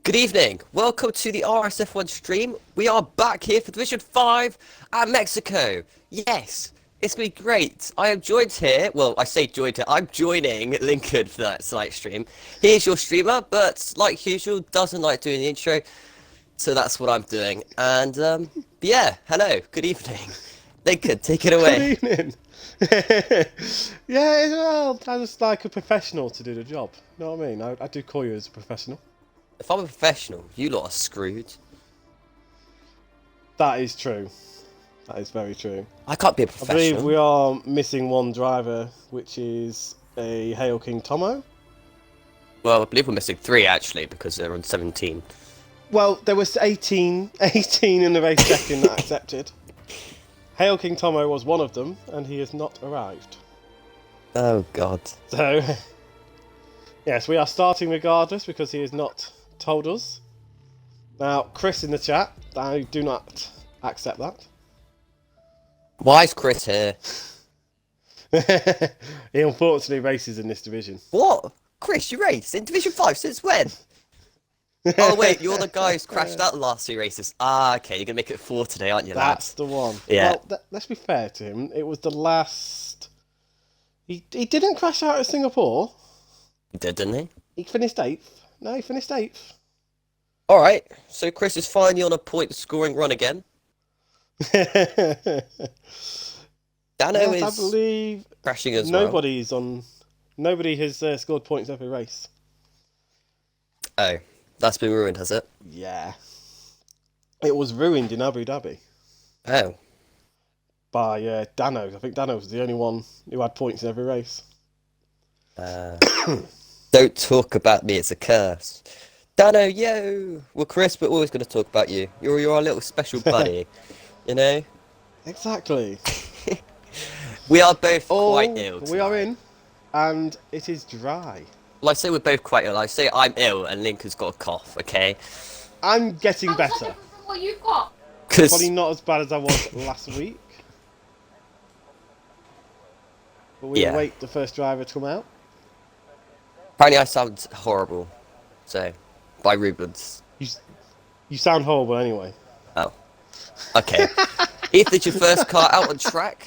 Good evening. Welcome to the RSF1 stream. We are back here for Division 5 at Mexico. Yes, it's been great. I am joined here. Well, I say joined here. I'm joining Lincoln for that tonight stream. Here's your streamer, but like usual, doesn't like doing the intro. So that's what I'm doing. And yeah, hello. Good evening. Lincoln, take it away. Good evening. Yeah, well, I just like a professional to do the job. You know what I mean? I do call you as a professional. If I'm a professional, you lot are screwed. That is true. That is very true. I can't be a I professional. believe we are missing one driver, which is a Hail King Tomo. Well, I believe we're missing 3 actually, because they're on 17. Well, there was 18 in the race second that accepted. Hail King Tomo was one of them, and he has not arrived. Oh god. So, yes, we are starting regardless because he has not told us. Now, Chris in the chat, I do not accept that. Why is Chris here? He unfortunately races in this division. What? Chris, you raced in Division 5 since when? Oh wait, you're the guy who's crashed out the last 3 races. Ah, okay, you're gonna make it 4 today, aren't you, That's lads? the one. Yeah. Well, let's be fair to him. It was the last... He didn't crash out at Singapore. He did, didn't he? He finished 8th. No, he finished 8th. Alright, so Chris is finally on a point scoring run again. Dano Yes, I is believe crashing as well. Nobody has scored points every race. Oh, that's been ruined, has it? Yeah. It was ruined in Abu Dhabi Oh. by Dano. I think Dano was the only one who had points in every race. Don't talk about me, it's a curse. Dano, yo! Well, Chris, we're always going to talk about you. You're our little special buddy, you know? Exactly. We are both quite ill We are tonight. in, and it is dry. Well, I say we're both quite ill. I say I'm ill and Lincoln's got a cough, okay? I'm getting better. Different from what you've got. Because Probably not as bad as I was last week. But we'll Yeah. await the first driver to come out. apparently I sound horrible. So, by Rubens. You sound horrible anyway. Oh. Okay. Ethan, it's your first car out on track?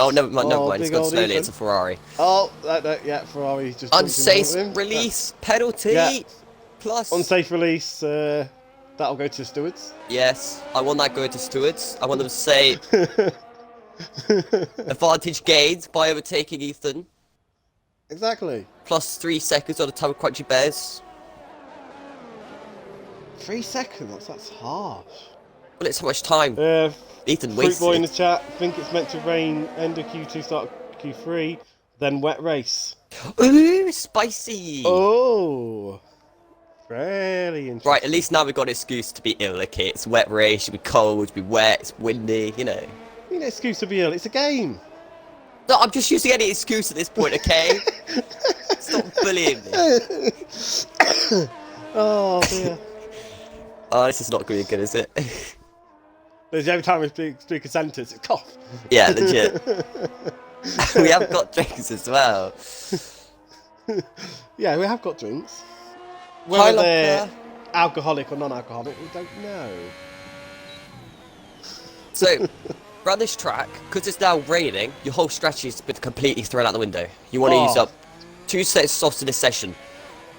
Oh, never mind, Oh, It's big gone old slowly. Ethan. It's a Ferrari. Oh, yeah, Ferrari just... jumped in front Unsafe of him. release penalty. Yeah. Plus. Unsafe release, that'll go to the stewards. Yes, I want that going to stewards. I want them to say advantage gained by overtaking Ethan. Exactly. Plus 3 seconds on the time of Crunchy Bears. 3 seconds, that's harsh. Well, it's how much time Ethan Fruit Boy in wasted. the chat, think it's meant to rain end of Q2, start of Q3, then wet race. Ooh, spicy! Oh, really interesting. Right, at least now we've got an excuse to be ill, okay? It's wet race, it'll be cold, it'll be wet, it's windy, you know. I mean, excuse to be ill. It's a game. No, I'm just using any excuse at this point, okay? Stop bullying me. Oh dear. Oh, this is not going to be good, is it? There's every time we speak a sentence, it's cough. Yeah, legit. We have got drinks as well. Yeah, we have got drinks. Hi, Whether they're Locker. alcoholic or non-alcoholic, we don't know. So, around this track, because it's now raining, your whole strategy has been completely thrown out the window. You want to use Oh. up 2 sets of softs in this session.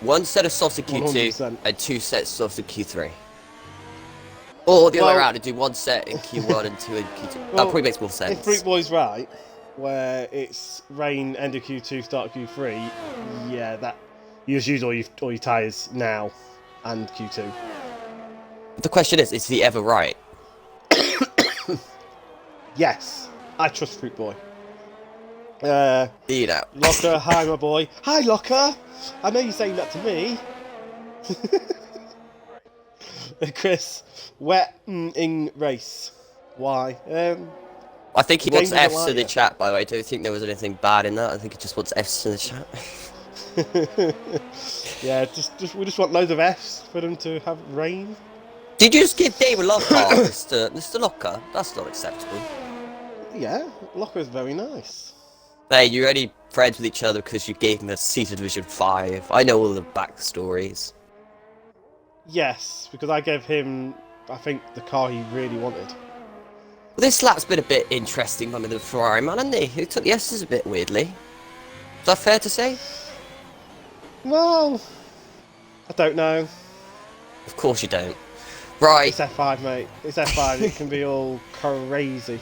1 set of softs in Q2 100%. and 2 sets of softs in Q3. Or the other way Well- around and do 1 set in Q1 and 2 in Q2. That Well, probably makes more If sense. Fruit Boy's right, where it's rain end of Q2, start of Q3, yeah, that you just use all your tyres now and Q2. The question is he ever right? Yes, I trust Fruit Boy. You know. Locker, hi my boy. Hi Locker! I know you're saying that to me. Chris, wet in race. Why? I think he The wants game doesn't F's like in the it. chat, by the way. I don't think there was anything bad in that. I think he just wants F's in the chat. Yeah, we just want loads of Fs for them to have rain. Did you just give Dave a love heart, Mr. Locker? That's not acceptable. Yeah, Locker is very nice. Hey, you're only friends with each other because you gave him a seat of Division 5. I know all the backstories. Yes, because I gave him, I think, the car he really wanted. Well, this lap's been a bit interesting under the Ferrari man, hasn't he? Who took the S's a bit weirdly. Is that fair to say? Well, I don't know. Of course you don't. Right. It's F5, mate. It's F5. It can be all crazy.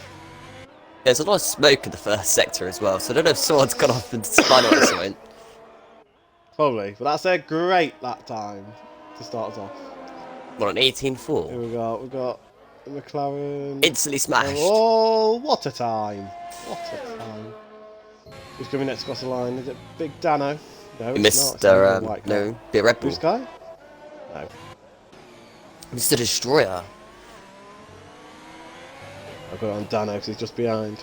There's a lot of smoke in the first sector as well, so I don't know if someone's gone off and spun or something. Probably, but that's a great lap time to start us off. What, an 18.4? Here we go. We've got the McLaren. Instantly smashed. Oh, what a time! What a time! Who's coming next across the line? Is it Big Dano? No, it's Mr. not. It's No, be a Red Bull. Blue Sky? No. Mr. Destroyer. I've got it on Dano because he's just behind.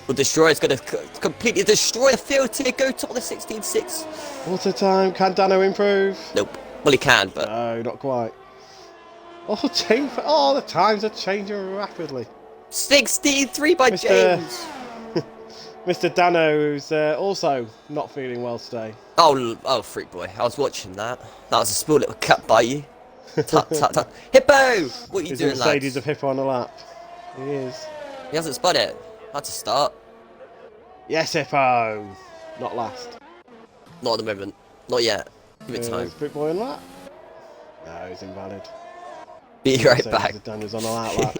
Well, Destroyer's going to completely destroy the field to go top of the 16.6. What a time! Can Dano improve? Nope. Well, he can, but... No, not quite. Oh, the times are changing rapidly. 16.3 by James. Mr. Dano, who's also not feeling well today. Oh, freak boy. I was watching that. That was a small little cut by you. Tut, tut, tut. Hippo! What are you He's doing, a Mercedes lads? of Hippo on the lap. He is. He hasn't spun it. Had to start. Yes, Hippo! Not last. Not at the moment. Not yet. Give it time. Is Big Boy on lap? No, he's invalid. Be right back. Dano's on the lap.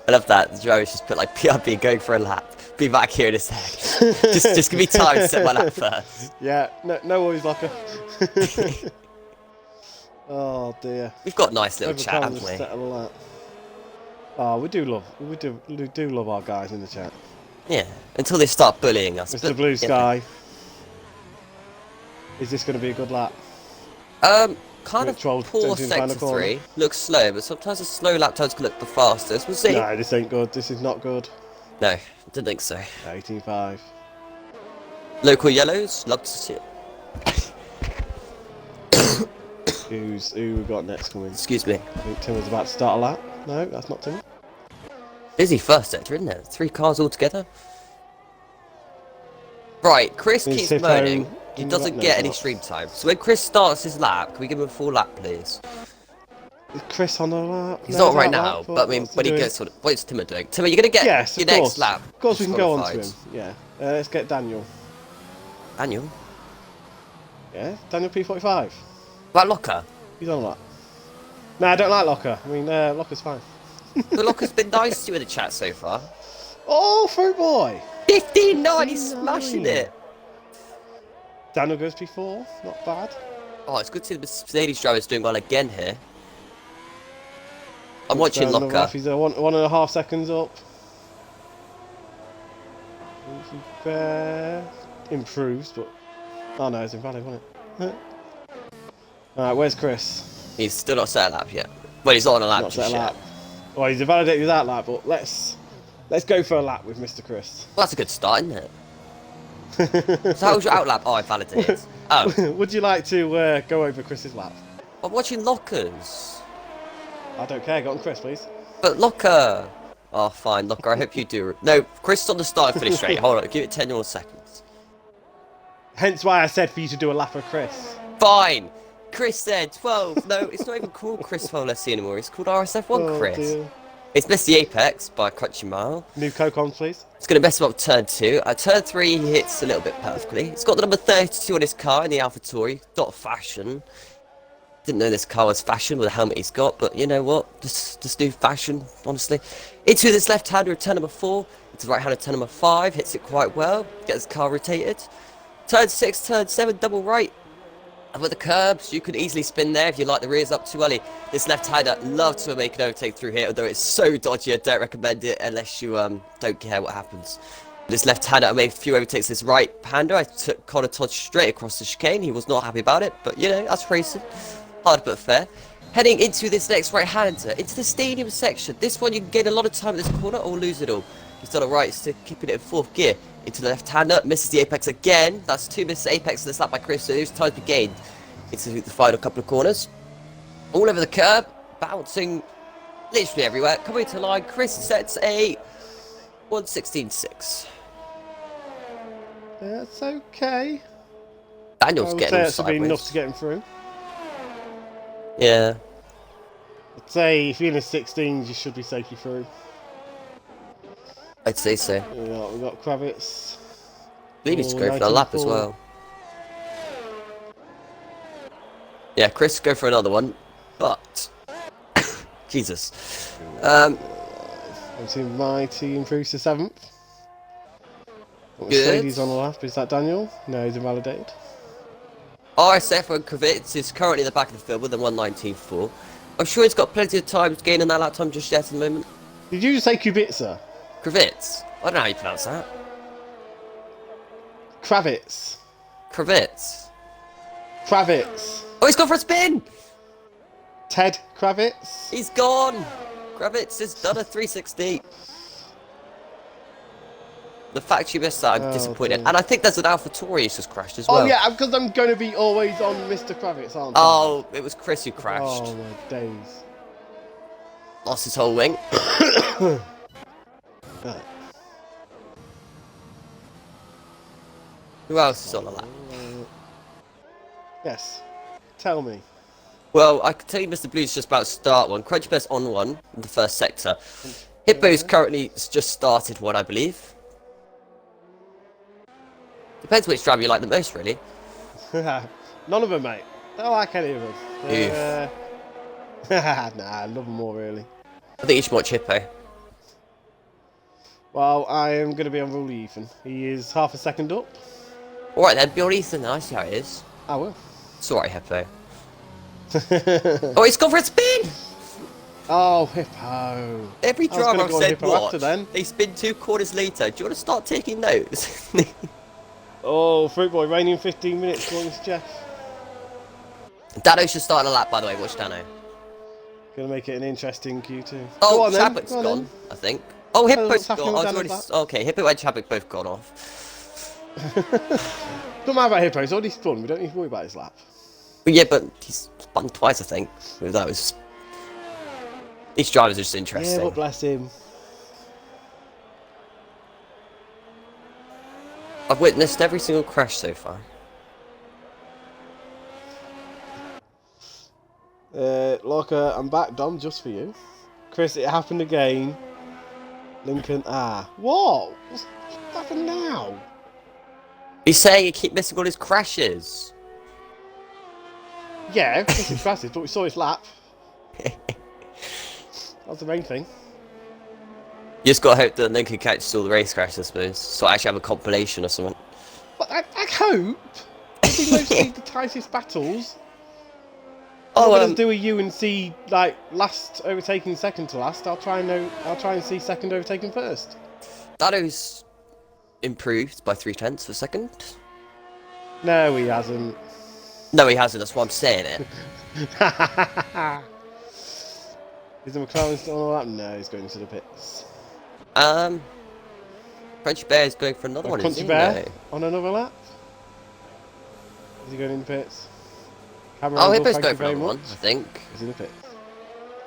I love that. The driver's just put like PRB going for a lap. Be back here in a sec. just give me time to set my lap first. Yeah, no worries, Locker. Oh dear. We've got a nice little chat, haven't we? Lap. Oh, we do love our guys in the chat. Yeah, until they start bullying us. Mr. Blue Sky. Is this going to be a good lap? Kind of poor sector 3. Looks slow, but sometimes a slow lap times can look the fastest. We'll see. No, this ain't good. This is not good. No, didn't think so. 18.5. Local yellows, love to see it. Who we got next coming? Excuse me. I think Tim was about to start a lap. No, that's not Tim. Busy first sector, isn't it? 3 cars all together. Right, Chris keeps moaning. He doesn't get any stream time. So when Chris starts his lap, can we give him a full lap, please? Is Chris on the lap? He's not right now, but I mean, when he gets on, what's Timmer doing? Timmer, you're gonna get your next lap. Of course, we can go on to him. Yeah. Let's get Daniel. Daniel? Yeah, Daniel P45. About Locker? He's on a lap. No, I don't like Locker. I mean, Locker's fine. The Locker's been nice to you in the chat so far. Oh, Fruit Boy! 15.9, he's smashing it! Daniel goes P4, not bad. Oh, it's good to see the Mercedes drivers doing well again here. I'm watching Locker. He's 1.5 seconds up. Improves, but... Oh no, it's invalid, wasn't it? Alright, where's Chris? He's still not set a lap yet. Well, he's not on a lap Not just set a yet. lap. Well, he's invalidated with that lap, but let's go for a lap with Mr. Chris. Well, that's a good start, isn't it? So how was your out lap? Oh, I validated. Oh. Would you like to go over Chris's lap? I'm watching Lockers. I don't care, go on Chris, please. But Locker. Oh, fine, Locker, I hope you do. No, Chris is on the start and finish straight. Hold on, give it 10 more seconds. Hence why I said for you to do a lap of Chris. Fine. Chris said 12. No, it's not even called Chris 12 Let's see anymore. It's called RSF1 Chris. Dear. It's missed the apex by a crunchy mile. New coke on, please. It's going to mess him up turn 2. At turn 3, he hits a little bit perfectly. It's got the number 32 on his car in the AlphaTauri. Dot fashion. Didn't know this car was fashion with the helmet he's got, but you know what? Just do fashion, honestly. Into this left-hander of turn number 4. Into the right-hander turn number 5. Hits it quite well. Gets the car rotated. Turn 6, turn 7, double right. And with the curbs, you could easily spin there if you like the rears up too early. This left-hander loves to make an overtake through here, although it's so dodgy, I don't recommend it unless you don't care what happens. This left-hander, I made a few overtakes. This right-hander, I took Connor Todd straight across the chicane. He was not happy about it, but you know, that's racing. Hard but fair. Heading into this next right-hander, into the stadium section. This one, you can gain a lot of time in this corner or lose it all. He's done alright, still keeping it in 4th gear. Into the left-hander, misses the apex again. That's 2 misses apex in this lap by Chris, so those times be gained into the final couple of corners. All over the curb, bouncing literally everywhere. Coming to line, Chris sets a 1:16.6. That's okay. Daniel's getting all that should be enough sideways. to get him through. Yeah. I'd say if you're in the 16s, you should be safely through. I'd say so. We've got Kravitz. Maybe just go for a lap as well. Yeah, Chris, go for another one. But Jesus. I'm seeing my team through to 7th. Mercedes on the lap. Is that Daniel? No, he's invalidated. RSF1 Kravitz is currently in the back of the field with a 1:19.4. I'm sure he's got plenty of time gaining that lap time just yet at the moment. Did you just say Kubica? Kravitz. I don't know how you pronounce that. Kravitz. Kravitz. Kravitz. Oh, he's gone for a spin! Ted Kravitz. He's gone! Kravitz has done a 360. The fact you missed that, I'm disappointed. Dear. And I think there's an AlphaTauri who's just crashed as well. Oh yeah, because I'm going to be always on Mr. Kravitz, aren't I? Oh, it was Chris who crashed. Oh my days. Lost his whole wing. Who else is on the lap? Yes. Tell me. Well, I can tell you Mr. Blue's just about to start one. Crunchbear's on one in the first sector. Hippo's currently just started one, I believe. Depends which driver you like the most, really. None of them, mate. Don't like any of them. Nah, I love them all, really. I think you should watch Hippo. Well, I am going to be on Rule Ethan. He is half a second up. Alright then, Bjorn Ethan, I see how it is. I will. It's alright, Hippo. Oh, he's gone for a spin! Oh, Hippo. Every driver I've said watch, then. they spin 2 corners later. Do you want to start taking notes? Oh, Fruit Boy, reigning 15 minutes, going to Jeff. Dano should start a lap, by the way. Watch Dano. Going to make it an interesting Q2. Oh, Chadwick's gone, I think. Oh, Hippo's gone. Okay, Hippo and Chadwick both gone off. Don't matter about Hippo, he's already spun. We don't need to worry about his lap. But yeah, but he's spun twice, I think. That was... Each driver's just interesting. Yeah, but bless him. I've witnessed every single crash so far. Locker, I'm back, Dom, just for you. Chris, it happened again. Lincoln, what? What's happened now? He's saying he keep missing all his crashes. Yeah, Chris is fastest, but we saw his lap. That's the main thing. You just gotta hope that Lincoln catches all the race crashes, I suppose. So I actually have a compilation or something. But I hope. He mostly the tightest battles. Oh, I'm gonna do a UNC like last overtaking second to last. I'll try and see second overtaking first. Dano's improved by 0.3 of a second. No, he hasn't. No, he hasn't. That's why I'm saying it. Is the McLaren still on the lap? No, he's going to the pits. Crunchy Bear is going for another one. Crunchy Bear on another lap. Is he going in the pits? Oh, Hippo's going for another one, I think. He's in the pits.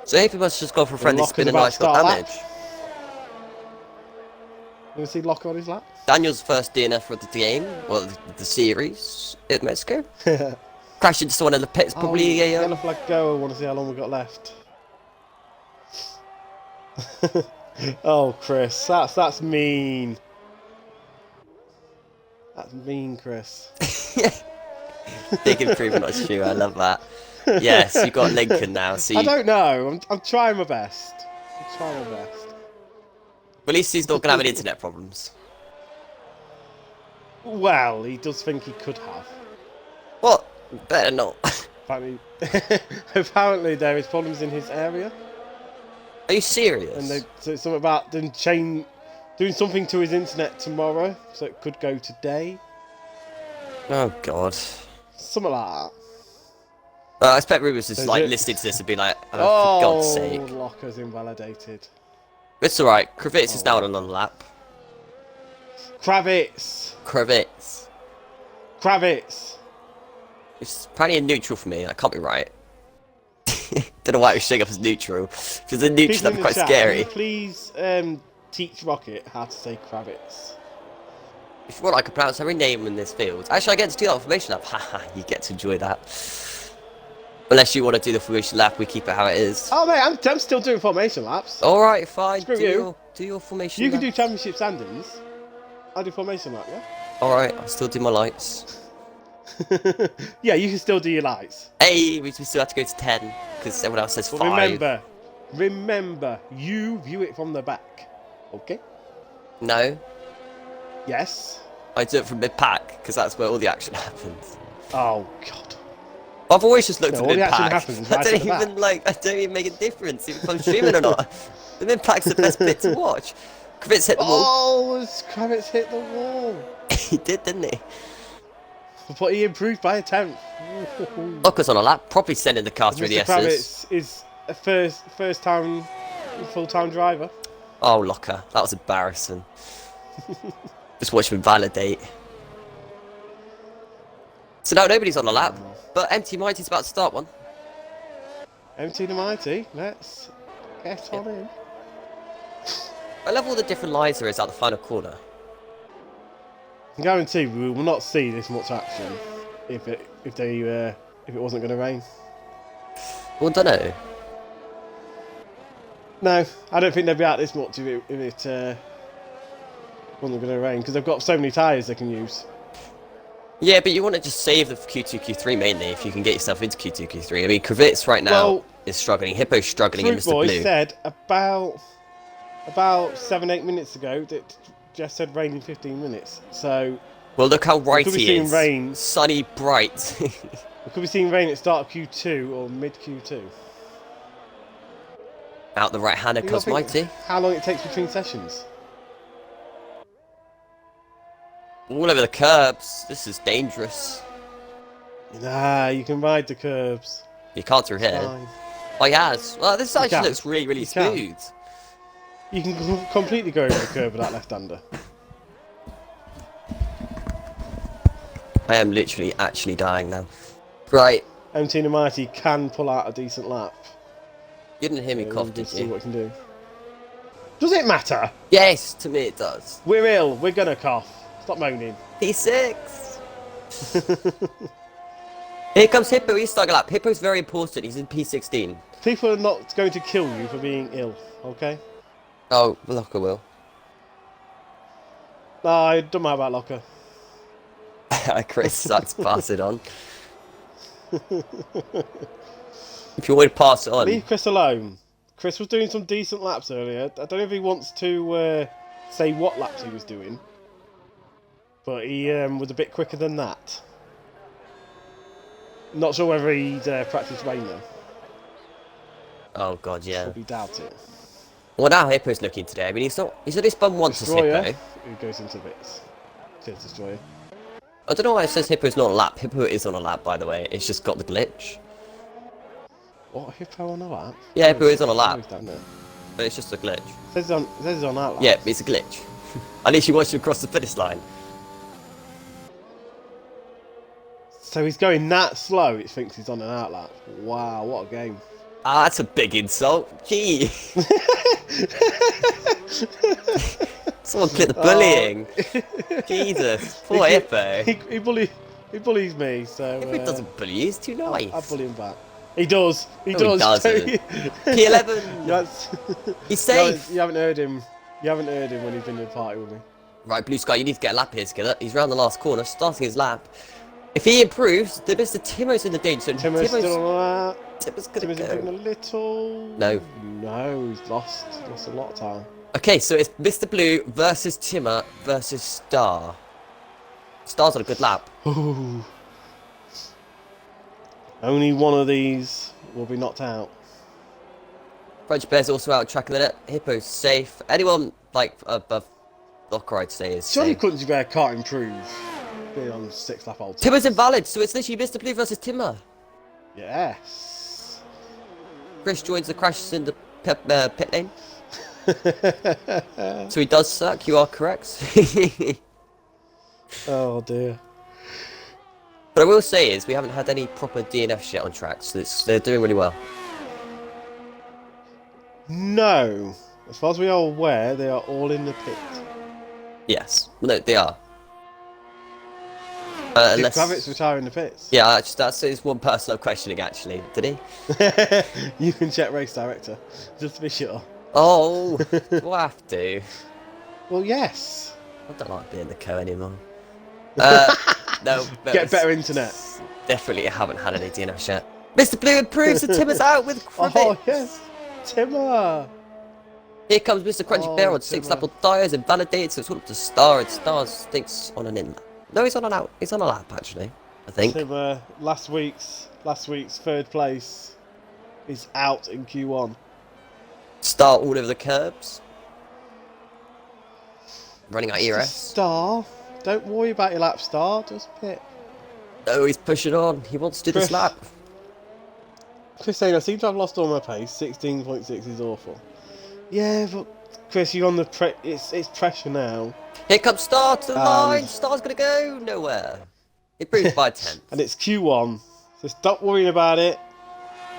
So Hippo must just go for a friendly spin and nice got damage. You want to see Locker on his lap? Daniel's first DNF of the game, well, the series at Mexico. Crashed into someone in the pits, probably a... Yellow flag go, I want to see how long we've got left. Oh, Chris, that's mean. That's mean, Chris. Big improvement on Stu, I love that. Yes, you've got Lincoln now, so I don't know, I'm trying my best. I'm trying my best. But at least he's not going to have any internet problems. Well, he does think he could have. What? Better not. Apparently there is problems in his area. Are you serious? And so it's something about doing something to his internet tomorrow, so it could go today. Oh God. Something like that. I expect Rubens is like listening to this and be like, oh, for God's sake. Locker's invalidated. It's alright, Kravitz is now on another lap. Kravitz! It's apparently a neutral for me, that can't be right. Don't know why it was showing up as neutral. Because the neutral that'd be quite scary. Please teach Rocket how to say Kravitz. If you want, I can pronounce every name in this field. Actually, I get to do that information up. Haha, you get to enjoy that. Unless you want to do the formation lap, we keep it how it is. Oh mate, I'm still doing formation laps. All right, fine. Screw you. Do your formation. You can do lap. championship standings. I'll do formation lap, yeah? All right, I'll still do my lights. Yeah, you can still do your lights. Hey, we still have to go to 10 because everyone else says But 5. remember, you view it from the back. Okay? No, Yes. I do it from mid-pack because that's where all the action happens. Oh god. I've always just looked No, at all the action mid-pack. happens I right don't at the back. even make a difference if I'm streaming or not. The mid-pack's the best bit to watch. Kravitz hit the wall. Oh, Kravitz hit the wall. He did, didn't he? But he improved by a 10th. Ocker's on a lap, probably sending the car through the Mr. S's. Kravitz is a first time full-time driver. Oh, Locker, that was embarrassing. Just watch him validate. So now nobody's on a lap, but Empty Mighty's about to start one. Empty the Mighty, let's get on in. I love all the different lines there is at the final corner. I guarantee we will not see this much action if it wasn't going to rain. Well, don't know. No, I don't think they'd be out this much if it wasn't going to rain because they've got so many tyres they can use. Yeah, but you want to just save the Q2, Q3 mainly if you can get yourself into Q2, Q3. I mean, Kravitz right now is struggling. Hippo's struggling in Fruit Mr. Boy Blue. said about 7-8 minutes ago that Jeff said rain in 15 minutes. So Well, look how right could be he seeing is. rain. Sunny, bright. we could be seeing rain at start of Q2 or mid Q2. Out the right-hander You comes gotta think Mighty. how long it takes between sessions. All over the curbs. This is dangerous. Nah, you can ride the curbs. You can't through here. Fine. Oh, he has. Well, this actually can. looks really, really You can. smooth. You can completely go over the curb with that left-hander. I am literally actually dying now. Right. MT and Mighty can pull out a decent lap. You didn't hear me We'll cough, did just see you? what we can do. Does it matter? Yes, to me it does. We're ill. We're gonna cough. Stop moaning. P6. Here comes Hippo. He's starting a lap. Hippo's very important. He's in P16. People are not going to kill you for being ill, okay? Oh, Locker will. No, it don't matter about Locker. Chris sucks. Pass it on. If you want to pass it on. Leave Chris alone. Chris was doing some decent laps earlier. I don't know if he wants to say what laps he was doing. But he was a bit quicker than that. Not sure whether he'd practiced rain though. Oh god, yeah. Probably doubt it. Well, now Hippo's looking today. I mean, he's only spun once as Destroyer, Hippo. who goes into bits. Says Destroyer. I don't know why it says Hippo's not on a lap. Hippo is on a lap, by the way. It's just got the glitch. What, Hippo on a lap? Yeah, Hippo is on a lap, Down there. but it's just a glitch. It says it's on that lap. Yeah, it's a glitch. At least you watched him cross the finish line. So he's going that slow, it thinks he's on an outlap. Wow, what a game. Ah, that's a big insult. Gee. Someone clip the bullying. Jesus. Poor Hippo. He bullies me, so... Hippo doesn't bully you. He's too nice. I bully him back. He does. He No, he does. doesn't. P11. That's, He's safe. You haven't heard him. You haven't heard him when he's been in a party with me. Right, Blue Sky, you need to get a lap here, Skillet. He's round the last corner, starting his lap. If he improves, then Mr. Timo's in the danger. So Timo's still on that. Timo's gonna Timo's go. improving a little. No. No, he's lost a lot of time. Okay, so it's Mr. Blue versus Timmer versus Star. Star's on a good lap. Ooh. Only one of these will be knocked out. French Bear's also out tracking the net. Hippo's safe. Anyone like above Locker, I'd say, is Surely safe. Country Bear can't improve being on 6 lap old. Timmer's invalid, so it's literally Mr. Blue versus Timmer. Yes. Chris joins the crashes in the pit lane. So he does suck, you are correct. Oh dear. But I will say is, we haven't had any proper DNFs yet on tracks, so they're doing really well. No. As far as we are aware, they are all in the pit. Yes. No, they are. Did Unless... Kravitz retire in the pits? Yeah, that's his one person I'm questioning, actually. Did he? You can check race director, just to be sure. Oh, do I have to? Well, yes. I don't like being the co anymore. No, but Get better internet. Definitely haven't had any DNF yet. Mr. Blue improves and Timmer's out with Kravitz. Oh, yes. Timmer. Here comes Mr. Crunchy Bear on 6 Timmer. lap tyres and validated, so it's all up to Star, and Star thinks on an in lap. No, he's on an out. He's on a lap, actually, I think. Timmer, last week's third place is out in Q1. Star all over the curbs. Running out ERS. Star, don't worry about your lap, Star. Just pit. No, he's pushing on. He wants to do this lap. Chris saying, I seem to have lost all my pace. 16.6 is awful. Yeah, but Chris, you're on the it's pressure now. Here comes Star to the line. Star's gonna go nowhere. Improved by 10. And it's Q1, so stop worrying about it.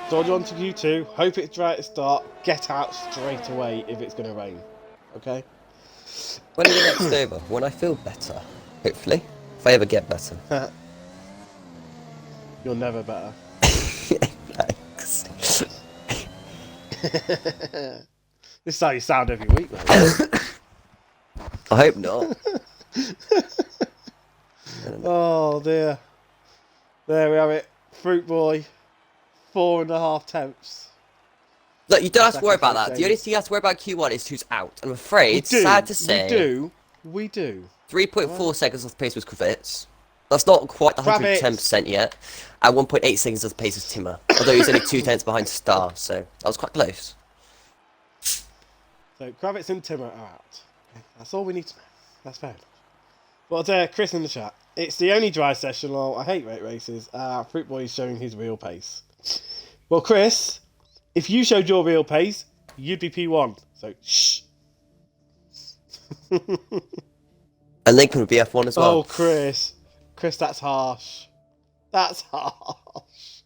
Dodge on to Q2. Hope it's dry at the start. Get out straight away if it's going to rain. Okay? When are you next over? When I feel better. Hopefully. If I ever get better. You're never better. Thanks. This is how you sound every week, mate. I hope not. Oh dear. There we have it. Fruit Boy. 4.5 tenths. Look, you don't have to worry about that. The only thing you have to worry about Q1 is who's out. I'm afraid, sad to say. We do. 3.4 seconds off the pace was Kravitz. That's not quite 110% yet. At 1.8 seconds off the pace is Timmer. Although he's only 2 tenths behind Star, so that was quite close. So Kravitz and Timmer are out. That's all we need to know. That's fair enough. Well, Chris in the chat. It's the only dry session. Lol. I hate rate races. Fruit Boy is showing his real pace. Well, Chris, if you showed your real pace, you'd be P1. So, shh. And Lincoln would be F1 as well. Oh, Chris. Chris, that's harsh. That's harsh.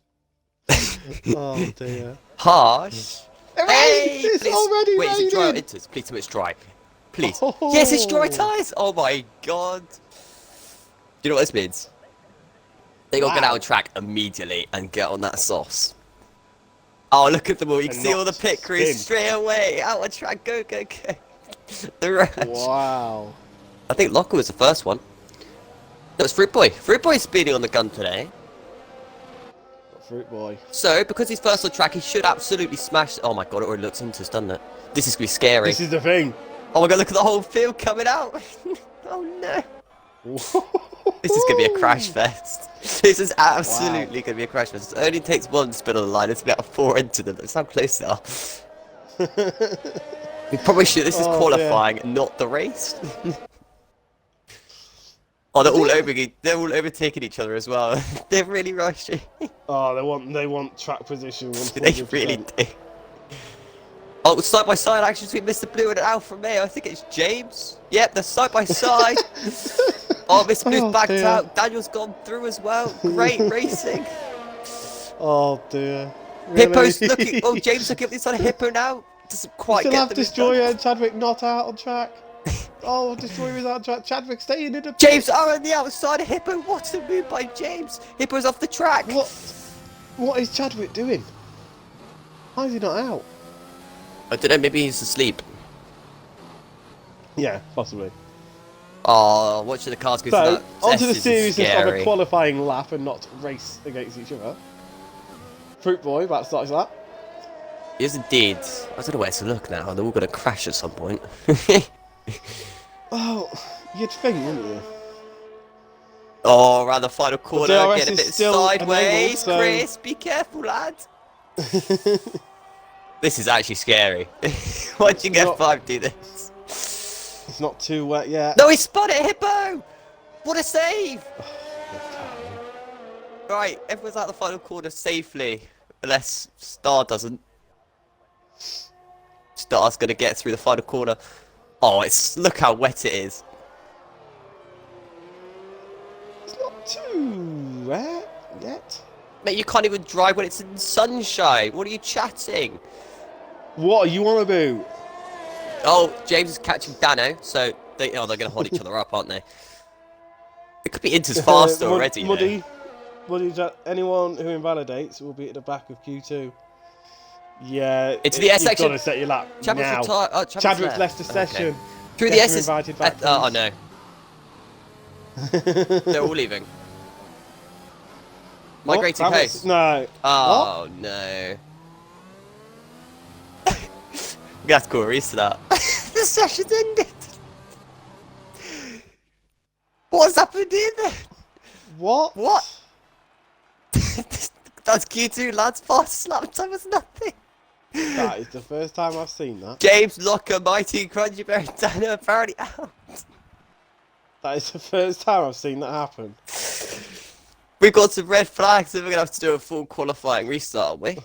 Oh, dear. Harsh? Hey, it's already wait, raining. is it dry or inters? Please tell me it's dry. Please. Oh. Yes, it's dry tyres! Oh my god. Do you know what this means? They gotta get out on track immediately and get on that sauce. Oh, look at them all. You can see all the pit crews straight away. Out on track. Go, go, go. The rush. Wow. I think Locker was the first one. No, it's Fruit Boy. Fruit Boy's speeding on the gun today. Fruit Boy. So, because he's first on track, he should absolutely smash... Oh my god, it already looks into us, doesn't it? This is going to be scary. This is the thing. Oh my god, look at the whole field coming out. Oh no. This is going to be a crash fest. This is absolutely going to be a crash fest. It only takes one spin on the line. It's about 4 into them. That's how close they are. We probably should... This is qualifying, not the race. Oh, they're all overtaking each other as well. They're really rushing. Oh, they want track position. They really do. Oh, side by side action between Mr. Blue and Alfa Romeo. I think it's James. Yep, they're side by side. Oh, Mr. Blue's backed out. Daniel's gone through as well. Great racing. Oh dear. Really? Hippo's looking. Oh, James looking up the side of Hippo now. Doesn't quite still get have them Destroyer and Chadwick not out on track. Oh, Destroyer is out on track. Chadwick staying in the... James are on the outside of Hippo. What a move by James. Hippo's off the track. What is Chadwick doing? Why is he not out? I don't know, maybe he's asleep. Yeah, possibly. Oh, watching the cars go through that. Onto the seriousness of a scary. qualifying lap and not race against each other. Fruit Boy about to start his lap. Yes, indeed. I don't know where to look now. They're all going to crash at some point. Oh, you'd think, wouldn't you? Oh, around the final corner, DRS get a is bit still sideways. enabled, so... Chris, be careful, lad. This is actually scary. Why'd you get 5 do this? It's not too wet yet. No, he spun it, Hippo! What a save! Right, everyone's out the final corner safely. Unless Star doesn't. Star's gonna get through the final corner. Oh, look how wet it is. It's not too wet yet. Mate, you can't even drive when it's in sunshine. What are you chatting? What you want to do? Oh, James is catching Dano, so they're going to hold each other up, aren't they? It could be Inter's faster already. You know? Muddy, anyone who invalidates will be at the back of Q2. Yeah, Into the S you've section. got to set your lap now. Chadwick's left the session. Okay. Through the S. Invited back, oh no. They're all leaving. Migrating host. No. Oh what? no. I'm gonna have to call a restart. The session's ended. What's happened here? What? What? That's Q2, lads. Fast lap time was nothing. That is the first time I've seen that. James, Locker, Mighty, Crunchy Berry, Dana apparently out. That is the first time I've seen that happen. We've got some red flags and we're going to have to do a full qualifying restart, aren't we?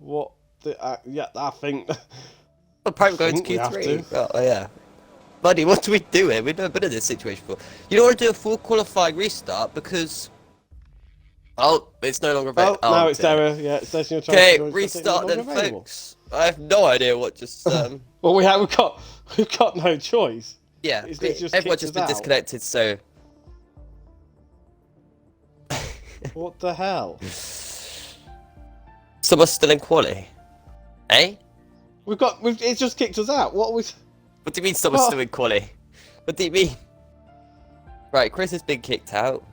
What? Yeah, I think... We're probably going to Q3. Oh, yeah. Buddy, what do we do here? We've never been in this situation before. You don't want to do a full qualifying restart because... Oh, it's no longer available. Oh, now it's error. Yeah, it says you're trying to... Okay, restart then, folks. I have no idea what just... Well, we've got no choice. Yeah, everyone's just been disconnected, so... What the hell? Someone's still in quali. Eh? It's just kicked us out. What do you mean someone's still in quali? What do you mean? Right, Chris has been kicked out.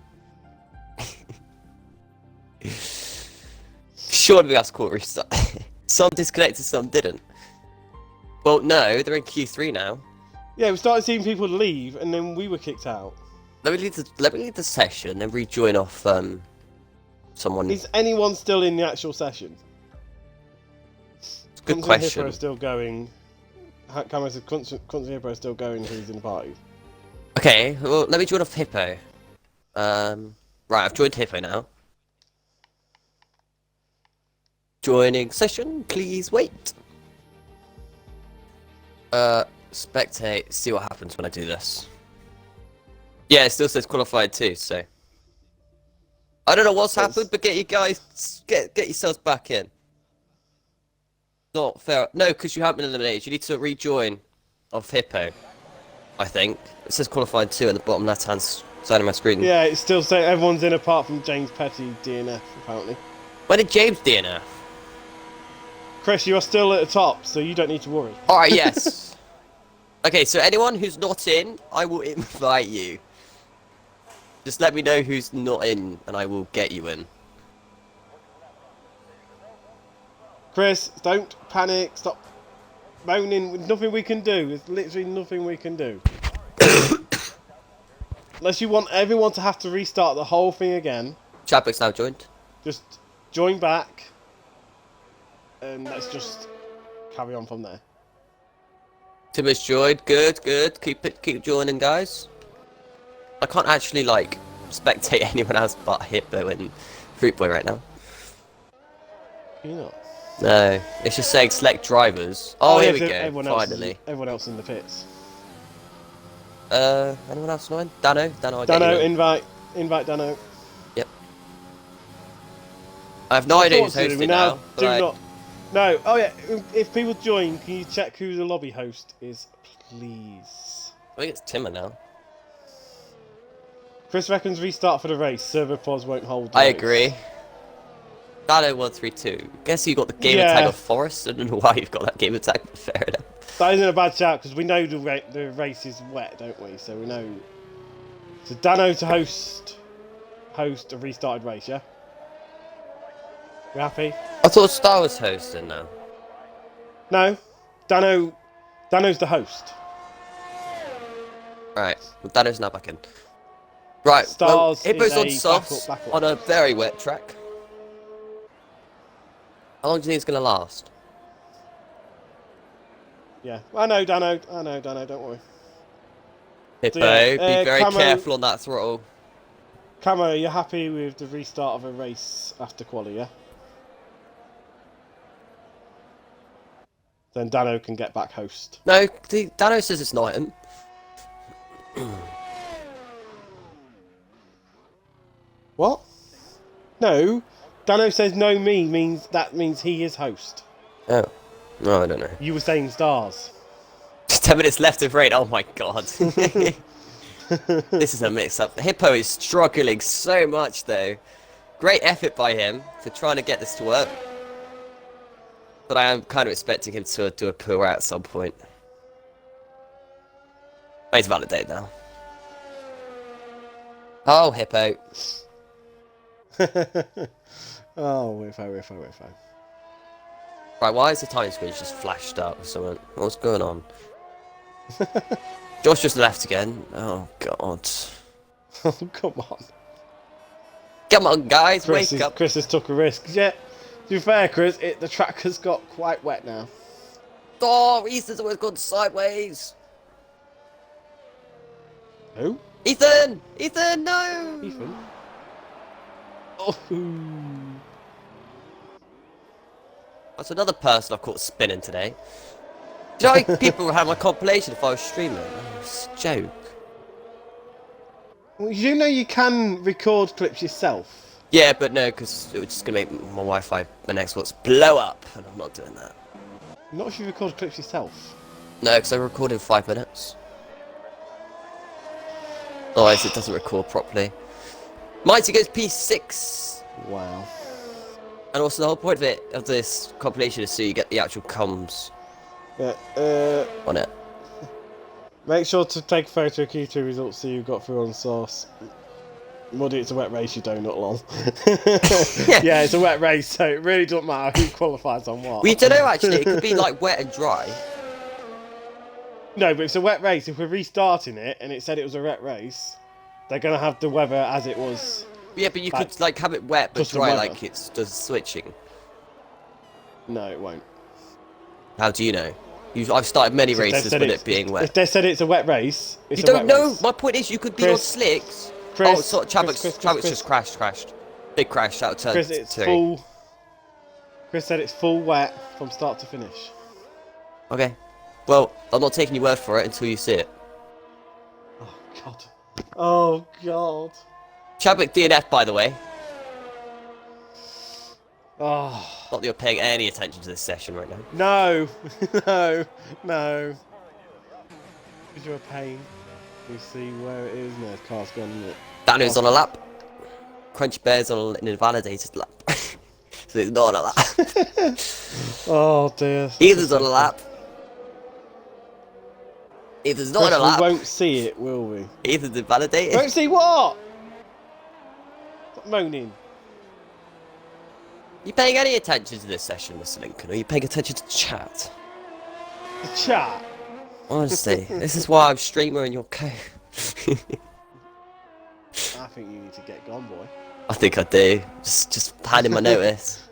Surely we have to call restart. Some disconnected, some didn't. Well, no, they're in Q3 now. Yeah, we started seeing people leave, and then we were kicked out. Let me leave the session, then rejoin off someone. Is anyone still in the actual session? Good question. Hippo still going. Cameron said Constant Hippo is still going. Who's in the party? Okay, well, let me join off Hippo. Right, I've joined Hippo now. Joining session, please wait. Spectate, see what happens when I do this. Yeah, it still says qualified too, so. I don't know what's happened, but get you guys, get yourselves back in. Not fair. No, because you haven't been eliminated. You need to rejoin of Hippo, I think. It says qualified 2 at the bottom left-hand side of my screen. Yeah, it's still saying everyone's in apart from James Petty, DNF, apparently. When did James DNF? Chris, you are still at the top, so you don't need to worry. Alright, yes. Okay, so anyone who's not in, I will invite you. Just let me know who's not in, and I will get you in. Chris, don't panic. Stop moaning. There's nothing we can do. There's literally nothing we can do. Unless you want everyone to have to restart the whole thing again. Chadwick's now joined. Just join back. And let's just carry on from there. Tim has joined. Good, good. Keep joining, guys. I can't actually, like, spectate anyone else but Hippo and Fruit Boy right now. You're not. No, it's just saying select drivers. Oh, here we go. Finally. Everyone else in the pits. Anyone else join? Dano, invite Dano. Yep. I have no idea who's hosting now. No. Oh yeah. If people join, can you check who the lobby host is, please? I think it's Timmer now. Chris reckons restart for the race. Server pause won't hold. I agree. Dano 132. Guess you got the game tag of Forest. I don't know why you've got that game tag, but fair enough. That isn't a bad shout because we know the race is wet, don't we? So we know. So Dano to host a restarted race, yeah. You happy? I thought Star was hosting now. No, Dano's the host. Right, well, Dano's now back in. Right, Stars Hippo's on softs on a very wet track. How long do you think it's going to last? Yeah, I know, Dano, don't worry. Hippo, be very careful on that throttle. Camo, you're happy with the restart of a race after quali, yeah? Then Dano can get back host. No, Dano says it's not him. What? No, Dano says no me means he is host. Oh. No, I don't know. You were saying stars. 10 minutes left of rain, oh my god. This is a mix-up. Hippo is struggling so much, though. Great effort by him for trying to get this to work. But I am kind of expecting him to do a pirouette at some point. He's validated now. Oh, Hippo. Oh, we're fine. Right, why is the time screen just flashed up or something? What's going on? Josh just left again. Oh, God. Oh, come on. Come on, guys, wake up. Chris has took a risk. Yeah, to be fair, Chris, the track has got quite wet now. Oh, Ethan's always gone sideways. Who? Ethan! Ethan, no! Ethan? Oh. That's another person I've caught spinning today. Do you know how people would have my compilation if I was streaming? Oh, it's a joke. Well, you know you can record clips yourself. Yeah, but no, because it was just going to make my Wi-Fi, my Xbox, blow up, and I'm not doing that. Not if you record clips yourself. No, because I recorded in 5 minutes. Otherwise, it doesn't record properly. Mighty goes P6. Wow. And also, the whole point of this compilation is so you get the actual comms on it. Make sure to take a photo of Q2 results so you've got through on source. Muddy, it's a wet race, you donut, lol. Yeah, it's a wet race, so it really doesn't matter who qualifies on what. We don't know, actually. It could be, like, wet and dry. No, but it's a wet race. If we're restarting it and it said it was a wet race, they're going to have the weather as it was. Yeah, but you could, like, have it wet but dry, weather. like it does switching. No, it won't. How do you know? I've started many races with it being wet. If they said it's a wet race, it's you a don't wet know. race. My point is, you could be on slicks. Chris, oh, so Chadwick's just crashed. Big crash out of turn Chris, it's 3. full. Chris said it's full wet from start to finish. Okay. Well, I'm not taking your word for it until you see it. Oh God. Oh God. Chadwick DNF, by the way. Oh. Not that you're paying any attention to this session right now. No. No. Because you're a pain. You see where it is. No, the car's gone, isn't it? Daniel's on a lap. Crunchy Bear's on an invalidated lap. So he's not on a lap. Oh dear. Ethan's on a lap. Ethan's not on a lap. We won't see it, will we? Ethan's invalidated. Won't see what? Stop moaning. You paying any attention to this session, Mr. Lincoln? Or are you paying attention to chat? The chat. Honestly, this is why I'm streamer and you're co. I think you need to get gone, boy. I think I do. Just hand in my notice.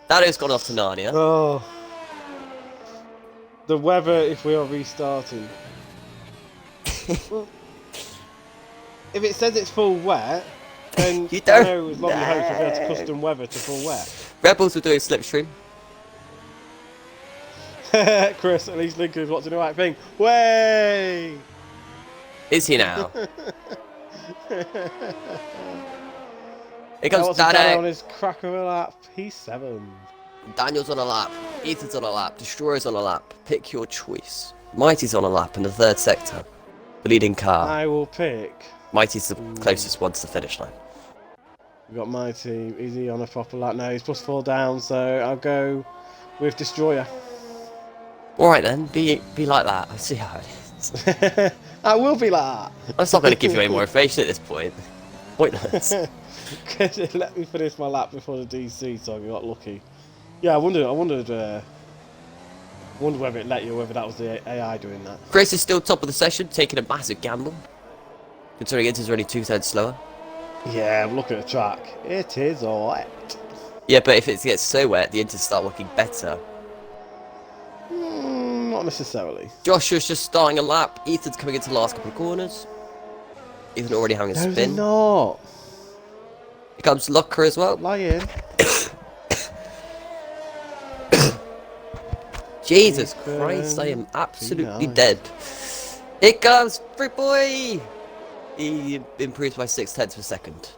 Daniel's gone off to Narnia. Oh. The weather, if we are restarting. Well, if it says it's full wet, then you don't I know as long as you hope we'll be able to custom weather to full wet. Rebels were doing slipstream. Chris, at least Lincoln's watching the right thing. Way! Is he now? Here comes Daniel on Daniel. his crack of a lap. He's 7. Daniel's on a lap. Ethan's on a lap. Destroyer's on a lap. Pick your choice. Mighty's on a lap in the 3rd sector. The leading car. I will pick. Mighty's the closest one to the finish line. We've got my team. Is he on a proper lap? No, he's +4 down, so I'll go with Destroyer. Alright then, be like that. I see how it is. I will be like that. I'm not going to give you any more information at this point. Pointless. Let me finish my lap before the DC, so I got lucky. Yeah, I wondered whether it let you, or whether that was the AI doing that. Chris is still top of the session, taking a massive gamble. Considering Inter's already 2/3 slower. Yeah, look at the track. It is alright. Yeah, but if it gets so wet, the Inters start looking better. Not necessarily. Joshua's just starting a lap. Ethan's coming into the last couple of corners. Ethan already having a No, they're spin. not. Here comes Locker as well. Lying. Jesus Christ, I am absolutely dead. Here comes Fruit Boy! He improves by 0.6 of a second.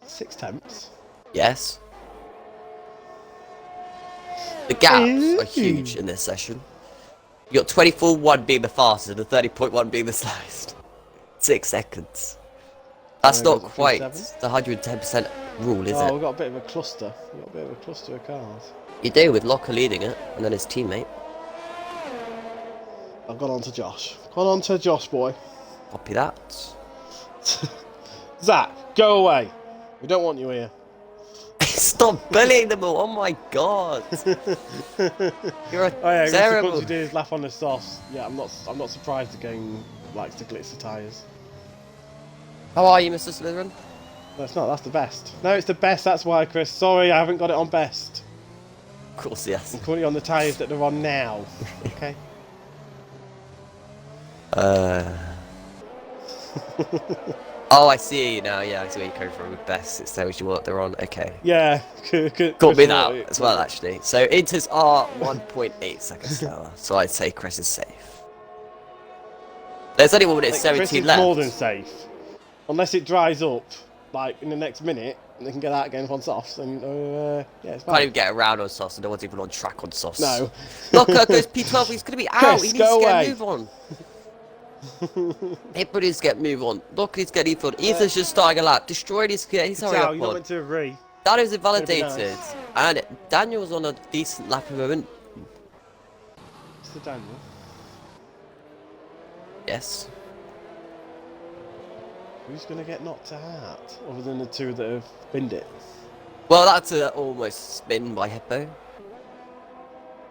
0.6. Yes. The gaps are huge in this session. You got 24.1 being the fastest and 30.1 being the slowest. 6 seconds. That's not quite the 110% rule, is it? We've got a bit of a cluster. We've got a bit of a cluster of cars. You do, with Locker leading it, and then his teammate. I've gone on to Josh. Gone on to Josh, boy. Copy that. Zach, go away. We don't want you here. Stop bullying them all! Oh my god! You're a terrible. Mr. Country Dude's laugh on the sauce. Yeah, I'm not surprised the game likes to glitch the tyres. How are you, Mr. Slytherin? No, it's not. That's the best. No, it's the best. That's why, Chris. Sorry, I haven't got it on best. Of course, yes. I'm currently on the tyres that they're on now. Okay. Oh, I see you now. Yeah, I see where you're coming from with best. It tells you what they're on. Okay. Yeah. Got me that as well, actually. So Inters are 1.8 seconds slower. So I'd say Chris is safe. There's only 1 minute 17 Chris is left. more than safe. Unless it dries up, like in the next minute, and they can get out again on softs, and yeah, it's fine. Can't even get around on softs, and no one's even on track on softs. No. Locker goes P12. He's going to be out. Chris, he needs to get away. a move on. Everybody needs to get a move on. Look, he's getting Ethan. Ethan's just starting a lap. Destroyed his hurry up You're not on. meant to agree. Daniel's invalidated. Nice. And Daniel's on a decent lap at the moment. Mr. Daniel. Yes. Who's going to get knocked out, other than the two that have binned it? Well, that's a almost spin by Hippo.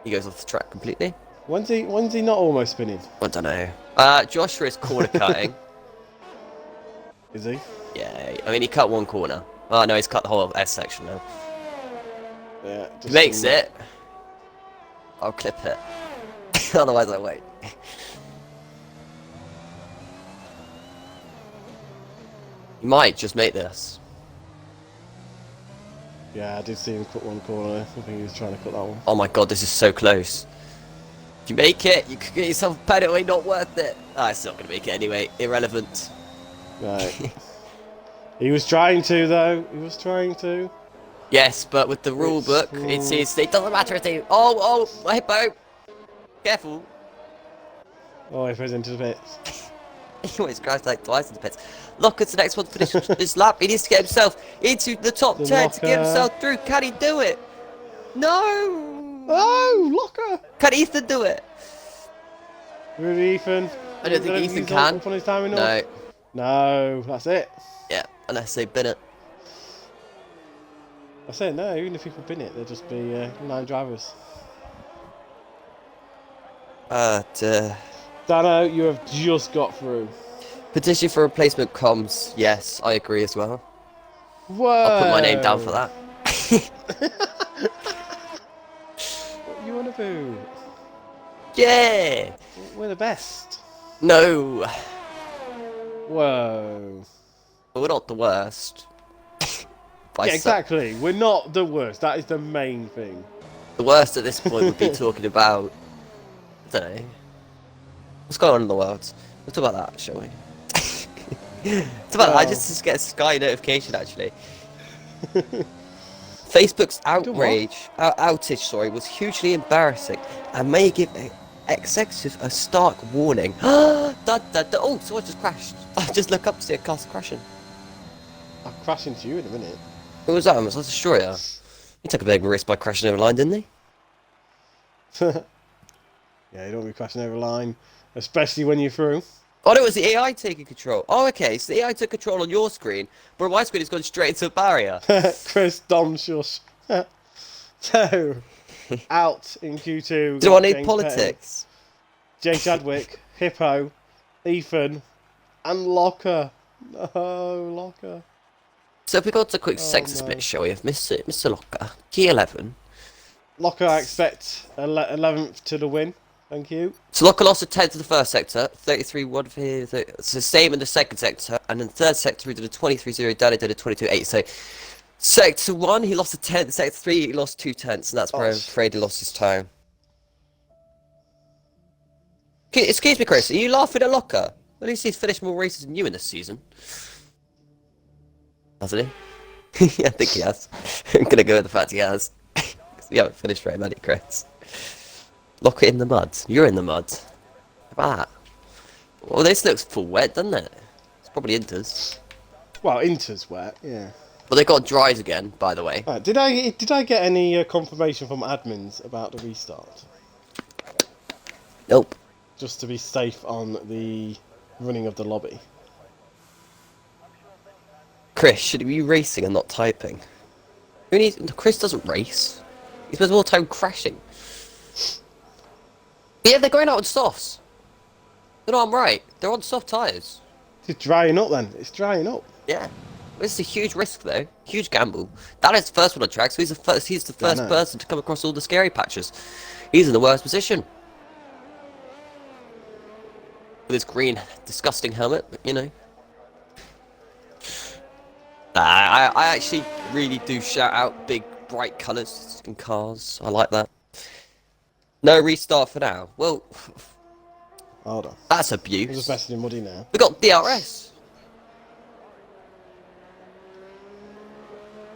He goes off the track completely. When's he not almost spinning? I don't know. Joshua is corner cutting. Is he? Yeah, I mean, he cut one corner. Oh, no, he's cut the whole S section now. Yeah. He makes it. I'll clip it. Otherwise, I won't. He might just make this. Yeah, I did see him cut one corner. I think he was trying to cut that one. Oh my god, this is so close. If you make it, you could get yourself a penalty, not worth it. Ah, it's not going to make it anyway. Irrelevant. Right. He was trying to, though. He was trying to. Yes, but with the rule book, it says it doesn't matter if they... Oh, Hippo! Careful. Oh, he goes into the pits. He always crashed like twice in the pits. Locker's the next one to finish this lap. He needs to get himself into the top 10 to get himself through. Can he do it? No! Oh, Locker! Can Ethan do it? Really, Ethan? I don't think Ethan can. Up on his timing No. up? No, that's it. Yeah, unless they bin it. I say no, even if people bin it, there'll just be 9 drivers. Dano, you have just got through. Petition for replacement comms. Yes, I agree as well. Whoa! I'll put my name down for that. What you wanna do? Yeah! We're the best. No! Whoa. We're not the worst. Yeah, exactly. We're not the worst. That is the main thing. The worst at this point would be talking about... I don't know. What's going on in the world? We'll talk about that, shall we? It's about I just get a Sky notification, actually. Facebook's outage, was hugely embarrassing and may give executives a stark warning. Oh, someone just crashed. I just look up to see a car crashing. I'll crash into you in a minute. Who was that? Was that a destroyer? He took a big risk by crashing over the line, didn't he? Yeah, you don't want to be crashing over a line, especially when you're through. Oh, no, it was the AI taking control. Oh, okay, so the AI took control on your screen, but on my screen it's gone straight into a barrier. Chris, Dom, shush. So, out in Q2. Do I need politics? Jay Chadwick, Hippo, Ethan, and Locker. No, Locker. So if we got a quick sector split, shall we, of Mr. Locker, Q11. Locker, I expect 11th to the win. Thank you. So Locker lost a 10 to the first sector, 33-1 for his... It's the same in the second sector, and in the third sector he did a 23-0, Danny did a 22-8. So sector 1 he lost a 10, sector 3 he lost 2 tenths, and that's where I'm afraid he lost his time. Excuse me, Chris, are you laughing at Locker? At least he's finished more races than you in this season. Hasn't he? Yeah, I think he has. I'm gonna go with the fact he has. You haven't finished very many, Chris. Lock it in the mud. You're in the mud. How about that? Well, this looks full wet, doesn't it? It's probably Inter's. Well, Inter's wet, yeah. But they got dries again, by the way. Did I get any confirmation from admins about the restart? Nope. Just to be safe on the running of the lobby. Chris, should he be racing and not typing? Who needs? Chris doesn't race. He spends more time crashing. Yeah, they're going out on softs. No, I'm right. They're on soft tyres. It's drying up then. It's drying up. Yeah. This is a huge risk, though. Huge gamble. That is the first one on track, so he's the first. He's the first person to come across all the scary patches. He's in the worst position. With his green, disgusting helmet, but, you know. I actually really do shout out big, bright colours in cars. I like that. No restart for now. Well, Hold on. that's I'm abuse. just messing in muddy now. We got DRS.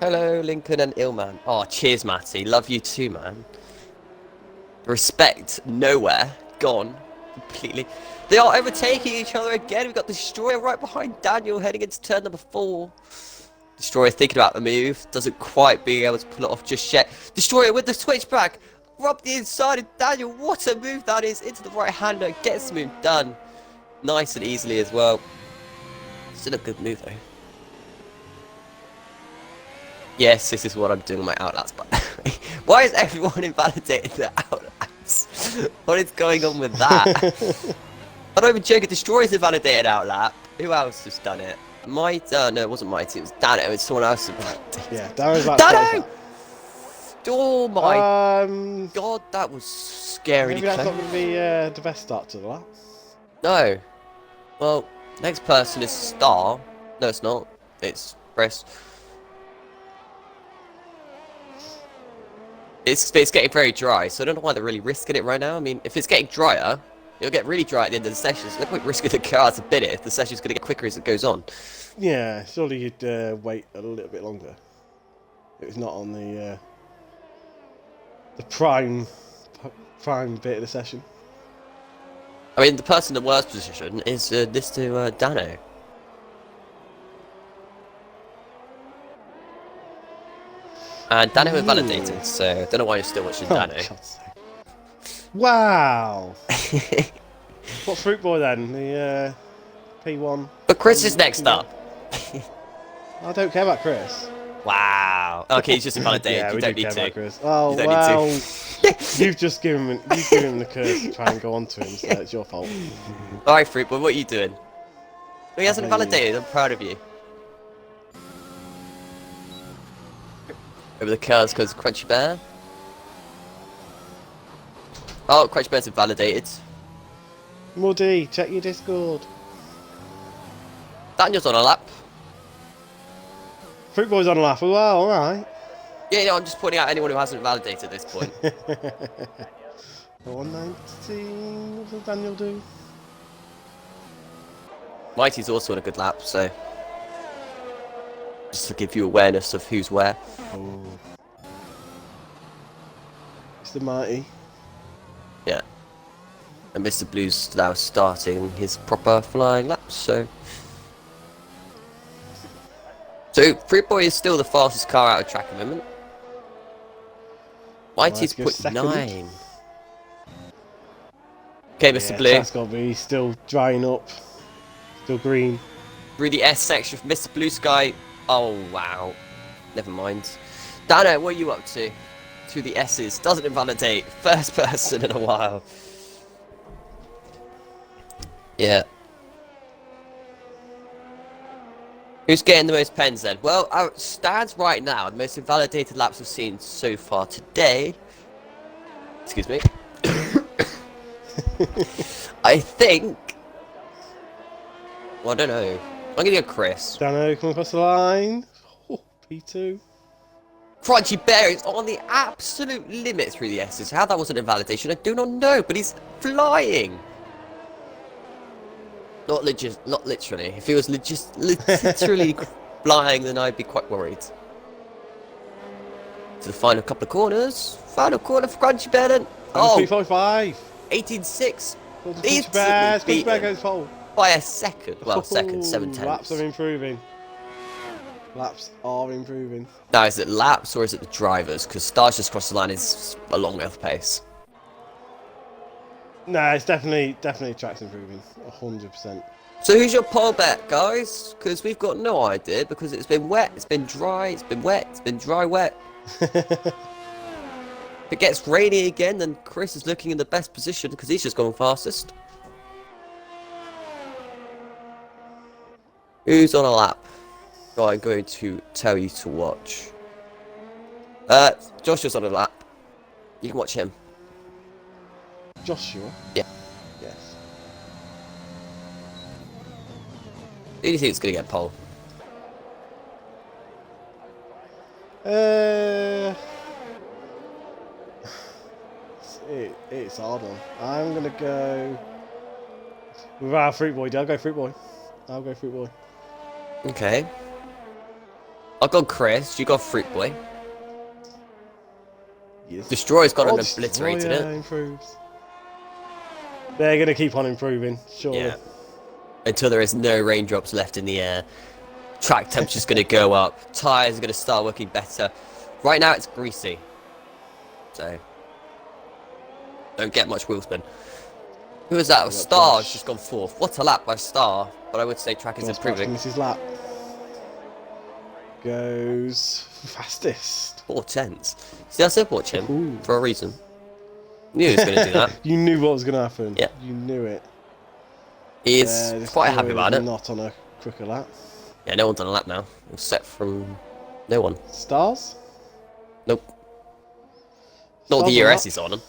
Hello, Lincoln and Illman. Oh, cheers, Matty. Love you too, man. Respect nowhere. Gone. Completely. They are overtaking each other again. We've got Destroyer right behind Daniel heading into turn number 4. Destroyer thinking about the move. Doesn't quite being able to pull it off just yet. Destroyer with the switchback. Rub the inside of Daniel. What a move that is. Into the right hander. Gets the move done. Nice and easily as well. Still a good move though. Yes, this is what I'm doing on my outlets, but why is everyone invalidating their outlets? What is going on with that? I'm not even joking, Destroyer's invalidated outlap. Who else has done it? Might no, it wasn't Mighty, it was Dano, it's someone else invalidated. Yeah, Dano's like Dano! Oh my Um, god, that was scary. maybe that's not going to be the best start to the lap. No. Well, next person is Star. No, it's not. It's Chris. It's getting very dry, so I don't know why they're really risking it right now. I mean, if it's getting drier, it'll get really dry at the end of the session. So no point risking the car to bid it if the session's going to get quicker as it goes on. Yeah, surely you'd wait a little bit longer. It's not on the prime bit of the session. I mean, the person in the worst position is this to Dano. And Dano invalidated, so I don't know why you're still watching Dano. Wow! What fruit boy then? The P1? But Chris is next up. I don't care about Chris. Wow. Okay, he's just invalidated. Yeah, you we don't do need care to. about Chris. Oh, You don't well, need to. you've given him the curse to try and go on to him, so it's your fault. Alright, Fruit Boy, what are you doing? Well, he hasn't blaming you. invalidated, I'm proud of you. Over the cars goes Crunchy Bear. Oh, Crunchy Bear's invalidated. Muddy, check your Discord. Daniel's on a lap. Fruit boy's on a laugh as well, alright. Yeah, I'm just pointing out anyone who hasn't validated at this point. 119, what does Daniel do? Mighty's also on a good lap, so... just to give you awareness of who's where. Oh. Mr. Mighty. Yeah. And Mr. Blue's now starting his proper flying laps, so... So, Fruit Boy is still the fastest car out of track at the moment. Mighty's go put second. 9. Okay, Mr. Yeah, Blue. that's got to be still drying up. Still green. Through the S section for Mr. Blue Sky. Oh, wow. Never mind. Dano, what are you up to? Through the S's. Doesn't invalidate. First person in a while. Yeah. Who's getting the most pens then? Well, it stands right now. The most invalidated laps we've seen so far today. Excuse me. I think... well, I don't know. I'm gonna go Chris. Dano coming across the line. Oh, P2. Crunchy Bear is on the absolute limit through the S's. How that wasn't invalidation, I do not know, but he's flying. Not literally. If he was literally flying, then I'd be quite worried. To the final couple of corners. Final corner for Crunchy Bear then. Oh, 3.5. 18.6. Golden Instantly Future Bear. Future Bear beaten goes pole. by a second. Well, second, 7 Laps are tenths. improving. Laps are improving. Now, is it laps or is it the drivers? Because Stars just crossed the line is a long way off pace. No, it's definitely track's improving. 100%. So who's your pole bet, guys? Because we've got no idea, because it's been wet, it's been dry, it's been wet, it's been dry, wet. If it gets rainy again, then Chris is looking in the best position because he's just gone fastest. Who's on a lap? So I'm going to tell you to watch. Joshua's on a lap. You can watch him. Joshua? Yeah. Yes. Who do you think is going to get pole? It's hard one. I'm going to go with our Fruit Boy. I'll go Fruit Boy. I'll go Fruit Boy. Okay. I'll go Chris. You got Fruit Boy. Yes. Destroy's got an Destroyer obliterated it. improves. They're going to keep on improving, surely. Yeah. Until there is no raindrops left in the air. Track temperature's going to go up. Tyres are going to start working better. Right now it's greasy. So, don't get much wheel spin. Who is that? Star's just gone fourth. What a lap by Star. But I would say track is improving. Mrs. Lap goes fastest. 4 tenths. See, I said watch him. Ooh. For a reason. Knew he was going to do that. You knew what was going to happen. Yeah. You knew it. He is quite happy about it. Not on a quicker lap. Yeah, no one's on a lap now. Except from no one. Stars? Nope. Not the ERS he's on.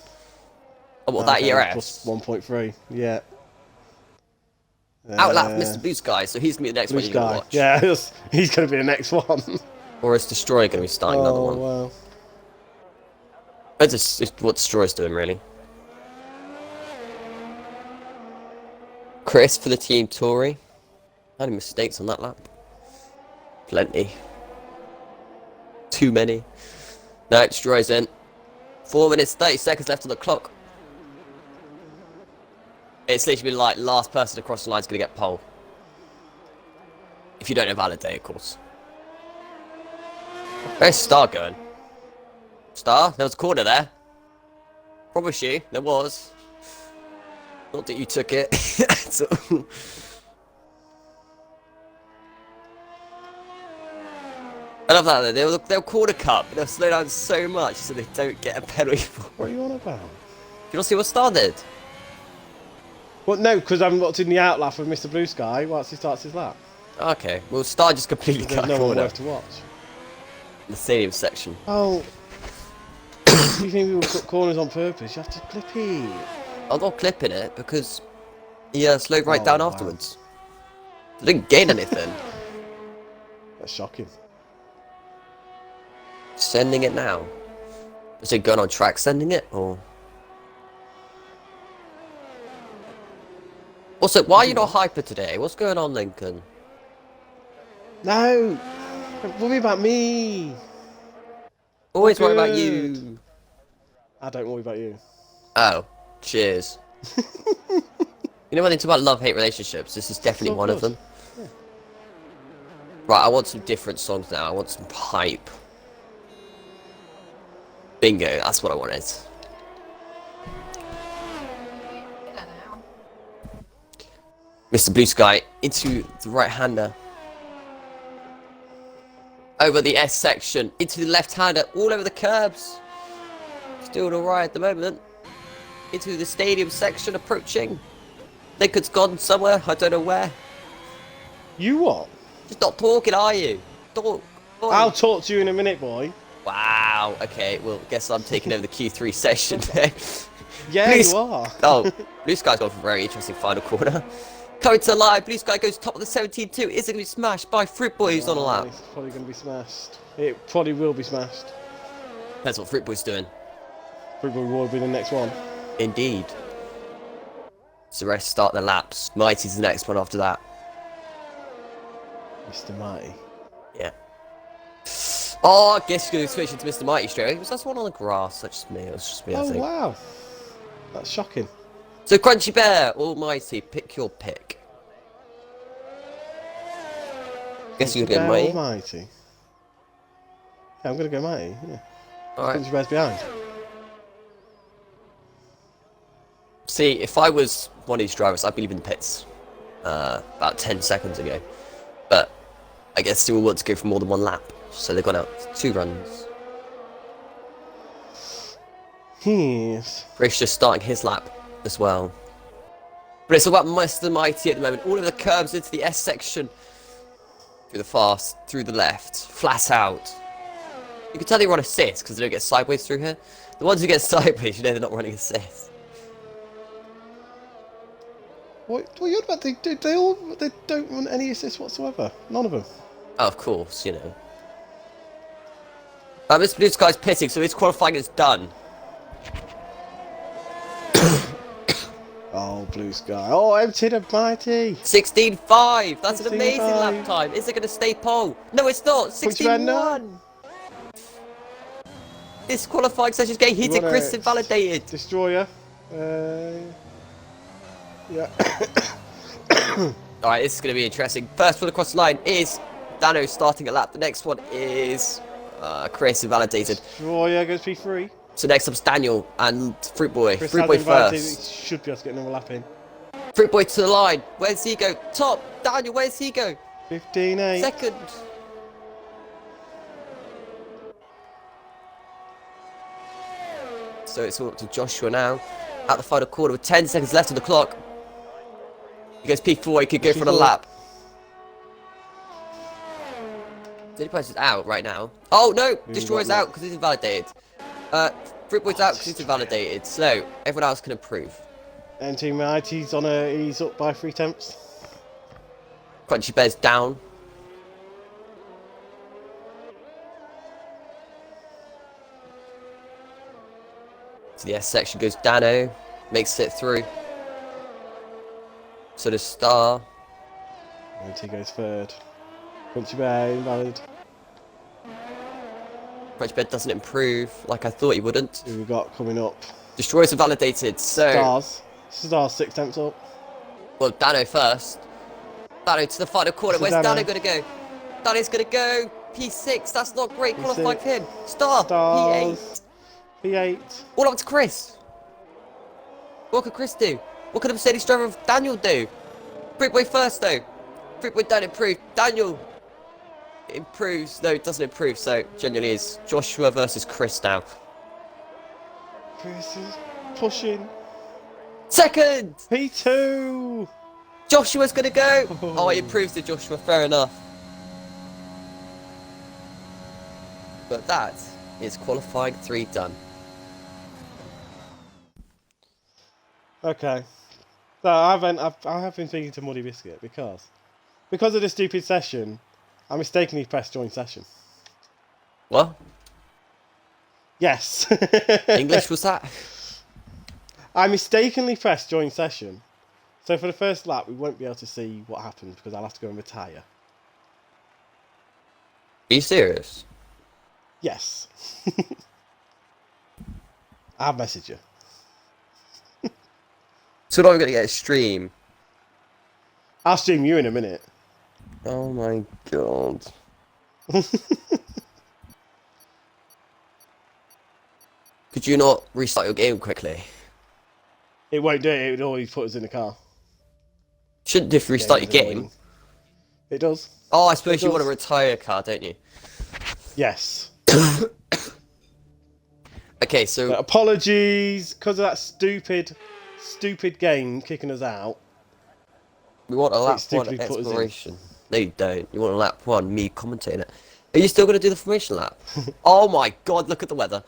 Oh, what, that ERS? Plus 1.3, yeah. Outlap Mr. Blue Sky, so he's going to be the next one you're going to watch. Yeah, he's going to be the next one. Or is Destroyer going to be starting another one? Wow. That's just what Destroyer's doing, really. Chris for the team Tory. How many mistakes on that lap? Plenty. Too many. No, Destroyer's in. 4 minutes, 30 seconds left on the clock. It's literally been like, last person across the line is going to get pole. If you don't invalidate, of course. Where's Star going? Star? There was a corner there. Promise you, there was. Not that you took it. So, I love that though. They'll corner cut, but they'll slow down so much so they don't get a penalty for it. What are you on about? You not see what Star did? Well, no, because I haven't watched in the outlap of Mr. Blue Sky once he starts his lap. Okay, well Star just completely There's cut a no one corner. worth to watch. The stadium section. Oh. Do you think people cut corners on purpose? You have to clip it. I'm not clipping it because he slowed right Oh, down wow. afterwards. I didn't gain anything. That's shocking. Sending it now. Is it going on track sending it or? Also, why are you not hyper today? What's going on, Lincoln? No! Don't worry about me! Always worry about Good. you. I don't worry about you. Oh, cheers. You know one thing about love-hate relationships? This is definitely So one of good. them. Yeah. Right, I want some different songs now. I want some hype. Bingo, that's what I wanted. Mr. Blue Sky into the right-hander. Over the S section, into the left-hander, all over the curbs. Still alright at the moment. Into the stadium section, approaching. Lincoln's gone somewhere, I don't know where. You what? Just not talking, are you? Talk. Boy. I'll talk to you in a minute, boy. Wow, okay, well, guess I'm taking over the Q3 session there. Yeah, Blue you are. Oh, Blue Sky's gone for a very interesting final corner. Coming to live, Blue Sky goes top of the 17-2. Is it going to be smashed by Fruit Boy who's on a lap? It's probably going to be smashed. It probably will be smashed. That's what Fruit Boy's doing. Fruit Boy will be the next one. Indeed. So the rest start their laps. Mighty's the next one after that. Mr. Mighty. Yeah. Oh, I guess you're going to switch into Mr. Mighty straight away. Was that one on the grass? That's just me. It was just me, I Oh, think. wow. That's shocking. So Crunchy Bear, Almighty, pick your pick. Guess you're gonna go Mighty. Almighty. Yeah, I'm gonna go Mighty. Yeah. Alright. Crunchy Bear's behind. See, if I was one of these drivers, I'd be leaving the pits about 10 seconds ago. But I guess they all want to go for more than one lap, so they've gone out 2 runs. Yes. Chris just starting his lap as well. But it's all about Mr. Mighty at the moment. All of the curves into the S section. Through the fast, through the left, flat out. You can tell they run assist because they don't get sideways through here. The ones who get sideways, you know they're not running assist. What are you on about? They don't want any assist whatsoever. None of them. Oh, of course, you know. Mr. Blue Sky's pitting, so his qualifying is done. Oh, Blue Sky. Oh, emptied a Mighty. 16.5. That's an amazing 16.5. lap time. Is it going to stay pole? No, it's not. 16.1. This qualifying session's getting heated. Chris invalidated. Destroyer. Yeah. Alright, this is going to be interesting. First one across the line is Dano starting a lap. The next one is Chris invalidated. Destroyer goes P3. So next up's Daniel and Fruit Boy. Chris Fruit Boy invited, first. he should be able to get another lap in. Fruit Boy to the line. Where's he go? Top. Daniel, where's he go? 15.8. Second. So it's all up to Joshua now. At the final corner with 10 seconds left on the clock. He goes P4, he could go for the lap. Did he is out right now? Oh no! Destroyer's out because he's invalidated. Fruit Boy's out because he's invalidated. So everyone else can improve. And Team Mighty's he's up by 3 tenths. Crunchy Bear's down. To the S section goes Dano. Makes it through. So does Star. Mighty goes third. Crunchy Bear invalid. Crunchy Bear doesn't improve like I thought he wouldn't. Who we got coming up? Destroyer's invalidated, so... Stars 6 tenths up. Well, Dano first. Dano to the final corner. Where's Dano going to go? Dano's going to go P6. That's not great. Qualifying for him. Stars. P8. P8. All up to Chris. What could Chris do? What could a Mercedes driver of Daniel do? Fruitboy first though. Fruitboy don't improve. Daniel improves. No, it doesn't improve. So genuinely is Joshua versus Chris now. Chris is pushing. Second. P2. Joshua's gonna go. Oh, he improves to Joshua. Fair enough. But that is qualifying 3 done. Okay. So I have been speaking to Muddy Biscuit because of this stupid session, I mistakenly pressed join session. What? Yes. English was that? I mistakenly pressed join session. So for the first lap, we won't be able to see what happens because I'll have to go and retire. Are you serious? Yes. I'll message you. So now we're going to get a stream. I'll stream you in a minute. Oh my god. Could you not restart your game quickly? It won't do it. It would always put us in the car. Shouldn't if you restart your game. It does. Oh, I suppose you want to retire your car, don't you? Yes. Okay, so... But apologies, because of that stupid game kicking us out. We want a lap 1 exploration. No, you don't. You want a lap 1, me commentating it. Are you still going to do the formation lap? Oh my god, look at the weather.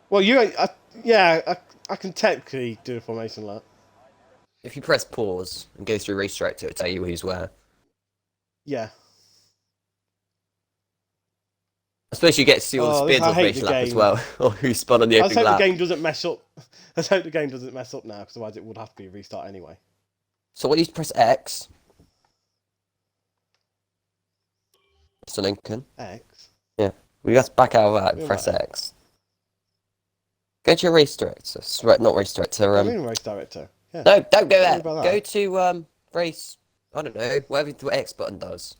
Well, I can technically do the formation lap. If you press pause and go through race director, it'll tell you who's where. Yeah. I suppose you get to see all the spins on the formation lap as well, or who spun on the opening lap. Let's hope the game doesn't mess up. Let's hope the game doesn't mess up now, because otherwise it would have to be a restart anyway. So what do you press X? Mr. Lincoln. X? Yeah. We got to back out of that and press X. Go to your race director. Right, not race director. I'm in race director. Yeah. No, don't go Don't worry there. about Go that. to race. I don't know. Whatever the X button does.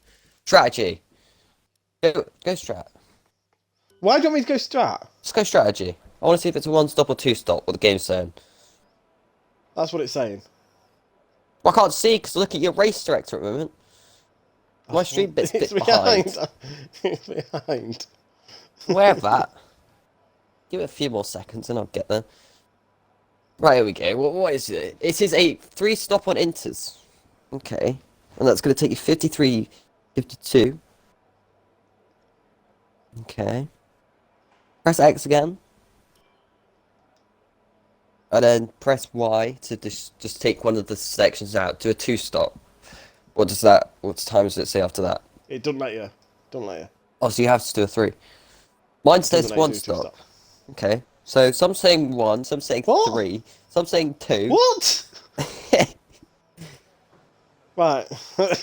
Strategy. Go strat. Why do you want me to go strat? Just go strategy. I want to see if it's a one stop or two stop. What the game's saying. That's what it's saying. Well, I can't see because look at your race director at the moment. My stream bit's a It's bit behind. It's behind. Where that? Give it a few more seconds and I'll get there. Right, here we go. What is it? It is a 3 stop on inters. Okay. And that's going to take you 53, 52. Okay. Press X again. And then press Y to just take one of the sections out. Do a 2 stop. What time does it say after that? It doesn't let you. Oh, so you have to do a 3. Mine says Doesn't let you 1 do 2 stop. Okay. So some saying 1, some saying What? 3, some saying 2. What? Right.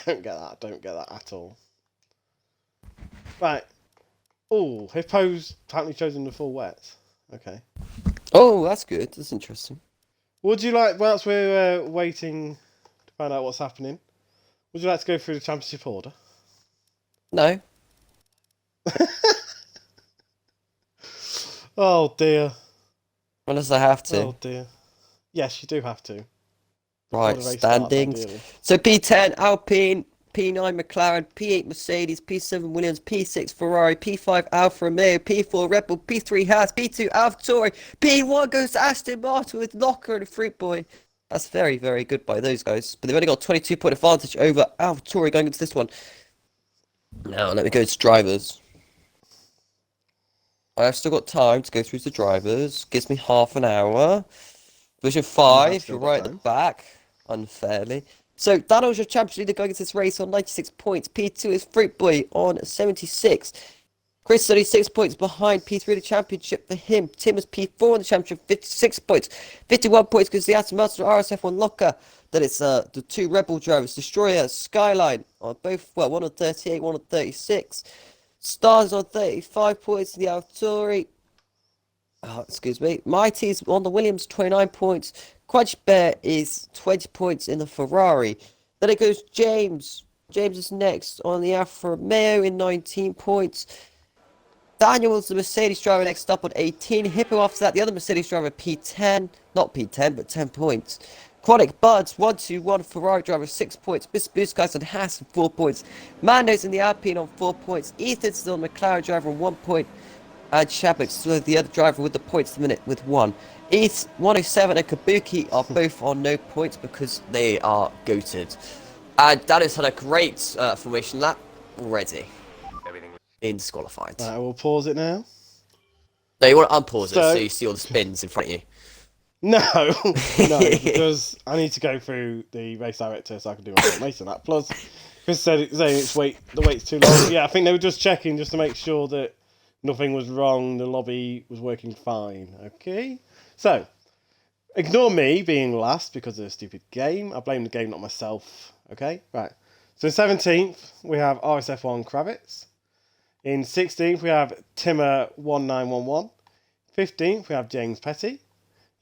Don't get that at all. Right. Oh, Hippo's apparently chosen the full wet. Okay. Oh, that's good. That's interesting. Would you like, whilst we're waiting to find out what's happening, would you like to go through the championship order? No. Oh dear. Unless I have to. Oh dear. Yes, you do have to. Right, Before the race starts, standings. ideally. So P10 Alpine, P9 McLaren, P8 Mercedes, P7 Williams, P6 Ferrari, P5 Alfa Romeo, P4 Red Bull, P3 Haas, P2 AlphaTauri, P1 goes to Aston Martin with Locker and Fruit Boy. That's very, very good by those guys. But they've only got 22-point advantage over AlphaTauri going into this one. Now, let me go to drivers. I've still got time to go through the drivers. Gives me half an hour. Division 5, you're right at the back. Unfairly. So, Daniel's your champion leader going into this race on 96 points. P2 is Fruit Boy on 76. Chris is only 6 points behind P3 the championship for him. Tim is P4 in the championship, 56 points. 51 points because the Aston Martin RSF1 Locker. Then it's the 2 Red Bull drivers, Destroyer, Skyline, on both, well, one on 38, one on 36. Stars on 35 points, the AlphaTauri. Oh, excuse me. Mighty's on the Williams, 29 points. Quadge Bear is 20 points in the Ferrari. Then it goes James. James is next on the Alfa Romeo in 19 points. Daniel's the Mercedes driver next up on 18. Hippo after that, the other Mercedes driver, P10. Not P10, but 10 points. Chronic Buds, 121 Ferrari driver, 6 points. Miss Blue Skies on Haas, 4 points. Mando's in the Alpine on 4 points. Ethan's still the McLaren driver on 1 point. And Shabik, still the other driver with the points at the minute with 1. East 107 and Kabuki are both on no points because they are goated. And Daniel's had a great formation lap already. In disqualified. Right, we'll pause it now. No, you want to unpause it so you see all the spins in front of you. No, no, because I need to go through the race director so I can do my formation lap. Plus, Chris said the wait's too long. Yeah, I think they were just checking just to make sure that nothing was wrong. The lobby was working fine. Okay, so ignore me being last because of the stupid game. I blame the game, not myself. Okay, right. So 17th we have RSF1 Kravitz. In 16th, we have Timmer1911. 15th, we have James Petty.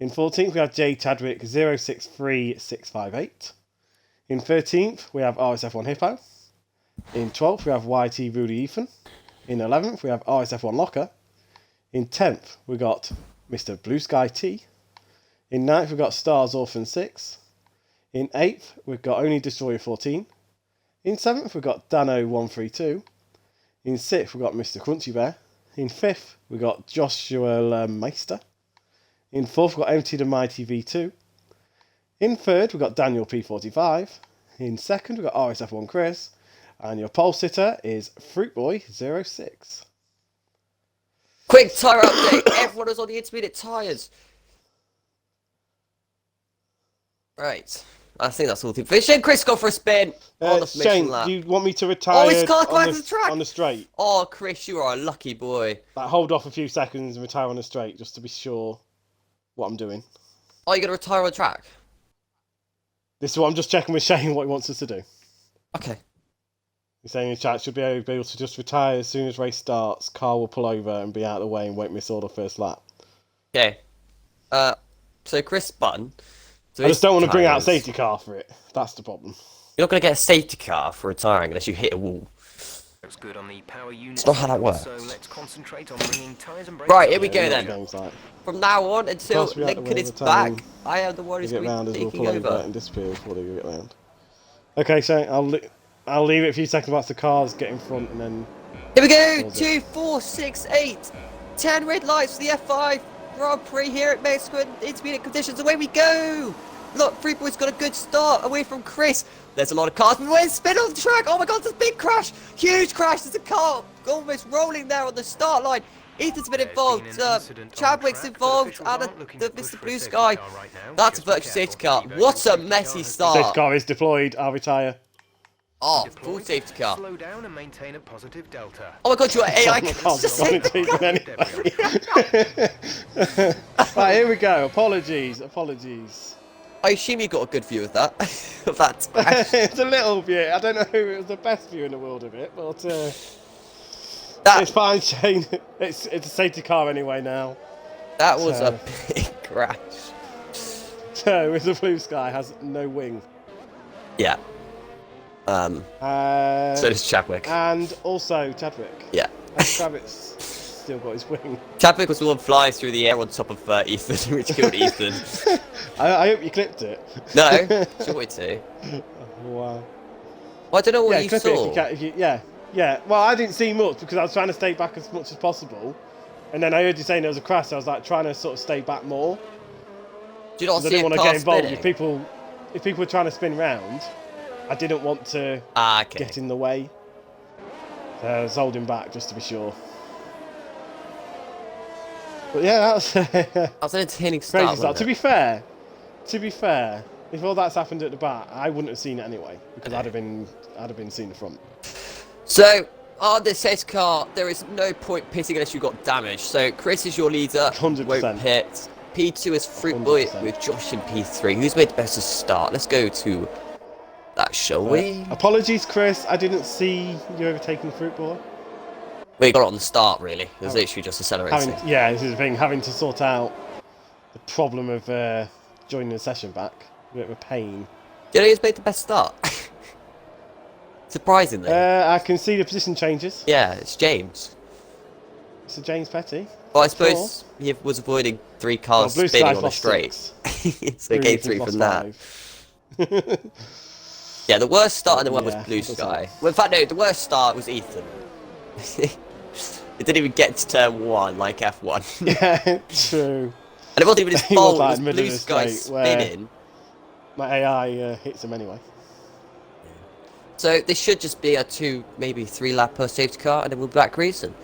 In 14th, we have J Chadwick 063658. In 13th, we have RSF1 Hippo. In 12th, we have YT Rudy Ethan. In 11th, we have RSF1 Locker. In 10th, we got Mr. Blue Sky T. In 9th, we've got Stars Orphan 6. In 8th, we've got Only Destroyer 14. In 7th, we've got Dano132. In 6th, we've got Mr. Crunchy Bear. In 5th, we've got Joshua Meister. In 4th, we've got Empty the Mighty V2. In 3rd, we've got Daniel P45. In 2nd, we've got RSF1 Chris. And your pole sitter is Fruitboy06. Quick tyre update. Everyone is on the intermediate tyres. Right. I think that's all the information. Chris, go for a spin on the formation Shane, lap. do you want me to retire he's got back to the track. on the straight? Oh, Chris, you are a lucky boy. Like, hold off a few seconds and retire on the straight just to be sure what I'm doing. Oh, you're going to retire on the track? This is what I'm just checking with Shane what he wants us to do. Okay. He's saying in chat should be able to just retire as soon as race starts. Car will pull over and be out of the way and won't miss all the first lap. Okay. So Chris spun. So I his just don't want to bring out a tyres- safety car for it. That's the problem. You're not gonna get a safety car for retiring unless you hit a wall. Looks good on the power unit. It's not how that works. So let's concentrate on bringing tires and brakes. Right, here we Yeah, go you know what then. the game's like. From now on until Pass me out the Lincoln way is of the time. back, I am the one You who's get going to round be as we'll taking pull over over. and disappear before they get round. Okay, so I'll leave it a few seconds whilst the cars get in front and then... Here we go! Pause 2, 4, 6, 8, 10 red lights for the F5 Grand Prix here at Mexico in intermediate conditions. Away we go! Look, Freeboy's got a good start away from Chris. There's a lot of cars, but we're spin off the track. Oh my god, there's a big crash! Huge crash! There's a car almost rolling there on the start line. Ethan's been involved, Chadwick's involved, and the Mr. Blue Sky. That's a virtual safety car. What a messy Safety start. car is deployed, I'll retire. Oh, full safety car. Slow down and maintain a positive delta. Oh my god, you're AI. Oh, Just God, say it's even anyway. Right, here we go. Apologies. I assume you got a good view of that. Of that crash. It's a little view. I don't know who it was the best view in the world of it, but That it's fine, Shane. It's a safety car anyway now. that was a big crash. So, with the Blue Sky has no wing. Yeah. So does Chadwick. And also Chadwick. Yeah. And Travis still got his wing. Chadwick was the one flying through the air on top of Ethan, which killed Ethan. I hope you clipped it. No, sure we do. Wow. Well, I don't know what Yeah, you clip saw. it if you can. Yeah. Well, I didn't see much because I was trying to stay back as much as possible. And then I heard you saying there was a crash, so I was like trying to sort of stay back more. Do you not Because I see a didn't want to car get involved. spinning? If people were trying to spin round, I didn't want to Okay. get in the way. So I was holding back just to be sure. But yeah, that was That was an entertaining start. crazy start. wasn't To be fair, if all that's happened at the back, I wouldn't have seen it anyway because I'd have been seeing the front. So, on this safety car, there is no point pitting unless you got damage. So, Chris is your leader. 100%. Won't pit. P2 is Fruitboy 100%. with Josh in P3. Who's made the best start? Let's go to that, shall we? Apologies, Chris. I didn't see you overtaking the fruit ball. We got it on the start, really. It was literally just accelerating. This is the thing. Having to sort out the problem of joining the session back. A bit of a pain. Do you know who's made the best start? Surprisingly. I can see the position changes. Yeah, it's James. It's a James Petty. Well, I suppose he was avoiding 3 cars Blue spinning Sky's on a lost straight. 6. So gain 3 from that. Yeah, the worst start in the world was Yeah, Blue that's Sky. Well, in fact, no, the worst start was Ethan. It didn't even get to turn 1 like F1. Yeah, true. And it wasn't even his He was fault, like it was middle Blue of the Sky straight where- spinning. My AI hits him anyway. So this should just be a 2, maybe 3 lap per safety car, and then we'll be back racing.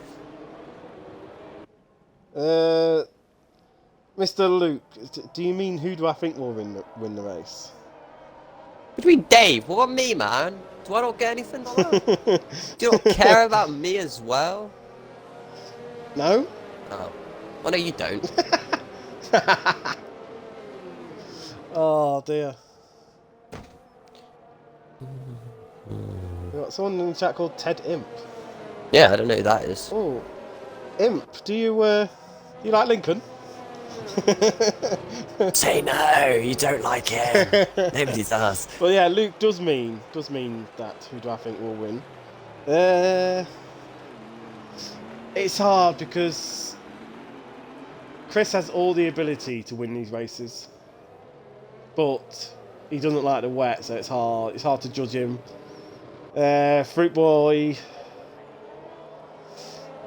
Mr. Luke, do you mean who do I think will win the race? What do you mean, Dave? What about me, man? Do I not get anything? Do you not care about me as well? No? Oh. Oh, no, you don't. Oh dear. We've got someone in the chat called Ted Imp. Yeah, I don't know who that is. Oh, Imp, do you like Lincoln? Say no, you don't like him. Nobody does. Well, yeah, Luke does mean that. Who do I think will win? It's hard because Chris has all the ability to win these races, but he doesn't like the wet, so it's hard. It's hard to judge him. Fruit Boy,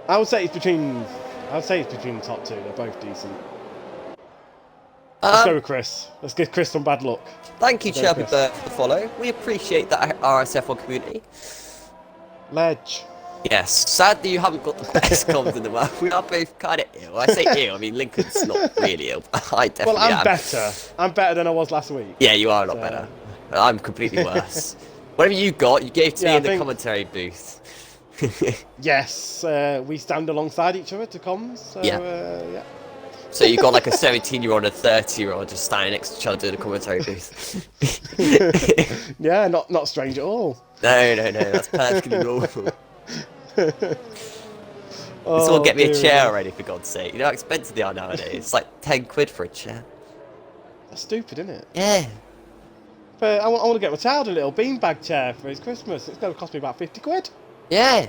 I would say it's between the top 2. They're both decent. Let's go with Chris. Let's give Chris some bad luck. Thank you, Go, Chirpy Chris. Bird, for the follow. We appreciate that RSF1 community. Ledge. Yes, sadly you haven't got the best comms in the world. We are both kind of ill. I say ill, I mean Lincoln's not really ill. I definitely Well, I'm am. better. I'm better than I was last week. Yeah, you are a lot better. I'm completely worse. Whatever you got, you gave to me Yeah, in the I think- commentary booth. Yes, we stand alongside each other to comms. So, Yeah. yeah. So you got like a 17-year-old and a 30-year-old just standing next to each other in the commentary booth. Yeah, not strange at all. No, that's perfectly normal. Someone get me a dear chair me. already, for God's sake. You know how expensive they are nowadays? It's like 10 quid for a chair. That's stupid, isn't it? Yeah. But I want to get my child a little beanbag chair for his Christmas. It's going to cost me about 50 quid. Yeah.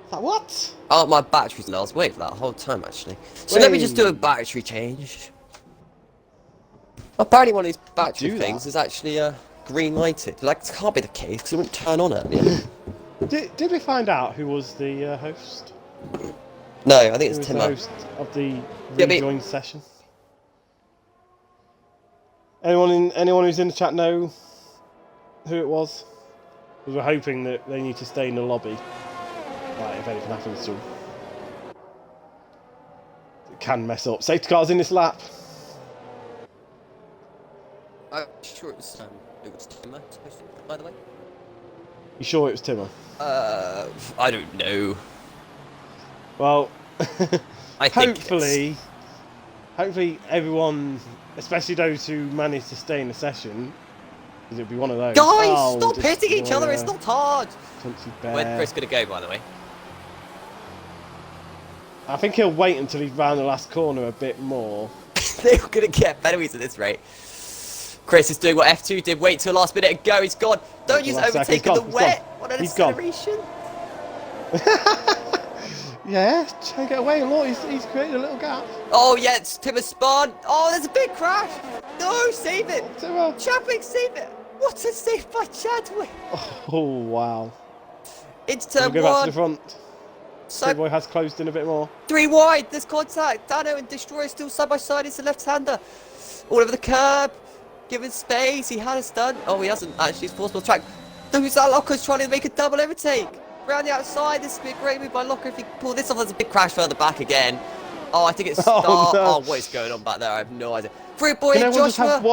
It's like, what? Oh, my battery's low. I was waiting for that the whole time, actually. So let me just do a battery change. Apparently one of these battery Do things that? is actually green lighted. Like, it can't be the case, because it wouldn't turn on earlier. Did we find out who was the host? No, I think Who it's was the Timmer. host of the Yeah, but- rejoin session? Anyone who's in the chat know who it was? Because we're hoping that they need to stay in the lobby. Right, if anything happens to them. It can mess up. Safety cars in this lap. I'm sure it was Timmer, by the way. You sure it was Timmer? I don't know. Well, I think hopefully everyone, especially those who managed to stay in the session, because it'll be one of those. Guys, Oh, stop hitting each other. It's not hard. Country bear. Where's Chris gonna go, by the way? I think he'll wait until he's round the last corner a bit more. They're gonna get better at this rate. Chris is doing what F2 did. Wait till last minute and go. He's gone. Don't use Last second. overtaking He's the gone, wet. What an he's gone. acceleration. Yeah, try and get away. Look, he's created a little gap. Oh yeah, it's Timmer spun. Oh, there's a big crash. No, save it. Timmer. Chadwick, save it. What a save by Chadwick. Oh, wow. It's We'll turn go back to one. the front. So Boy has closed in a bit more. 3 wide. There's contact. Dano and Destroyer still side by side. It's the left-hander. All over the curb. Given space. He had a stunt. Oh, he hasn't actually. He's forced on the track. Who's that? Locker's trying to make a double overtake. Round the outside. This would be a great move by Locker if he can pull this off. There's a big crash further back again. Oh, I think it's Star. Oh, no. Oh, what is going on back there? I have no idea. Fruit Boy Can and everyone just Joshua. have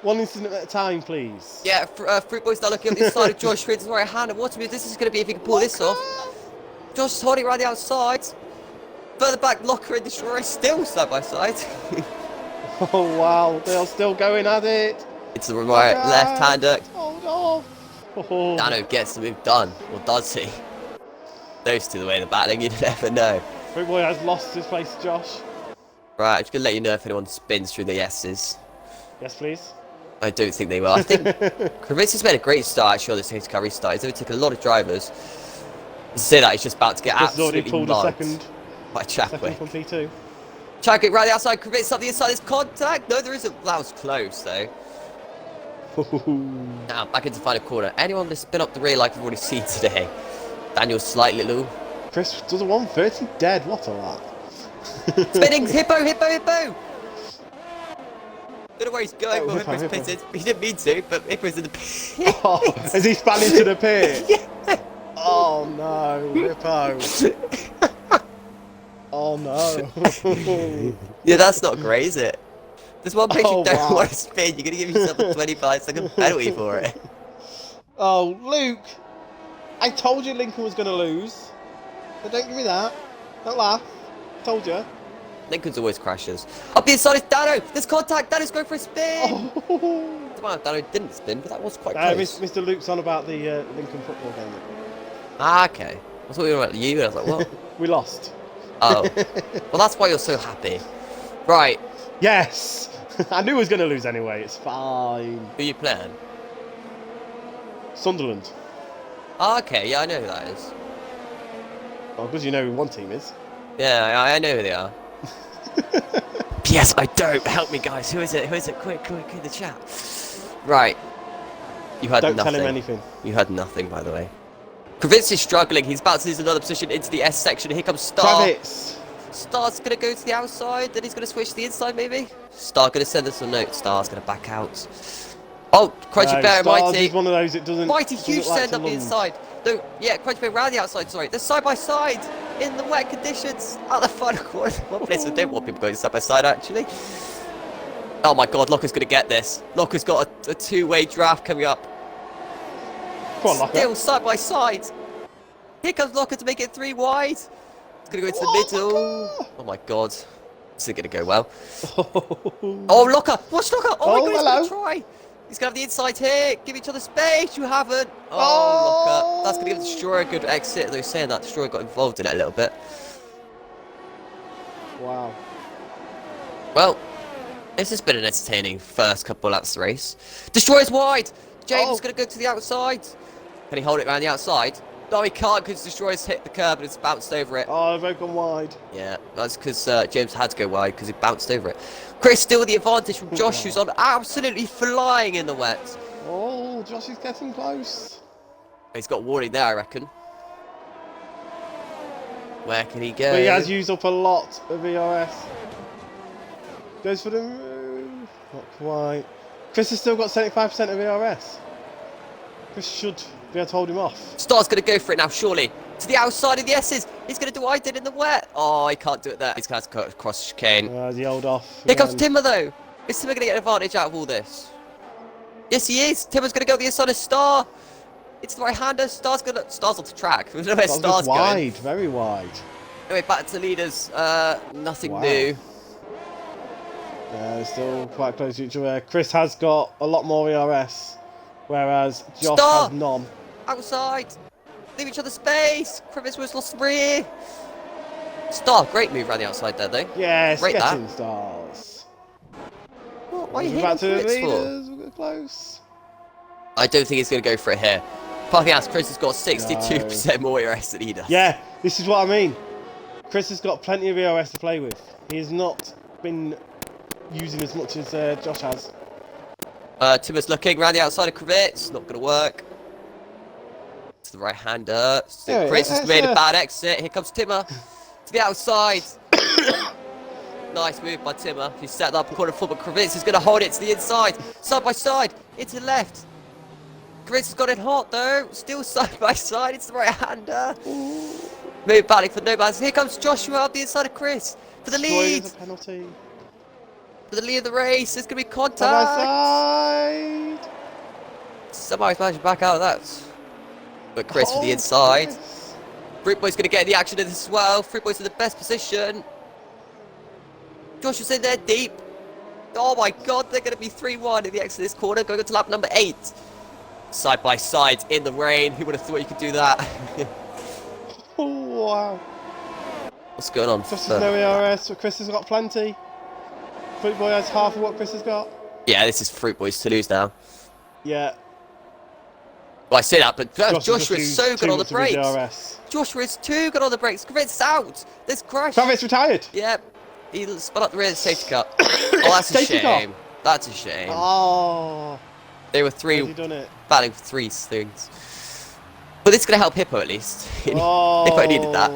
one incident at a time, please? Yeah, Fruit Boy's now looking up the side of Josh. It's right hand. And what this is going to be if he can pull this off. Josh is holding around the outside. Further back, Locker and Destroyer still side by side. Oh, wow. They're still going at it. It's the right left-hander. Hold on. Oh. Dano gets the move done. Or does he? Those two, the way they're battling, you never know. Fruit Boy has lost his place to Josh. Right, I'm just going to let you know if anyone spins through the S's. Yes, please. I don't think they will. I think Kravitz made a great start actually on the safety car restart. He's overtaken a lot of drivers. To say that, he's just about to get Chris has already absolutely pulled a mugged second by Chadwick. from P2. Chadwick right the outside, Kravitz up the inside, there's contact. No, there isn't. That was close though. Now, back into the final corner. Anyone to spin up the rear like we've already seen today? Daniel's slightly low. Chris does a 130 dead. What a lap. Spinning, hippo. Don't know where he's going. Oh, Well, hippo, Hippo's hippo. pitted. He didn't mean to, but Hippo's in the pit. Oh, as he span into the pit. Yeah. Oh no, Hippo. Oh no. Yeah, that's not great, is it? There's one place Oh, you don't wow. want to spin. You're going to give yourself a 25-second penalty for it. Oh, Luke. I told you Lincoln was going to lose. So don't give me that. Don't laugh. Told you. Lincoln's always crashes. Up the inside is Dano. There's contact. Dano's going for a spin. Oh. Well, Dano didn't spin, but that was quite close. Mr. Luke's on about the Lincoln football game. Ah, okay. I thought you were about you, and I was like, what? We lost. Oh. Well, that's why you're so happy. Right. Yes. I knew he was going to lose anyway. It's fine. Who you playing? Sunderland. Ah, okay. Yeah, I know who that is. Oh, because you know who one team is. Yeah, I know who they are. Yes, I don't. Help me, guys. Who is it? Who is it? Quick, in the chat. Right. You had Don't nothing. tell him anything. You had nothing, by the way. Kravitz is struggling. He's about to lose another position into the S section. Here comes Star. Kravitz. Star's going to go to the outside. Then he's going to switch to the inside, maybe. Star going to send us a note. Star's going to back out. Oh, Crunchy Bear and Stars Mighty. is one of those. It doesn't. Mighty doesn't huge like send to up the lunge. inside. No, yeah, Crunchy Bear round the outside, sorry. They're side by side in the wet conditions out the final corner. One place I don't want people going side by side, actually. Oh my god, Locker's going to get this. Locker's got a two-way draft coming up. Come on, Locker. Still side by side. Here comes Locker to make it 3 wide. It's going to go into the middle. Oh my god. This isn't going to go well. Oh, Locker! Watch Locker! Oh, my god, he's hello. going to try. He's going to have the inside here. Give each other space. You haven't. Oh, lock up. That's going to give the Destroyer a good exit. They were saying that Destroyer got involved in it a little bit. Wow. Well, this has been an entertaining first couple of laps of the race. Destroyer's wide. James is going to go to the outside. Can he hold it around the outside? No, he can't because Destroyer's hit the curb and it's bounced over it. Oh, they've gone wide. Yeah, that's because James had to go wide because he bounced over it. Chris still with the advantage from Josh, who's on absolutely flying in the wet. Oh, Josh is getting close. He's got warning there, I reckon. Where can he go? But he has used up a lot of VRS. Goes for the move. Not quite. Chris has still got 75% of VRS. Chris should be able to hold him off. Star's going to go for it now, surely. To the outside of the S's. He's going to do what I did in the wet. Oh, he can't do it there. He's going to have to cut across the chicane. He held off. Here comes Timmer, though. Is Timmer going to get an advantage out of all this? Yes, he is. Timmer's going to go the inside of Star. It's the right-hander. Star's off the track. I don't know where Star's wide, going. very wide. Anyway, back to leaders. Nothing Wow. new. Yeah, they're still quite close to each other. Chris has got a lot more VRS, whereas Josh Star! has none. Outside. Leave each other space. Crevice was lost the rear. Star, great move around the outside there, though. Yes, Rate that. getting stars. What? Why are you We're back to hitting the Crevice for? leaders. We're close. I don't think he's going to go for it here. Fucking ass, Chris has got 62% more ERS than he does. Yeah, this is what I mean. Chris has got plenty of VRS to play with. He has not been using as much as Josh has. Timmer's looking around the outside of Kravitz. Not going to work. To the right-hander. Yeah, Chris has that's made a bad exit. Here comes Timmer. To the outside. Nice move by Timmer. He set up corner full, but Kravitz is going to hold it to the inside. Side by side. Into the left. Kravitz has got it hot, though. Still side by side. It's the right-hander. Move back for no balance. Here comes Joshua up the inside of Chris. For the lead. Destroyed as a penalty. For the lead of the race. There's going to be contact. Side by side. Somebody's managed to back out of that. But Chris for the Oh, inside. Chris. Fruitboy's going to get in the action in this as well. Fruitboy's in the best position. Josh is in there deep. Oh my god, they're going to be 3-1 in the exit of this corner. Going on to lap number 8. Side by side in the rain. Who would have thought you could do that? Oh, wow. What's going on? Josh has no ERS, but Chris has got plenty. Fruitboy has half of what Chris has got. Yeah, this is Fruitboy's to lose now. Yeah. Well, I say that, but Joshua just is used so too good on the much of his brakes. DRS. Joshua is too good on the brakes. Kravitz out. There's crash. Travis retired. Yep. He spun up the rear of the safety car. Oh, that's a Safety car. shame. That's a shame. Oh, They were has three he done it? battling for 3 things. But this is going to help Hippo at least. Oh, Hippo needed that.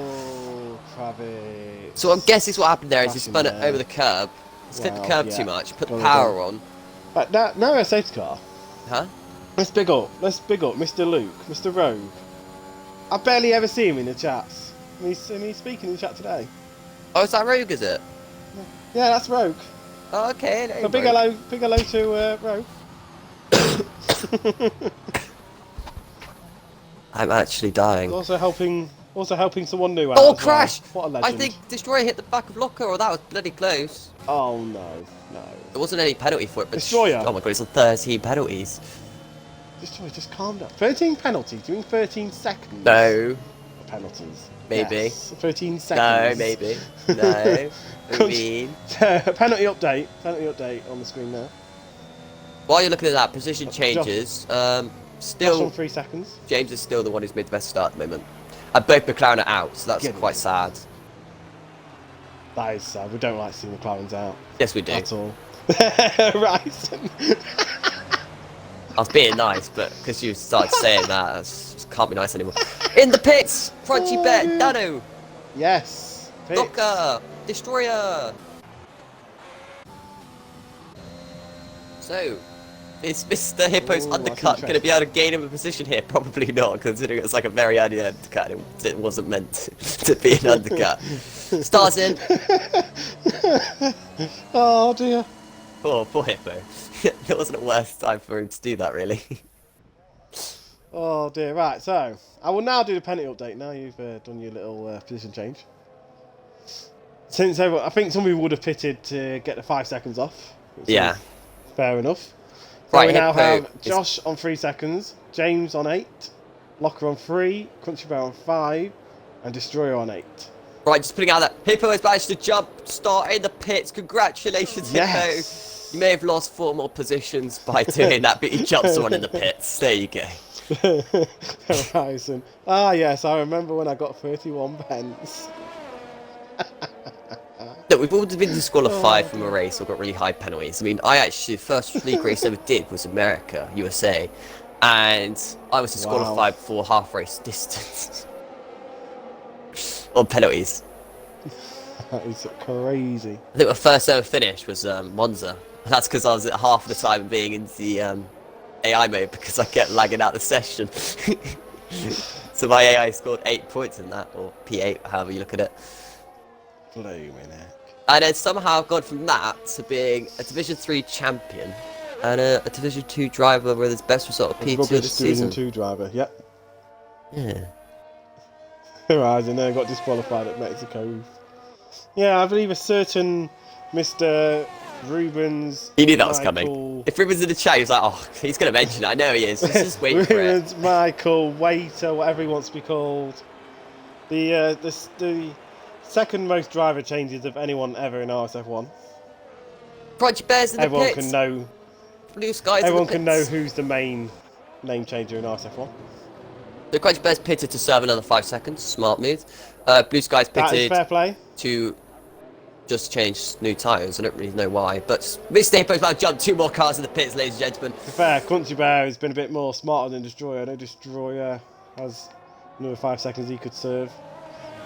Travis. So I'm guessing what happened there is he Crashing spun it there. over the curb. He's flipped the Well, curb yeah. too much. Put the Gotta power go. on. Right, now a safety car. Huh? Let's big up Mr. Luke, Mr. Rogue. I barely ever see him in the chats. He's speaking in the chat today. Oh, is that Rogue, is it? Yeah, that's Rogue. Oh, okay. So big hello to Rogue. I'm actually dying. Also helping someone new out. Oh, as well. crash! What a legend. I think Destroyer hit the back of Locker, or that was bloody close. Oh no. There wasn't any penalty for it, but Destroyer? Oh my god, it's on 13 penalties. Destroy, just calm down. 13 penalties. Do you mean 13 seconds? No. Penalties. Maybe. Yes, 13 No, seconds. maybe. No. I mean. Penalty update on the screen now. While you're looking at that, position changes. Still Still, on 3 seconds. James is still the one who's made the best start at the moment. And both McLaren are out, so that's Get it. quite sad. That is sad. We don't like seeing McLaren's out Yes, we do. at all. Right. I was being nice, but because you started saying that, it can't be nice anymore. In the pits! Crunchy Oh, bet, yeah. Dano, Yes. Pits. Locker, Destroyer. So, is Mr. Hippo's Ooh, that's undercut going to be able to gain him a position here? Probably not, considering it's like a very early undercut. It wasn't meant to be an undercut. Stars in. Oh dear. Poor Hippo. It wasn't a worse time for him to do that, really. Oh dear. Right. So I will now do the penalty update. Now you've done your little position change. Since everyone, I think somebody would have pitted to get the 5 seconds off. which Yeah. is fair enough. So Right, we now Hippo have Josh on 3 seconds, James on 8, Locker on 3, Country Bear on 5, and Destroyer on 8. Right, just putting out that Hippo has managed to jump start in the pits. Congratulations, Yes! Hippo. You may have lost 4 more positions by doing that, but you jumped someone in the pits. There you go. Horizon. Ah, yes, I remember when I got 31 pence. Look, we've all been disqualified Oh, from a race or got really high penalties. I mean, I actually, the first league race I ever did was America, USA, and I was disqualified for half race distance on penalties. That is crazy. I think my first ever finish was Monza. And that's because I was at half of the time being in the AI mode because I kept lagging out the session. So my AI scored 8 points in that, or P8, however you look at it. Blooming heck. And then somehow I've gone from that to being a Division 3 champion and a Division 2 driver with his best result of P2 this season. Division 2 driver, yep. Yeah. Horizon there got disqualified at Mexico. Yeah, I believe a certain Mr. Rubens. He knew that was coming. If Rubens in the chat, he was like, oh, he's going to mention it. I know he is. Just wait for it. Rubens, Michael, Waiter, whatever he wants to be called. The second most driver changes of anyone ever in RSF1. Crunchy Bears in the Everyone pits. can know. Blue Skies Everyone in the can know pits. who's the main name changer in RSF1. The Crunchy Bears pitted to serve another 5 seconds. Smart move. Blue Skies That is pitted fair play. to just change new tyres. I don't really know why. But Mr. Hippo's about to jump 2 more cars in the pits, ladies and gentlemen. To be fair, Country Bear has been a bit more smarter than Destroyer. I know Destroyer has another 5 seconds he could serve.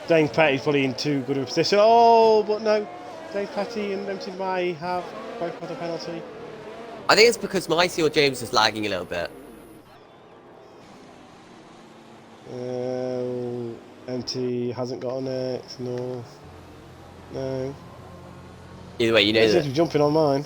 James Petty's probably in too good of a position. Oh, but no. James Petty and MC Mai have both got a penalty. I think it's because Mighty or James is lagging a little bit. MT hasn't got an X, no. No. Either way, you know He seems that to be jumping on mine.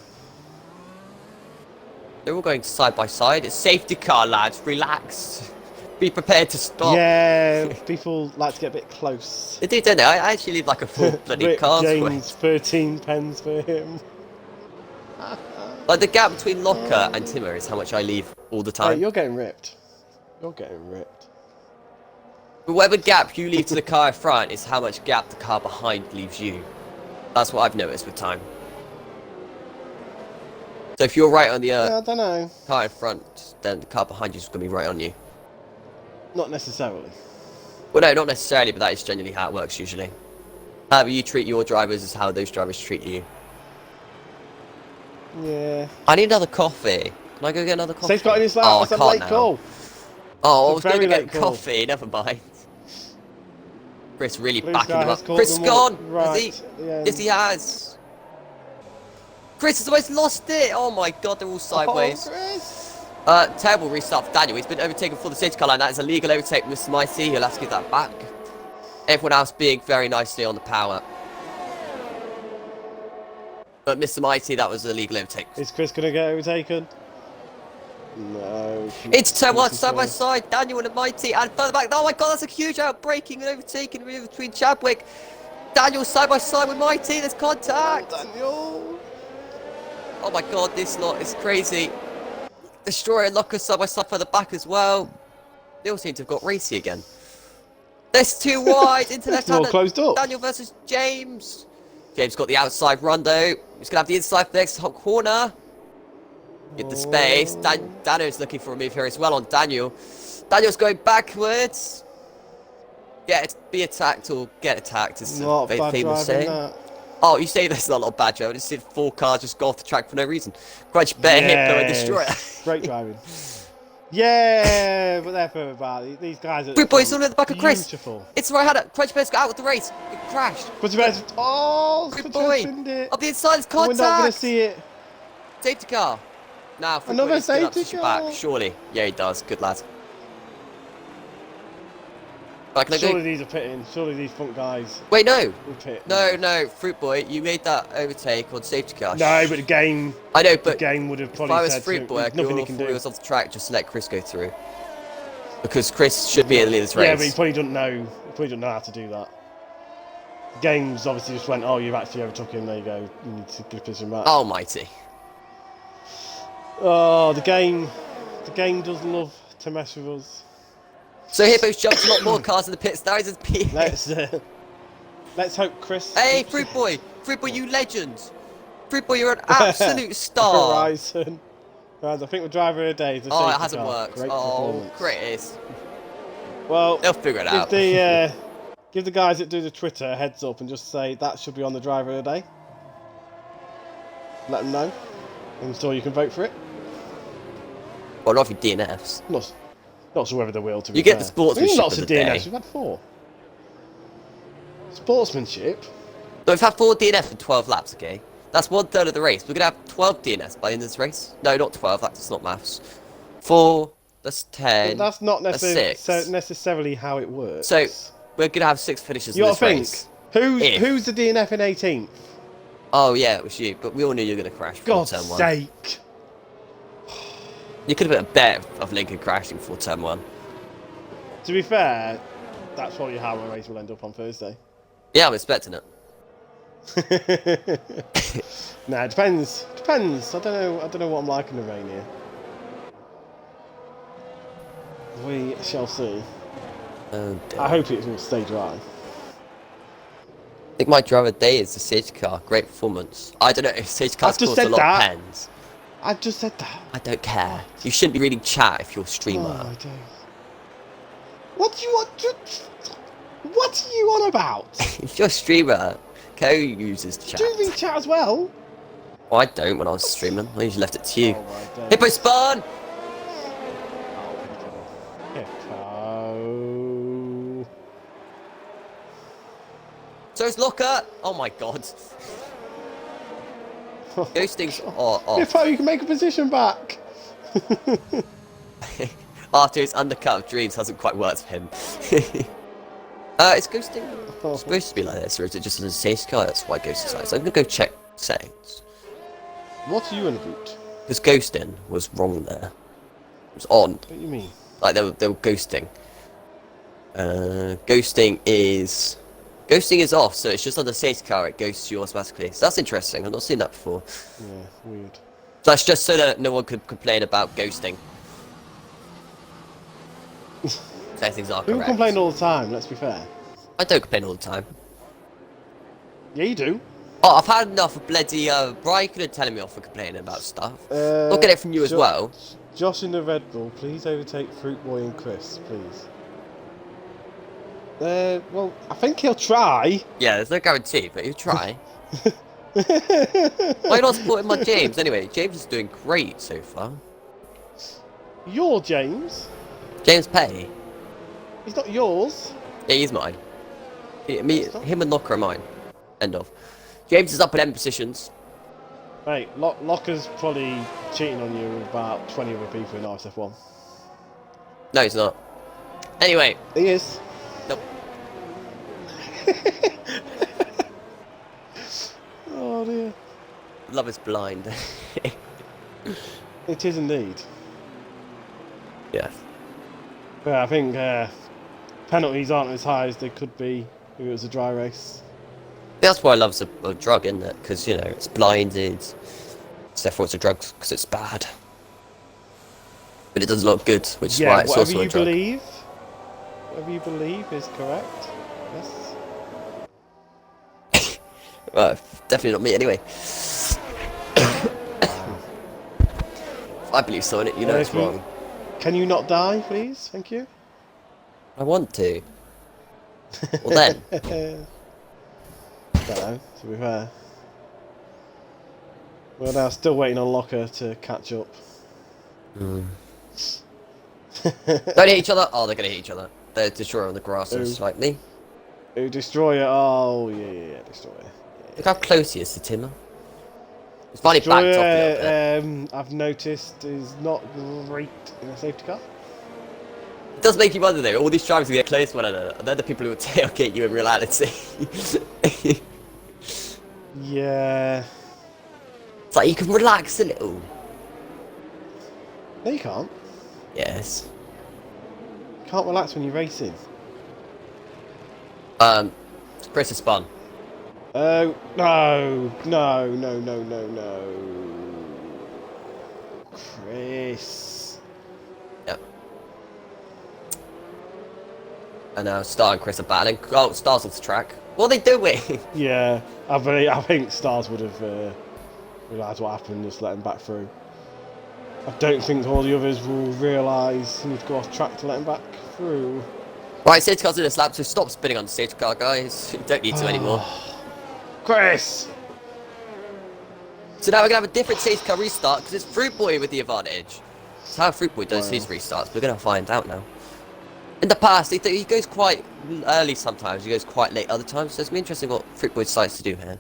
they're all going side by side. It's safety car, lads. Relax. Be prepared to stop. Yeah, people like to get a bit close. They do, don't they? I actually leave like a full bloody Rick car James, 13 pence for him. Like the gap between Locker and Timmer is how much I leave all the Hey, time. you're getting ripped. You're getting ripped. But whatever gap you leave to the car in front is how much gap the car behind leaves you. That's what I've noticed with time. So if you're right on the Yeah, I don't know. car in front, then the car behind you is going to be right on you. Not necessarily. Well, no, not necessarily, but that is generally how it works usually. However you treat your drivers is how those drivers treat you. Yeah. I need another coffee. Can I go get another coffee? Steve's got in his lap. Oh, That's I a can't late now. call. Oh, I It's was a going to very get late call. coffee. Never mind. Chris really Blue backing Sky him has up. called Chris them has all gone. right Has he? at the end. Yes, he has. Chris has almost lost it. Oh my god, they're all sideways. Oh, Chris. Terrible restart for Daniel. He's been overtaken for the safety car line. That is a legal overtake, Mr. Mighty. He'll have to give that back. Everyone else being very nicely on the power. But Mr. Mighty, that was a legal overtake. Is Chris going to get overtaken? No. It's so much side by side. Daniel and Mighty, and further back. Oh my god, that's a huge outbreaking and overtaking between Chadwick. Daniel side by side with Mighty. There's contact. Oh, Daniel. Oh my god, this lot is crazy. Destroyer and Locker side by side further back as well. They all seem to have got racy again. There's too wide into left It's all hand. closed up. Daniel versus James. James got the outside run though. He's gonna have the inside for the next corner. Get the space. Daniel's looking for a move here as well on Daniel. Daniel's going backwards. Be attacked or get attacked, as Not bad people say. driving that. Oh, you say there's not a lot of bad driving. I just did 4 cars just go off the track for no reason. Crunch Bear, Hippo, and Destroyer. Great driving. Yeah, but they're further back. These guys are. Good boy, it's all at the back of Chris. Beautiful. It's the right hander. Crunch Bear's got out with the race. It crashed. Oh, Good Good boy. It. Up the inside is We're not going to contact. see it. Safety car. Now, Another safety back. car. Surely. Yeah, he does. Good lad. Right, can I Surely go? these are pitting. Surely these front guys Wait, no. will pit. No, Fruit Boy, you made that overtake on safety car. No, but the game. I know, The but game would have if probably I was said Fruit to Boy, I'd nothing go he all can 4 do. wheels off the track just to let Chris go through. Because Chris should be in this race. Yeah, but he probably doesn't know. He probably doesn't know how to do that. The game's obviously just went. Oh, you've actually overtook him. There you go. You need to give position back. Almighty. Oh, the game does love to mess with us. So Hippo's jumped a lot more cars in the pits. That is his P. Let's hope Chris. Hey, Fruit Boy, you legend. Fruit Boy, you're an absolute star. Horizon. Right, I think the driver of the day is the Oh, it safety hasn't car. worked. Great Oh, performance. Chris. Well, They'll figure it out. Give the guys that do the Twitter a heads up and just say that should be on the driver of the day. Let them know. I'm sure you can vote for it. Well, not if you DNFs. Not sure whether they will, to be You get fair. the sportsmanship Lots of of the DNFs. day. We've had 4. Sportsmanship? No, we've had 4 DNFs in 12 laps, okay? That's 1/3 of the race. We're going to have 12 DNFs by the end of this race. No, not 12. That's not maths. 4, that's 10. But that's not that's 6. necessarily how it works. So, we're going to have 6 finishes you in gotta this think. race. Who's the DNF in 18th? Oh, yeah, it was you. But we all knew you were going to crash before God's turn 1. sake. You could have put a bet of Lincoln crashing before turn 1. To be fair, that's probably how our race will end up on Thursday. Yeah, I'm expecting it. Nah, it depends. Depends. I don't know what I'm like in the rain here. We shall see. Oh, dear. I hope it will stay dry. I think my driver of the day is the safety car. Great performance. I don't know if safety cars I've just cause a said lot that. of pens. I just said that. I don't care. You shouldn't be reading chat if you're a streamer. Oh, I do. What do you want to... What are you on about? If you're a streamer, Co uses chat. Do you read chat as well? Well, I don't when I was streaming. I usually left it to you. Oh, my days. Hippo spawn! Hippo. So is Locker! Oh my god. Ghosting's off. Hippo, you can make a position back. After his undercut of dreams hasn't quite worked for him. Is ghosting supposed to be like this, or is it just a safety car? That's why ghosting's like this. I'm gonna go check settings. What are you in about? Because ghosting was wrong there. It was on. What do you mean? Like they were ghosting. Ghosting is off, so it's just on the safety car, it ghosts you automatically. So that's interesting, I've not seen that before. Yeah, weird. So that's just so that no one could complain about ghosting. Settings are People correct. complain all the time, let's be fair. I don't complain all the time. Yeah, you do. Oh, I've had enough of bloody, Brian couldn't tell me off for complaining about stuff. I'll get it from you as well. Josh in the Red Bull, please overtake Fruit Boy and Chris, please. Well, I think he'll try. Yeah, there's no guarantee, but you try. Why are you not supporting my James? Anyway, James is doing great so far. You're James. James Pay. He's not yours. Yeah, he's mine. Him and Locker are mine. End of. James is up at M positions. Mate, Locker's probably cheating on you with about 20 other people in RSF1. No, he's not. Anyway. He is. Nope. Oh dear. Love is blind. It is indeed. Yeah. Yeah, I think penalties aren't as high as they could be if it was a dry race. That's why I love a drug, isn't it? Because, you know, it's blinded. Therefore it's a drug because it's bad. But it doesn't look good, which is why it's also a drug. Whatever you believe is correct. Yes. Well, definitely not me anyway. If I believe so in it, you know it's wrong. Can you not die, please? Thank you. I want to. Well then. Don't know, to be fair. We're now still waiting on Locker to catch up. Don't hit each other? Oh, they're going to hit each other. They're destroying the grass slightly. Ooh, Destroyer. Oh, yeah, Destroyer. Look how close he is to Timmer. He's finally backed off a little bit. I've noticed is not great in a safety car. It does make you wonder though, all these drivers get close to one another, and they're the people who will tailgate you in reality. Yeah. It's like you can relax a little. No, you can't. Yes. You can't relax when you're racing. Chris has spun. Oh, no. Chris. Yep. And now Star and Chris are battling. Oh, Star's off the track. What are they doing? Yeah, I think Stars would have realised what happened, just let him back through. I don't think all the others will realise he would go off track to let him back through. Right, safety car's in this lap, so stop spinning on the safety car, guys. You don't need to anymore. Chris! So now we're going to have a different safety car restart, because it's Fruit Boy with the advantage. That's how Fruit Boy does his restarts. We're going to find out now. In the past, he goes quite early sometimes, he goes quite late other times, so it's going to be interesting what Fruit Boy decides to do here.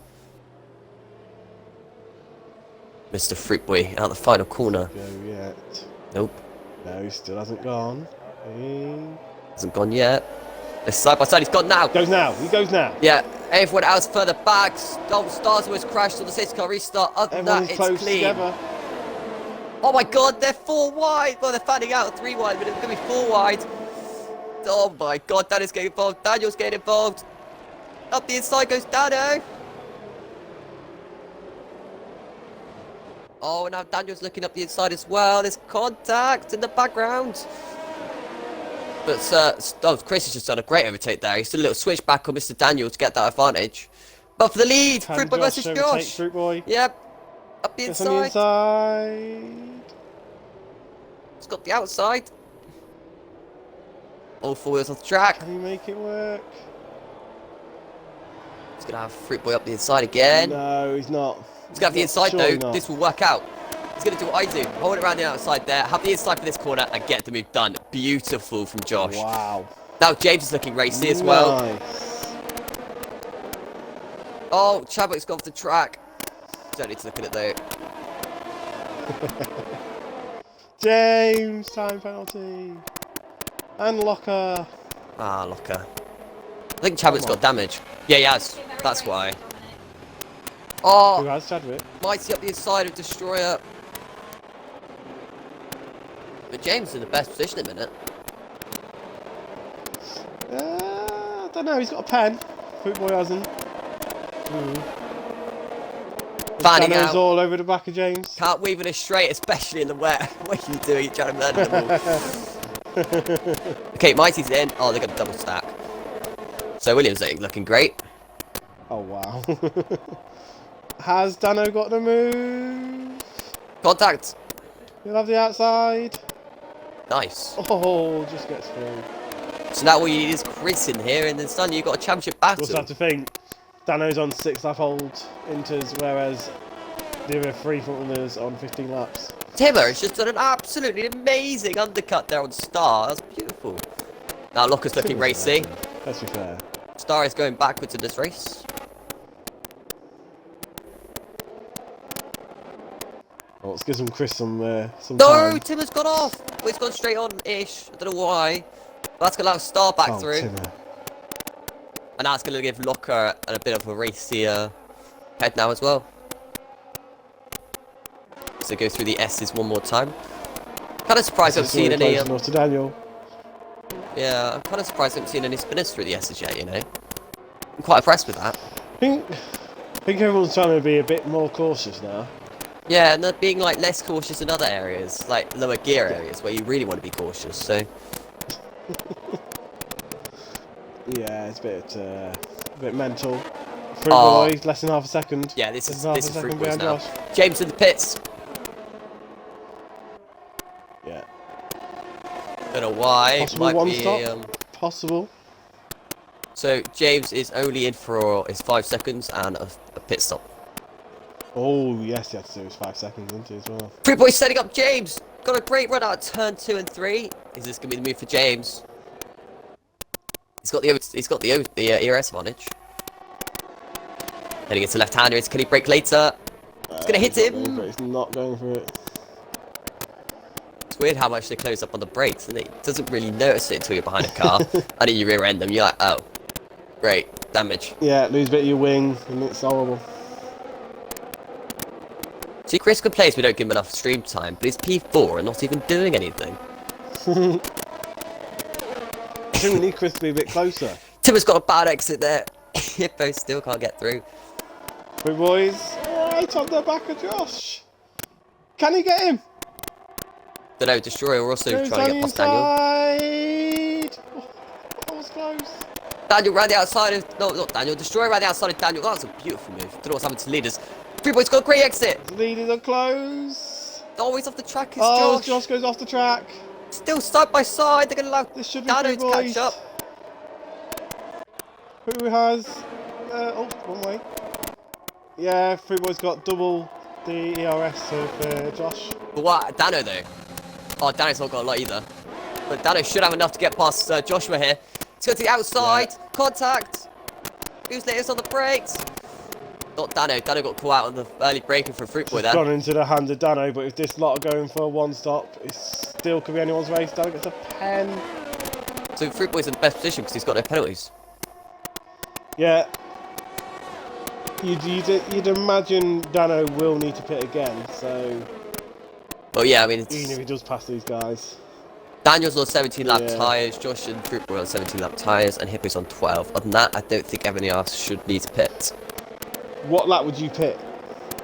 Mr. Fruit Boy out the final corner. Go yet. Nope. No, he still hasn't gone. He Hasn't gone yet. This side by side, he's gone now. goes now. He goes now. Yeah, everyone else further back. Stars almost crashed on the safety car restart. Other than that, Everyone's it's close clean. together. Oh my god, they're 4 wide. Well, they're fanning out 3 wide, but it's going to be 4 wide. Oh my god, Dano's getting involved. Daniel's getting involved. Up the inside goes Dano. Oh, now Daniel's looking up the inside as well. There's contact in the background. But Chris has just done a great overtake there. He's done a little switch back on Mr. Daniel to get that advantage. But for the lead, Can Fruit Boy versus overtake Josh. Fruit Boy. Yep. Up the Gets on the inside. inside. It's got the outside. All 4 wheels off the track. Can he make it work? He's going to have Fruit Boy up the inside again. No, he's not. He's going to have the inside Surely though. not. This will work out. He's going to do what I do. Hold it around the outside there. Have the inside for this corner and get the move done. Beautiful from Josh. Wow. Now James is looking racy as well. Nice. Oh, Chadwick's gone off the track. Don't need to look at it though. James, time penalty. And Locker. Ah, Locker. I think Chadwick's got damage. Yeah, he has. That's why. Who Oh, has Chadwick? Mighty up the inside of Destroyer. But James is in the best position at the minute. I don't know, he's got a pen. Fruit Boy hasn't. Fanning Dano's out. all over the back of James. Can't weave it straight, especially in the wet. What are you doing? You're trying to murder them all. Okay, Mighty's in. Oh, they're going to double stack. So Williams looking great. Oh, wow. Has Dano got the move? Contact. He'll have the outside. Nice. Oh, just gets through. So now all you need is Chris in here, and then suddenly you've got a championship You battle. also have to think, Dano's on 6 lap hold inters, whereas the other 3 front runners on 15 laps. Timmer has just done an absolutely amazing undercut there on Star. That's beautiful. Now Locker's looking racy. Let's be fair. Star is going backwards in this race. Well, let's give Chris some No, time. Timmer's gone off. Well, he's gone straight on-ish. I don't know why. But that's going to allow Star back Oh, through. Timmer. And that's going to give Locker a bit of a racier head now as well. So go through the S's one more time. Kind of surprised I haven't seen any. Close enough to Daniel. Yeah, I'm kind of surprised I haven't seen any spinners through the S's yet, you know. I'm quite impressed with that. I think everyone's trying to be a bit more cautious now. Yeah, and they're being like less cautious in other areas, like lower gear areas where you really want to be cautious. So Yeah, it's a bit mental. Fruit Oh. Boy, less than half a second. yeah, this is Less than half a Fruit second Boys behind now. Josh. James in the pits. Yeah. Don't know why. Possible Might one be. stop? Possible. So James is only in for his 5 seconds and a pit stop. Oh, yes, he had to do his 5 seconds into as well. Fruit Boy setting up James. Got a great run out of turn 2 and 3. Is this gonna be the move for James? He's got the ERS advantage. Then he gets a left-hander. Can he break later? It's gonna hit He's not him. going for it, he's not going for it. It's weird how much they close up on the brakes, isn't it? It doesn't really notice it until you're behind a car, and then you rear end them. You're like, oh, great damage. Yeah, lose a bit of your wing, and it's horrible. See, Chris complains we don't give him enough stream time, but he's P4 and not even doing anything. I think we need Chris to be a bit closer. Timmer's got a bad exit there. Hippo still can't get through. Fruit Boys, right on the back of Josh. Can he get him? Don't know, Destroyer are also Goes trying to down get the past Daniel. inside. Oh, that was close. Daniel ran the outside of... No, not Daniel. Destroyer ran the outside of Daniel. That was a beautiful move. Don't know what's happened to leaders. Freeboy's got a great exit. The leaders are close. Oh, he's off the track. It's Oh, Josh. Josh goes off the track. Still side by side. They're going to allow This should be Dano Fruit to catch Boys. up. Who has... oh, one way. Yeah, Fruit Boys got double the ERS of Josh. But what? Dano, though. Oh, Dano's not got a lot either. But Dano should have enough to get past Joshua here. Let's go to the outside. Yeah. Contact. Who's latest on the brakes? Not Dano. Dano got caught out on the early braking for Fruit Boy there. Gone into the hand of Dano, but if this lot are going for a one stop, it still could be anyone's race. Dano gets a pen. So Fruit Boy's in the best position because he's got no penalties. Yeah. You'd imagine Dano will need to pit again, so Well, yeah, I mean, even if he does pass these guys. Daniel's on 17 lap Yeah. tyres, Josh and Fruit Boy on 17 lap tyres, and Hippo's on 12. Other than that, I don't think everyone else should need to pit. What lap would you pit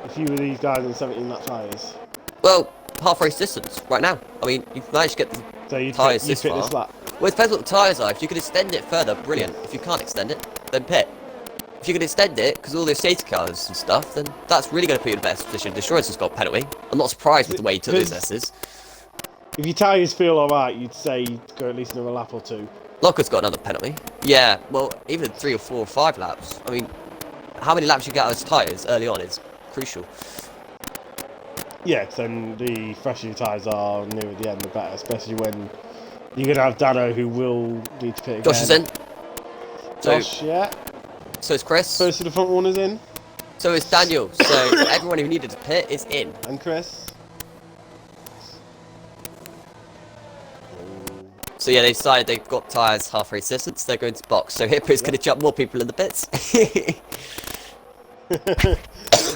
if you were these guys on 17 lap tyres? Well, half race distance right now. I mean, you've managed to get the So you'd tyres pit this far. this lap. Well, it depends what the tyres are. If you could extend it further, brilliant. If you can't extend it, then pit. If you can extend it, because all those safety cars and stuff, then that's really going to put you in the best position. Destroyer's just got a penalty. I'm not surprised with the way he took those S's. If your tyres feel alright, you'd say you'd go at least another lap or two. Locker's got another penalty. Yeah, well, even 3 or 4 or 5 laps. I mean, how many laps you get out of his tyres early on is crucial. Yeah, 'cause then the fresher your tyres are nearer the end, the better, especially when you're going to have Dano who will need to pit again. Josh is in. So, Josh, yeah. so is Chris. First of the front runners in. So is Daniel. So everyone who needed to pit is in. And Chris. So yeah, they decided they've got tyres half race distance. They're going to box. So Hippo's going to jump more people in the pits.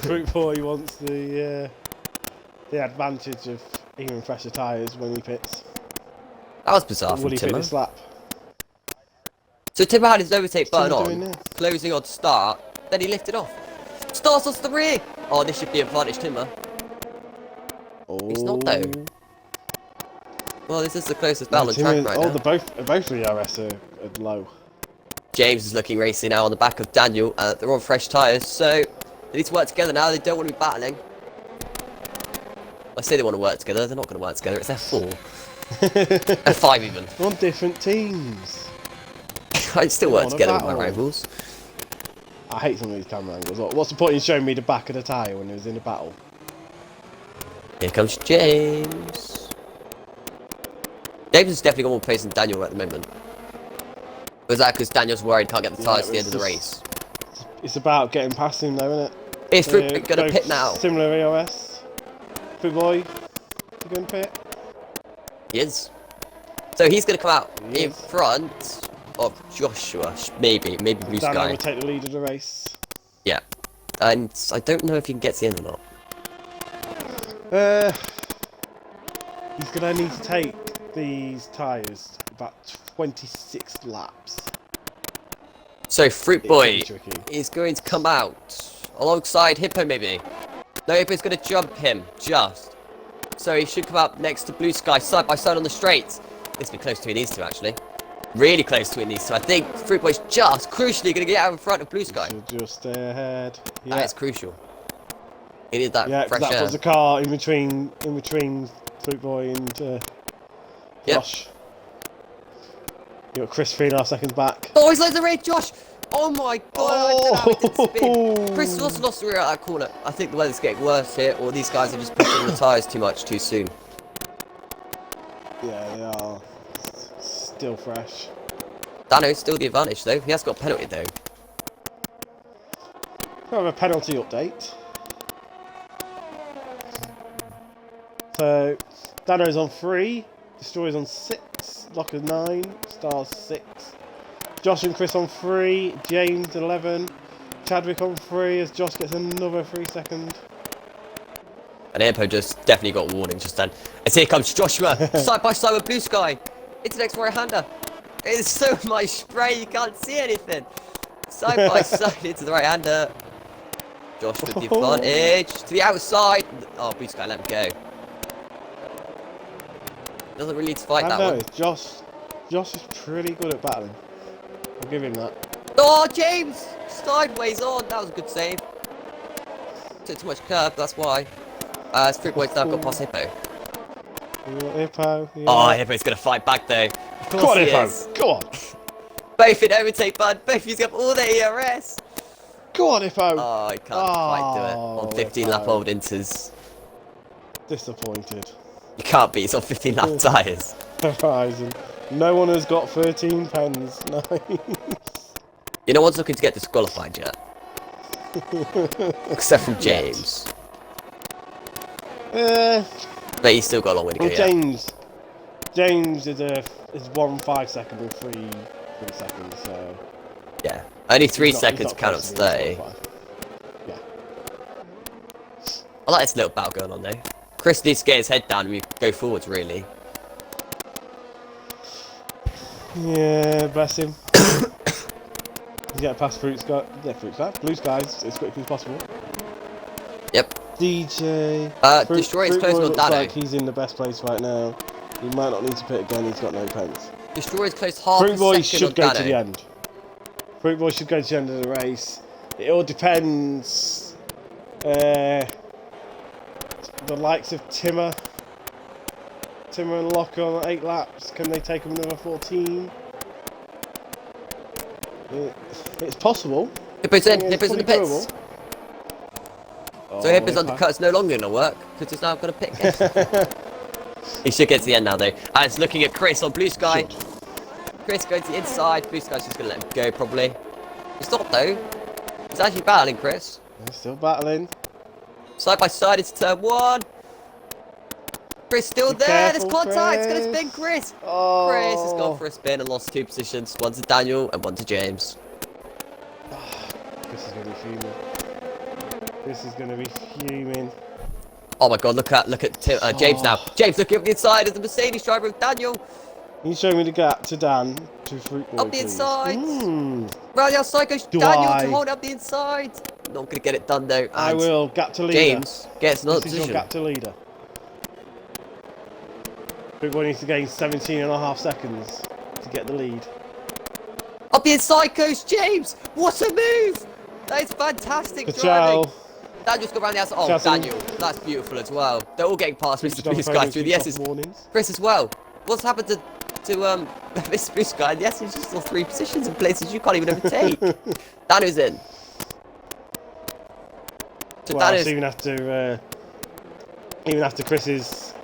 Fruit Boy wants the advantage of even fresher tyres when he pits. That was bizarre Will from he pit Timmer. this lap? So Timmer had his overtake button Timmer doing on, this? closing on start, then he lifted off. Starts off the rear. Oh, this should be advantage Timmer. It's not though. Well, this is the closest battle on track right now. Both the ERS are low. James is looking racy now on the back of Daniel. They're on fresh tyres, so they need to work together now. They don't want to be battling. I say they want to work together. They're not going to work together. It's F4. F5 even. On different teams. I'd still work on a together with my battle. rivals. I hate some of these camera angles. What's the point in showing me the back of the tyre when it was in a battle? Here comes James. James has definitely got more pace than Daniel at the moment. Was that because Daniel's worried can't get the tyres at the end of the race? It's about getting past him though, isn't it? Is Fruit going to Both pit now? Similar ERS. Fruit Boy, you going to pit? He is. So he's going to come out He in is. front of Joshua, maybe Blue Daniel Sky. will take the lead of the race. Yeah. And I don't know if he can get to the end or not. He's going to need to take these tyres about 26 laps. So Fruit It's Boy really tricky. is going to come out alongside Hippo maybe. No, Hippo's going to jump him, just. So he should come up next to Blue Sky, side by side on the straights. This will be close to who he needs to, actually. Really close to who he needs to. I think Fruit Boy's just crucially going to get out in front of Blue Sky. Should just stay ahead. Yeah, That is crucial. He needs that yeah, 'cause fresh that air. puts the car in between Fruit Boy and Yep. Josh. You got Chris 3.5 seconds back. Oh, he's loads of raid, Josh! Oh my god, I don't know how he didn't spin. Oh. Chris has also lost the rear out of that corner. I think the weather's getting worse here, or these guys are just pushing the tyres too much too soon. Yeah, they are still fresh. Dano's still the advantage though. He has got a penalty though. We have a penalty update. So, Dano's on 3, Destroyer's on 6, Locker's 9, Star's 6, Josh and Chris on 3, James 11, Chadwick on 3 as Josh gets another 3 seconds. And Ampo just definitely got a warning just then. As here comes Joshua, side by side with Blue Sky. Into the next right-hander. There's so much spray, you can't see anything. Side by side into the right-hander. Josh with the advantage. To the outside. Oh, Blue Sky let him go. Doesn't really need to fight I've that one. noticed Josh is pretty good at battling. I'll give him that. Oh, James! Sideways on. That was a good save. Took too much curve, that's why. Fruitboy's now got past Hippo. Hippo. Yeah. Oh, Hippo's gonna fight back though. Of course Go on, he Hippo. is. Go on. Both in overtake, bud. Both using up all their ERS. Go on, Hippo. Oh, he can't quite do it. On 15 lap Hippo. old inters. Disappointed. You can't beat, it's on 15 lap tyres. Horizon. No one has got 13 pens. Nice. You know one's looking to get disqualified yet? Except from James. But he's still got a long way to go Well, yet. James is 1 5 second with 3 seconds, so Yeah. Only 3 he's not seconds count close as to being 30. qualified. Yeah. I like this little battle going on though. Chris needs to get his head down and we go forwards really. Yeah, bless him. He's getting past Blue Sky, Blue Skies as quickly as possible. Yep. DJ. Destroy is closing on looks Dano. like he's in the best place right now. He might not need to pit again. He's got no pens. Destroy is close half Fruit a Boy second should on go Dano. to the end. Fruit Boy should go to the end of the race. It all depends. The likes of Timmer and Locker on 8 laps. Can they take him another 14? It's possible. Hippo's in. It's Hippo's in the fully pits. doable. So Hippo's undercut is no longer going to work because he's now going to pick again. He should get to the end now though. And it's looking at Chris on Blue Sky. Should. Chris going to the inside. Blue Sky's just going to let him go probably. He's not though. He's actually battling Chris. They're still battling. Side by side it's turn 1. Chris still Be there. There's careful, contact. It's going to Chris. spin Chris. Oh. Chris has gone for a spin and lost 2 positions. One to Daniel and one to James. This is gonna be fuming. This is gonna be fuming. Oh my god, look at James now. James looking up the inside as the Mercedes driver with Daniel. Can you show me the gap to Dan to Fruit Boy, Up the please? inside. Mm. Round the outside goes Do Daniel I? to hold up the inside. Not gonna get it done though. I and will. Gap to leader. James gets another This is your position. gap to leader. Fruit Boy needs to gain 17.5 seconds to get the lead. Up the inside goes James. What a move! That is fantastic driving. Patel. Daniel's got round the outside. Oh, Chassis. Daniel, that's beautiful as well. They're all getting past Mr. Blue Sky through the S's. Warnings. Chris as well. What's happened to Mr. Blue Sky? The S is just lost 3 positions in places you can't even overtake. Daniel's in. So Well, Daniel's so even after Chris's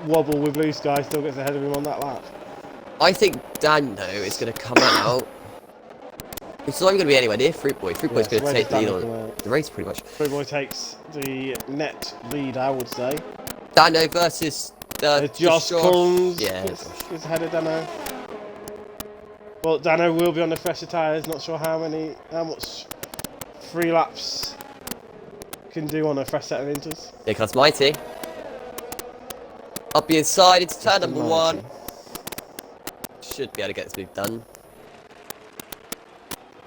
wobble with Blue Sky, still gets ahead of him on that lap. I think Dan, though, is going to come out. It's not even going to be anywhere near Fruit Boy. Fruit Boy's Yes, going to where take does the Dan lead come on out? the race, pretty much. Fruit Boy takes the net lead, I would say. Dano versus Josh comes. Yeah. Gets ahead of Dano. Well, Dano will be on the fresher tyres. Not sure how much 3 laps can do on a fresh set of inters. Here comes Mighty. Up the inside, it's turn number 1. Should be able to get this move done.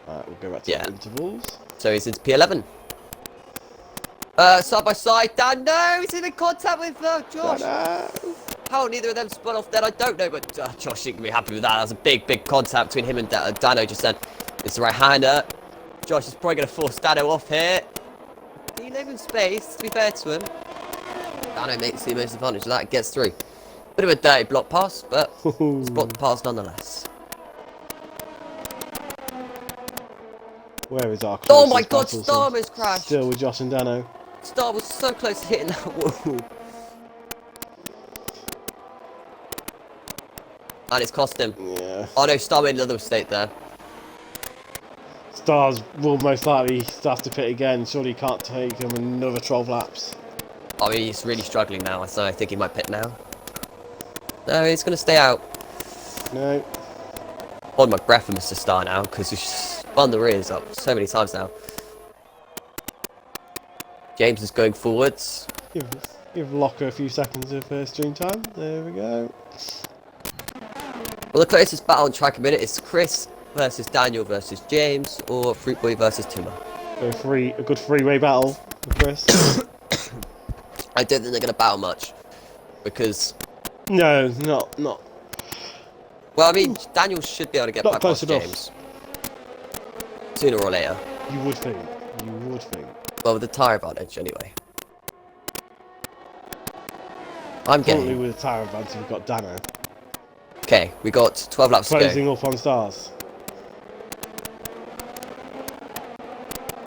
Alright, we'll go back to Yeah. the intervals. So he's into P11. Side by side, Dan, no, he's in contact with Josh. Dano. How neither of them spun off then, I don't know, but Josh you can be happy with that. That was a big contact between him and Dano just then. It's the right-hander. Josh is probably going to force Dano off here. He leave him space, to be fair to him. Dano makes the most advantage of that, gets through. Bit of a dirty block pass, but it's blocked the pass nonetheless. Where is our Oh my closest god, battle Starmer's crashed. Still with Josh and Dano. Star was so close to hitting that wall. And it's cost him. Yeah. Oh no, Star made another mistake there. Stars will most likely start to pit again. Surely he can't take him another 12 laps. I mean, he's really struggling now, so I think he might pit now. No, he's going to stay out. No. Hold my breath for Mr. Star now, because he's spun the rears up so many times now. James is going forwards. Give Locker a few seconds of stream time. There we go. Well, the closest battle on track a minute is Chris versus Daniel versus James, or Fruit Boy versus Timmer. So a good three-way battle for Chris. I don't think they're going to battle much, because No, not. Well, I mean, Daniel should be able to get Not back close past enough. James. Sooner or later. You would think. You would think. Well, with the tyre advantage, anyway. I'm Currently getting. with a tyre advantage, we've got Dano. Okay, we got 12 laps to go. Closing up on stars.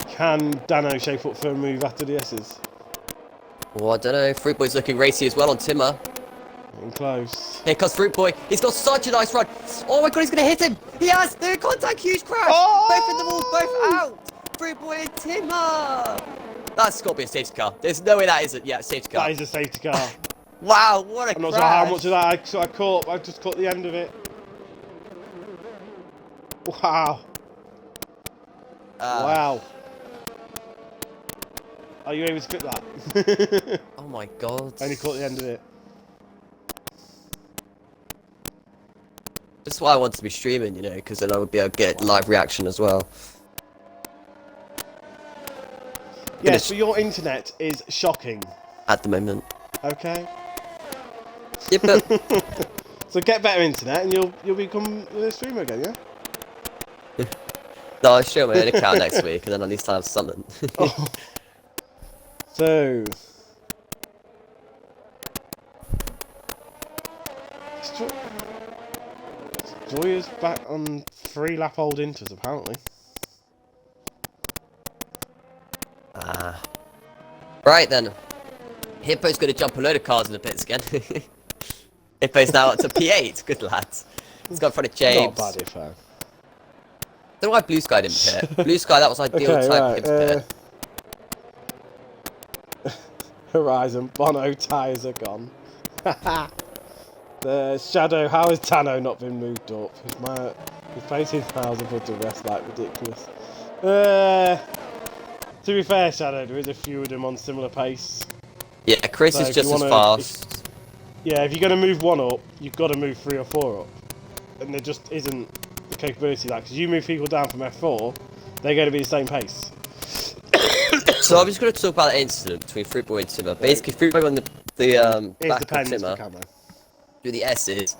Can Dano shape up for a move after the S's? Oh, I don't know. Fruit Boy's looking racy as well on Timmer. Getting close. Here comes Fruit Boy. He's got such a nice run. Oh my god, he's going to hit him. He has. The contact, huge crash. Oh! Both in the wall, both out. Fruit Boy and Timmer. That's got to be a safety car. There's no way that isn't. Yeah, safety car. That is a safety car. Wow, what a I'm not crash. sure how much of that I caught. I just caught the end of it. Wow. Wow. Are you able to clip that? Oh my god. Only caught the end of it. That's why I want to be streaming, you know, because then I would be able to get live reaction as well. Yes, but your internet is shocking. At the moment. Okay. Yeah, but So get better internet and you'll become a streamer again, yeah? no, I'll show my own account next week, and then at least I'll have something. Oh. So. Joya's back on 3-lap old inters, apparently. Right then. Hippo's going to jump a load of cars in the pits again. Hippo's now up to P8. Good lads. He's got in front of James. Not bad, if I. Don't know why Blue Sky didn't pit. Blue Sky, that was ideal Okay, time for him to pit. Horizon, Bono tyres are gone. The Shadow, how has Tano not been moved up? His pace is miles above the rest, like ridiculous. To be fair, Shadow, there is a few of them on similar pace. Yeah, Chris So is if just you as wanna- fast. Yeah, if you're going to move one up, you've got to move 3 or 4 up. And there just isn't the capability of that, because you move people down from F4, they're going to be the same pace. So I'm just going to talk about the incident between Fruit Boy and Timmer. Basically, Fruit Boy on the It back of depends for Timmer, camera. through the S's,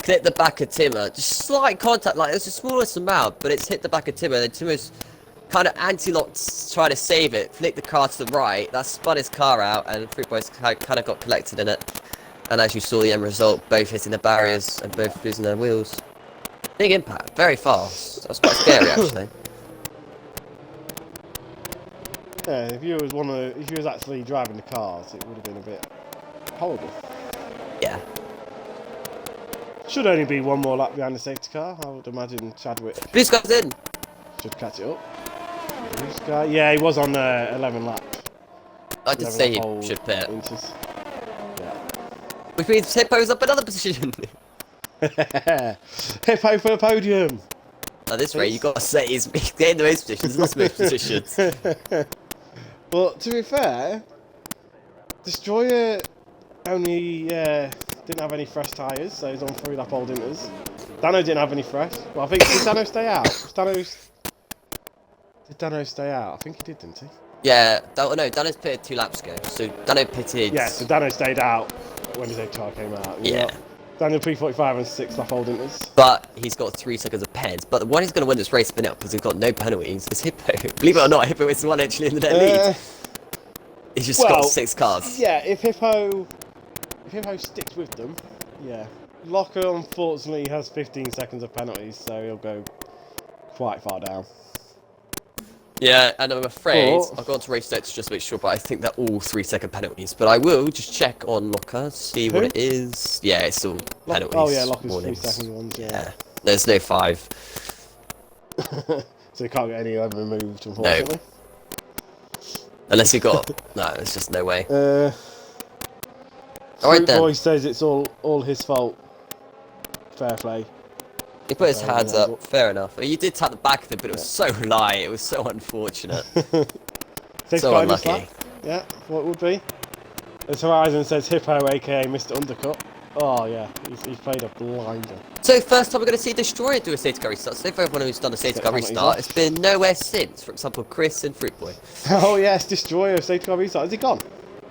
clip the back of Timmer, just slight contact, like it's the smallest amount, but it's hit the back of Timmer, and then Timmer's kind of anti-locked, trying to save it, flicked the car to the right, that spun his car out, and Fruit Boy's kind of got collected in it. And as you saw, the end result, both hitting the barriers and both losing their wheels. Big impact, very fast. That's quite scary, actually. Yeah, if you was actually driving the cars, it would have been a bit horrible. Yeah. Should only be one more lap behind the safety car. I would imagine Chadwick Blue Sky's in. should catch it up. This guy, yeah, he was on 11 lap. I did 11 say lap he old should pit. inches. Which means Hippo's up another position. Yeah. Hippo for the podium. Now this rate, you got to say he's getting the most positions, not most positions. Well, to be fair, Destroyer only didn't have any fresh tyres, so he's on 3 lap old inters. Dano didn't have any fresh. Well, I think, did Dano stay out? Did Dano stay out? I think he did, didn't he? Yeah, no, Dano's pitted 2 laps ago, so Dano pitted... Yeah, so Dano stayed out when his HR came out. And Yeah. Daniel P45 and 6 lap old inters. But he's got 3 seconds of pens. But the one who's going to win this race spin up because he's got no penalties is Hippo. Believe it or not, Hippo is the one actually in the net lead. He's just got 6 cars. Yeah, if Hippo sticks with them, yeah. Locker unfortunately has 15 seconds of penalties, so he'll go quite far down. Yeah, and I'm afraid Or- I've gone to race notes just to make sure, but I think they're all 3-second penalties. But I will just check on Locker, see what Who? it is. Yeah, it's all penalties. Oh yeah, Locker's warnings. 3 second ones, yeah. Yeah, there's no 5. So he can't get any of them removed, unfortunately. Unless you got... no, there's just no way. Alright Alright then. Boy says it's all his fault. Fair play. He put his Oh, hands yeah, up, but- fair enough. You did tap the back of it, but it was so light, it was so unfortunate. Six So guy missed unlucky. that. Yeah, what would be? As Horizon says, Hippo, aka Mr. Undercut. Oh yeah, he's played a blinder. So first time we're going to see Destroyer do a safety car restart. So for everyone who's done a safety car penalties restart, off. it's been nowhere since. For example, Chris and Fruit Boy. Oh yes, Destroyer, safety car restart. Has he gone?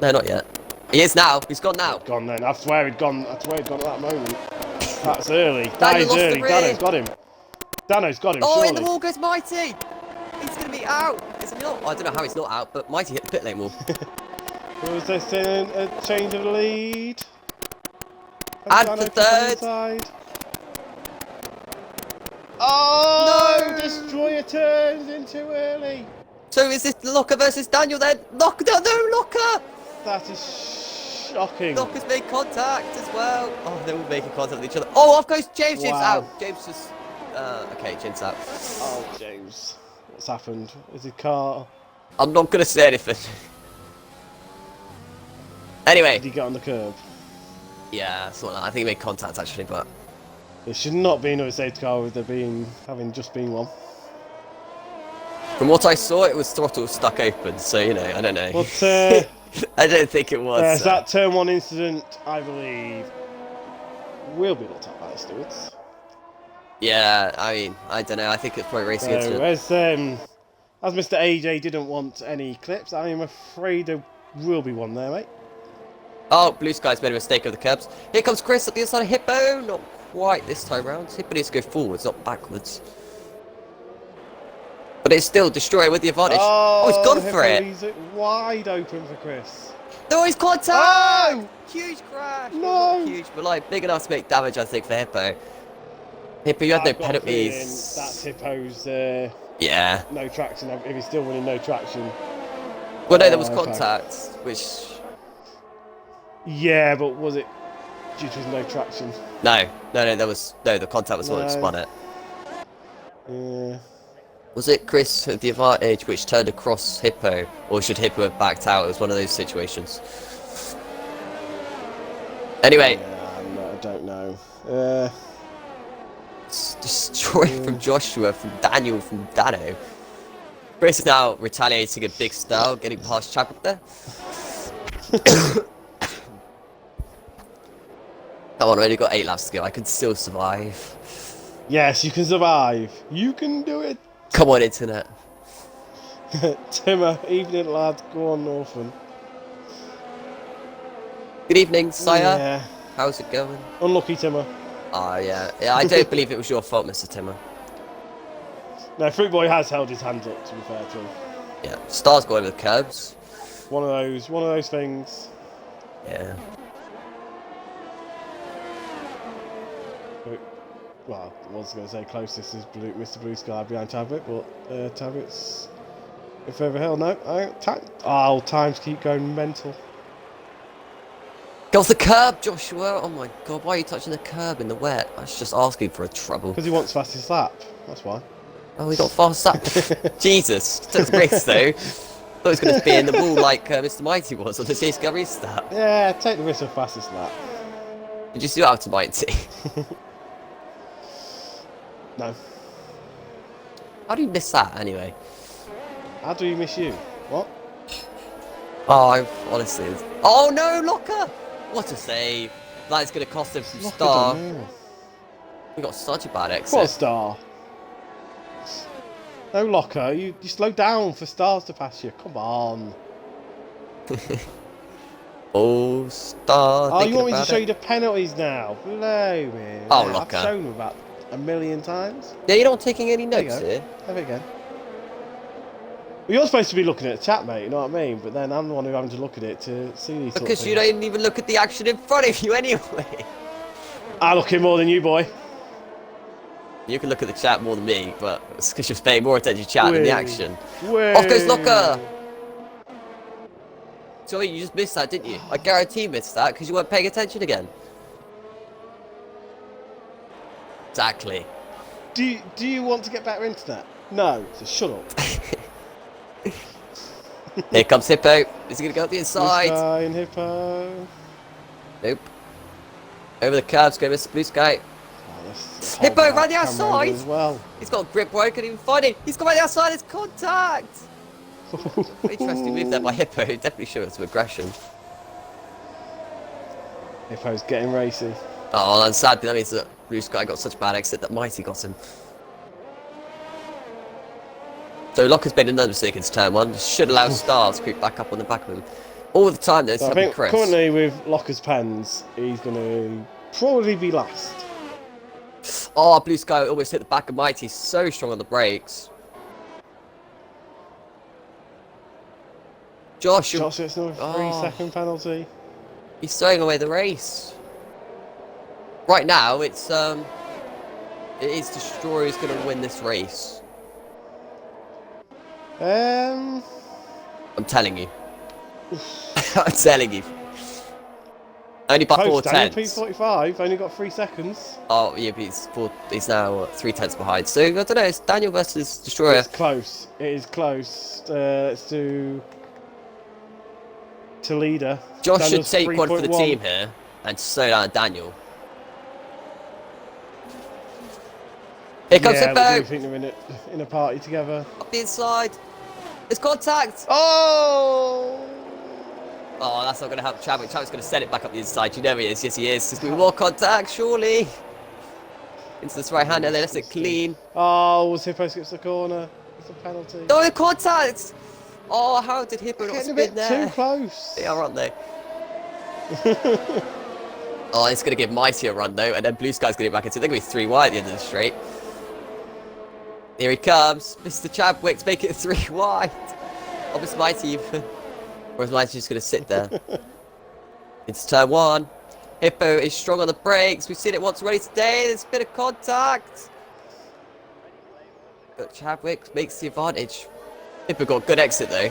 No, not yet. He is now. He's gone now. Gone then. I swear he'd gone. I swear he'd gone at that moment. That's early. That Daniel is lost the early. rear. Dano's got him. Dano's got him. Oh, in surely. the wall goes Mighty. He's going to be out. Is he not? I don't know how he's not out, but Mighty hit the pit lane wall. Was this a change of lead? And Dano for can come third. inside. Oh! No! Destroyer turns in too early. So is this Locker versus Daniel then? Locker, no, Locker! That is shocking. Locker's made contact as well. Oh, they're all making contact with each other. Oh, off goes James. James Wow. out. James just. Okay, James out. Oh, James. What's happened? Is his car... I'm not going to say anything. Anyway. Did he get on the curb? Yeah, sort of. I think he made contact actually, but. There should not be another safety car with there having just been one. From what I saw, it was throttle stuck open, so you know, I don't know. But I don't think it was. that turn one incident, I believe, will be looked at by the stewards. Yeah, I mean, I don't know. I think it's probably racing incident. As Mr. AJ didn't want any clips, I am afraid there will be one there, mate. Oh, Blue Sky's made a mistake of the curbs. Here comes Chris at the inside of Hippo. Not quite this time round. Hippo needs to go forwards, not backwards. But it's still Destroyer with the advantage. Oh, he's gone for it. He's wide open for Chris. No, he's contact! Oh! Huge crash. No! Not huge, but like big enough to make damage, I think, for Hippo. Hippo, you had no I've got a feeling penalties. That's Hippo's Yeah. no traction. If he's still winning no traction. Well, no, there was okay. contact, which... Yeah, but was it due to his no traction? No, there was... No, the contact was what spun it. Yeah. Was it Chris with the advantage which turned across Hippo, or should Hippo have backed out? It was one of those situations. Anyway, Yeah, I don't know. Destroy from Joshua, from Daniel, from Dano. Chris is now retaliating in big style, getting past Chap up there. Come on, I've only got 8 laps to go. I can still survive. Yes, you can survive. You can do it. Come on, internet. Timmer, evening lad. Go on, Northern. Good evening, Sire. Yeah. How's it going? Unlucky, Timmer. Ah, yeah. I don't believe it was your fault, Mr. Timmer. No, Fruit Boy has held his hands up, to be fair to him. Yeah, Star's going with curbs. One of those things. Yeah. Well, I was going to say closest is Mr. Blue Sky behind Tablet, but Tablet's a bit further hill. No, times keep going mental. Get off the curb, Joshua! Oh my god, why are you touching the curb in the wet? That's just asking for a trouble. Because he wants fastest lap, that's why. Oh, we got fast up. Jesus, took the race though. Thought he was going to be in the wall like Mr. Mighty was on the Discovery start. Yeah, take the risk of fastest lap. Did you see what happened to Mighty? No. How do you miss that anyway? How do we miss you? What? Oh, honestly. Oh no, Locker! What a save. That is going to cost him some Locker star. done well. We got such a bad exit. What a star? No, Locker, you slow down for stars to pass you. Come on. Oh, star. Oh, you want me to about show it. you the penalties now? Blow me. Oh, I've Locker. shown them about a million times. Yeah, you're not taking any There you notes go. here. Have it again. Well, you're supposed to be looking at the chat, mate, you know what I mean? But then I'm the one who's having to look at it to see these sort of Because you things. don't even look at the action in front of you anyway. I look in more than you, boy. You can look at the chat more than me, but it's because you're paying more attention to chat than the Whee. action. Whee. Off goes Locker! Sorry, you just missed that, didn't you? I guarantee you missed that because you weren't paying attention again. Exactly. Do you want to get better internet? No, so shut up. Here comes Hippo. Is he going to go up the inside? Blue Sky and Hippo. Nope. Over the curbs, go Mr. Blue Sky. Oh, let's Hippo hold round the that outside. camera angle as well. He's got a grip where I couldn't even find it. He's gone round the outside, it's contact! Interesting move there by Hippo. Definitely shows some aggression. Hippo's getting racy. Oh, and sadly that means that Blue Sky got such a bad exit that Mighty got him. So Locker's made another mistake in turn 1. Should allow Star to creep back up on the back of him. All the time, though. This So I happened think Chris. currently with Locker's pens, he's going to probably be last. Oh, Blue Sky almost hit the back of Mighty. He's so strong on the brakes. Josh, Josh gets another 3-second penalty. he's throwing away the race. Right now, it is Destroyer who's going to win this race. I'm telling you. I'm telling you. Only by 4 Daniel tenths. P45 only got 3 seconds. Oh, yeah, but he's now 3 tenths behind. So, I don't know, it's Daniel versus Destroyer. It's close. It is close. Let's do Toledo. Josh Daniel's should take one for the 3.1. team here and slow down Daniel. Here comes Yeah, Hippo! we do think they're in a party together. Up the inside. There's contact! Oh! Oh, that's not going to help Chadwick. Chadwick's going to send it back up the inside. You know he is. Yes, he is. There's going to be more contact, surely. Into this right hander. They left it clean. Oh, was Hippo skips the corner. It's a penalty. No, the contact! Oh, how did Hippo not Getting a spin bit there? too close. They are, aren't they? Oh, it's going to give Mighty a run, though. And then Blue Sky's going to get back into it. They're going to be 3 wide at the end of the straight. Here he comes. Mr. Chadwick's making it 3 wide. Oh, Miss Mighty. Or is Mighty just going to sit there? It's turn 1. Hippo is strong on the brakes. We've seen it once already today. There's a bit of contact. But Chadwick makes the advantage. Hippo got a good exit though.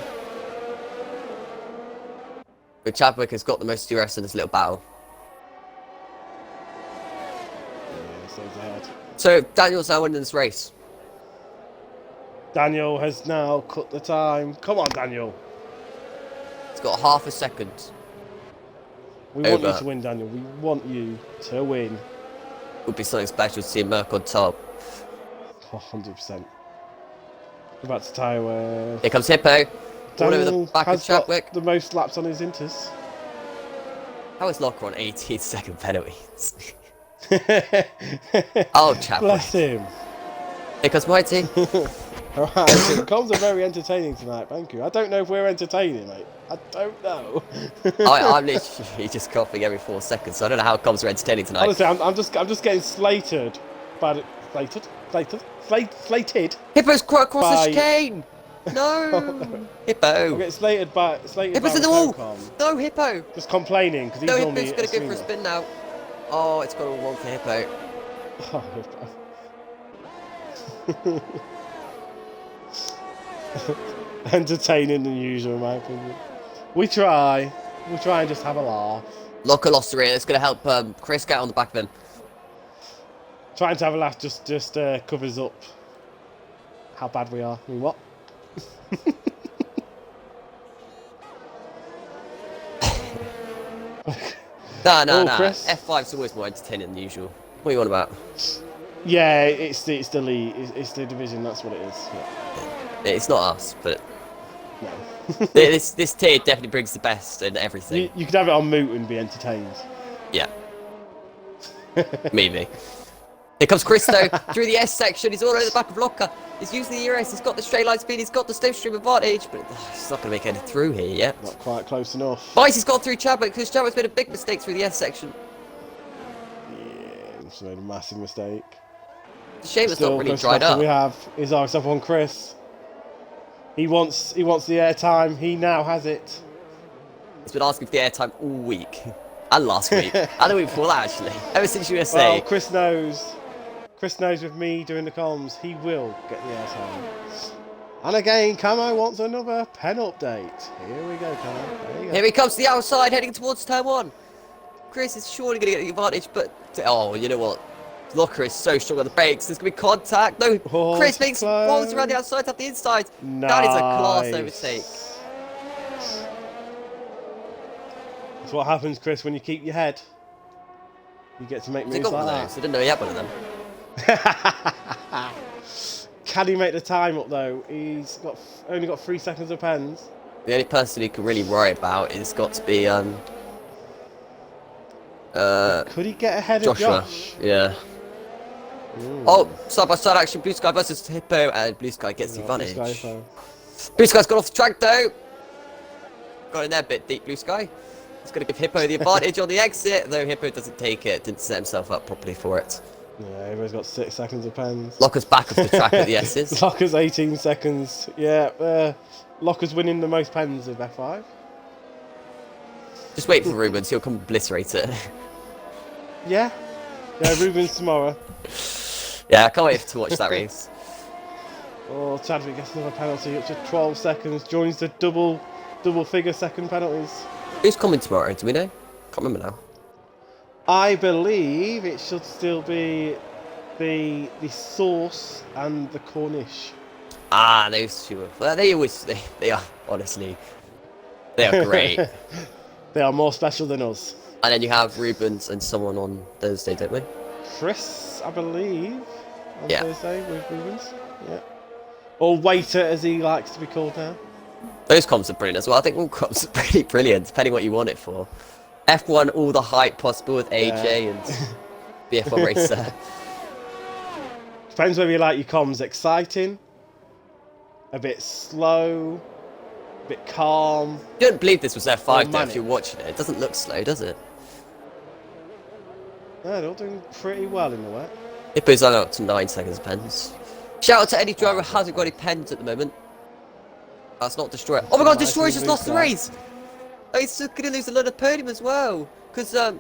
But Chadwick has got the most DRS in this little battle. Yeah, stays ahead. So Daniel's now winning this race. Daniel has now cut the time. Come on, Daniel. He's got half a second. We want you Over. to win, Daniel. We want you to win. Would be something special to see Merc on top. Oh, 100%. About to tie where Here comes Hippo. All over the Daniel back of has got Chadwick. the most laps on his Inters. How is Locker on 18-second penalties? Oh, Chadwick. Bless him. Here comes Mighty. Alright, so comms are very entertaining tonight, thank you. I don't know if we're entertaining, mate. I don't know. I'm literally just coughing every 4 seconds, so I don't know how comms are entertaining tonight. Honestly, I'm just getting slated. Slated. Hippo's quite across By- the chicane! No! Hippo! I'm getting slated by Hippo's in the the wall! com. No, Hippo! Just complaining because he's No, normally Hippo's gonna go for a streamer. spin now. Oh, it's got all wrong for Hippo. Oh, Hippo. Entertaining than usual, in my opinion. We try and just have a laugh. Locker lost the rear, it's gonna help Chris get on the back of him. Trying to have a laugh just covers up how bad we are. I mean, what? No. Chris? F5's always more entertaining than usual. What are you on about? Yeah, it's the league, it's the division. That's what it is. Yeah. It's not us, but No. this tier definitely brings the best in everything. You could have it on mute and be entertained. Yeah. Maybe. Here comes Chris though, through the S section, he's all over the back of Locker. He's using the ERS, he's got the straight line speed, he's got the slipstream advantage, but he's not going to make any through here yet. Not quite close enough. Mighty's got through Chadwick, because Chadwick's made a big mistake through the S section. Yeah, just made a massive mistake. It's a shame it's Still, not really close dried enough that up. we have is RSF1 Chris. He wants the airtime. He now has it. He's been asking for the airtime all week. And last week. And the week before that, actually. Ever since USA. Well, Chris knows. Chris knows with me doing the comms, he will get the airtime. And again, Camo wants another pen update. Here we go, Camo. There you go. Here he comes to the outside, heading towards turn 1. Chris is surely going to get the advantage, but... Oh, you know what? Locker is so strong on the brakes. There's going to be contact. No, Oh, Chris it's makes close. rolls around the outside, up the inside. That is a class overtake. That's what happens, Chris, when you keep your head. You get to make Has he moves got one like of that. those? I didn't know he had one of them. Can he make the time up though? He's only got 3 seconds of pens. The only person he can really worry about is got to be Could he get ahead Joshua. of Josh? Yeah. Ooh. Oh, side by side action. Blue Sky versus Hippo, and Blue Sky gets the Right, this advantage. guy, Blue Sky's got off the track though. got in there a bit deep, Blue Sky. It's going to give Hippo the advantage on the exit, though Hippo doesn't take it, didn't set himself up properly for it. Yeah, everyone's got 6 seconds of pens. Locker's back off the track at the S's. Locker's 18 seconds. Yeah, Locker's winning the most pens of F5. Just wait for Rubens, he'll come obliterate it. Yeah, Rubens tomorrow. Yeah, I can't wait to watch that race. Oh, Chadwick gets another penalty up to 12 seconds. Joins the double figure second penalties. Who's coming tomorrow? Do we know? Can't remember now. I believe it should still be the Sauce and the Cornish. Ah, those two. Well, they are honestly, they are great. They are more special than us. And then you have Rubens and someone on Thursday, don't we? Chris, I believe, on Yeah. Thursday with Rubens. Yeah. Or Waiter, as he likes to be called now. Those comps are brilliant as well. I think all comps are pretty brilliant, depending what you want it for. F1, all the hype possible with AJ and the F1 racer. Depends whether you like your comms exciting, a bit slow, a bit calm. You don't believe this was F5 though manic. if you're watching it. It doesn't look slow, does it? No, they're all doing pretty well in the wet. Hippo's on up to 9 seconds pens. Shout out to any driver who hasn't got any pens at the moment. That's not Destroyer. Oh my god, Destroyer's just lost the race! Oh, he's going to lose another podium as well. Because Dano's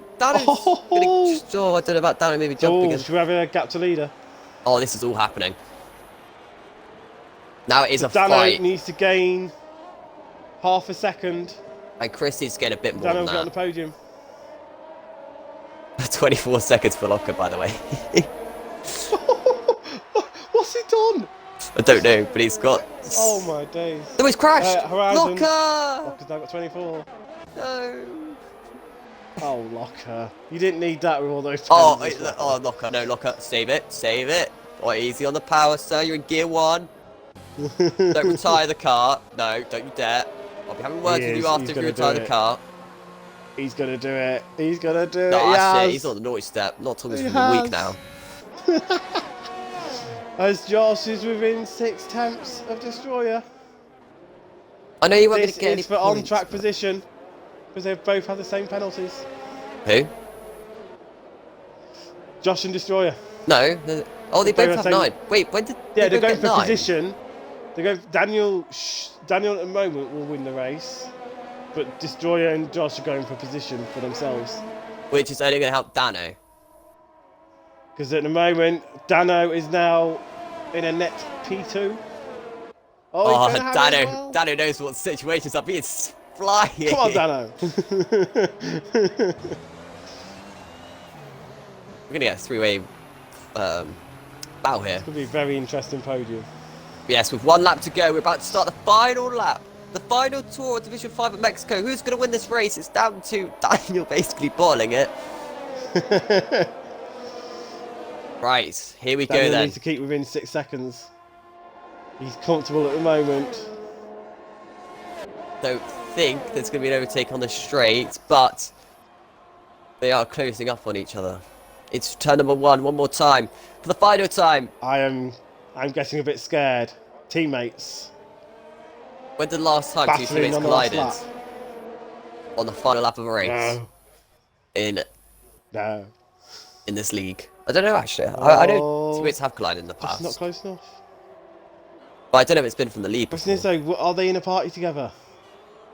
going to... Oh, I don't know about Dano maybe jumping in. Should we have a gap to leader? Oh, this is all happening. Now it is a Dano fight. needs to gain half a second. And Chris needs to get a bit more Dano than will get on the that. podium. 24 seconds for Locker, by the way. What's he done? I don't know, but he's got... Oh my days. Oh, he's crashed! Horizon. Locker! Locker's now got 24. No. Oh, Locker. You didn't need that with all those Oh, pens as well. Locker. No, Locker. Save it. Save it. Oh, easy on the power, sir. You're in gear 1. Don't retire the car. No, don't you dare. I'll be having words with you after if you retire the car. He's going to do it. He's going to do it. No, that's it. Yes. He's on the naughty step. Not till this He for a week has. now. As Josh is within 6 tenths of Destroyer. I know you weren't going This to get any is for points, on-track but- position. Because they've both had the same penalties. Who? Josh and Destroyer. No. Oh, they They both were have saying- 9. Wait, when did Yeah, they they're both going get for 9? position. They go. Daniel at the moment will win the race, but Destroyer and Josh are going for position for themselves. Which is only going to help Dano. Because at the moment, Dano is now in a net P2. Oh, he's gonna have it as Dano. well. Dano knows what situations are being flying. Come on, Dano. We're going to get a 3-way battle here. Could be a very interesting podium. Yes, with 1 lap to go, we're about to start the final lap. The final tour of Division 5 at Mexico. Who's going to win this race? It's down to Daniel basically bottling it. Right, here we go Daniel then. needs to keep within 6 seconds. He's comfortable at the moment. Don't think there's going to be an overtake on the straight, but they are closing up on each other. It's turn number 1, one more time. For the final time. I'm getting a bit scared. Teammates. When did the last time 2 Battling teammates on the last collided? lap. On the final lap of a race. No. No. In this league. I don't know actually. I know Oh. teammates have collided in the That's past. not close enough. But I don't know if it's been from the lead Question before. is though, are they in a party together?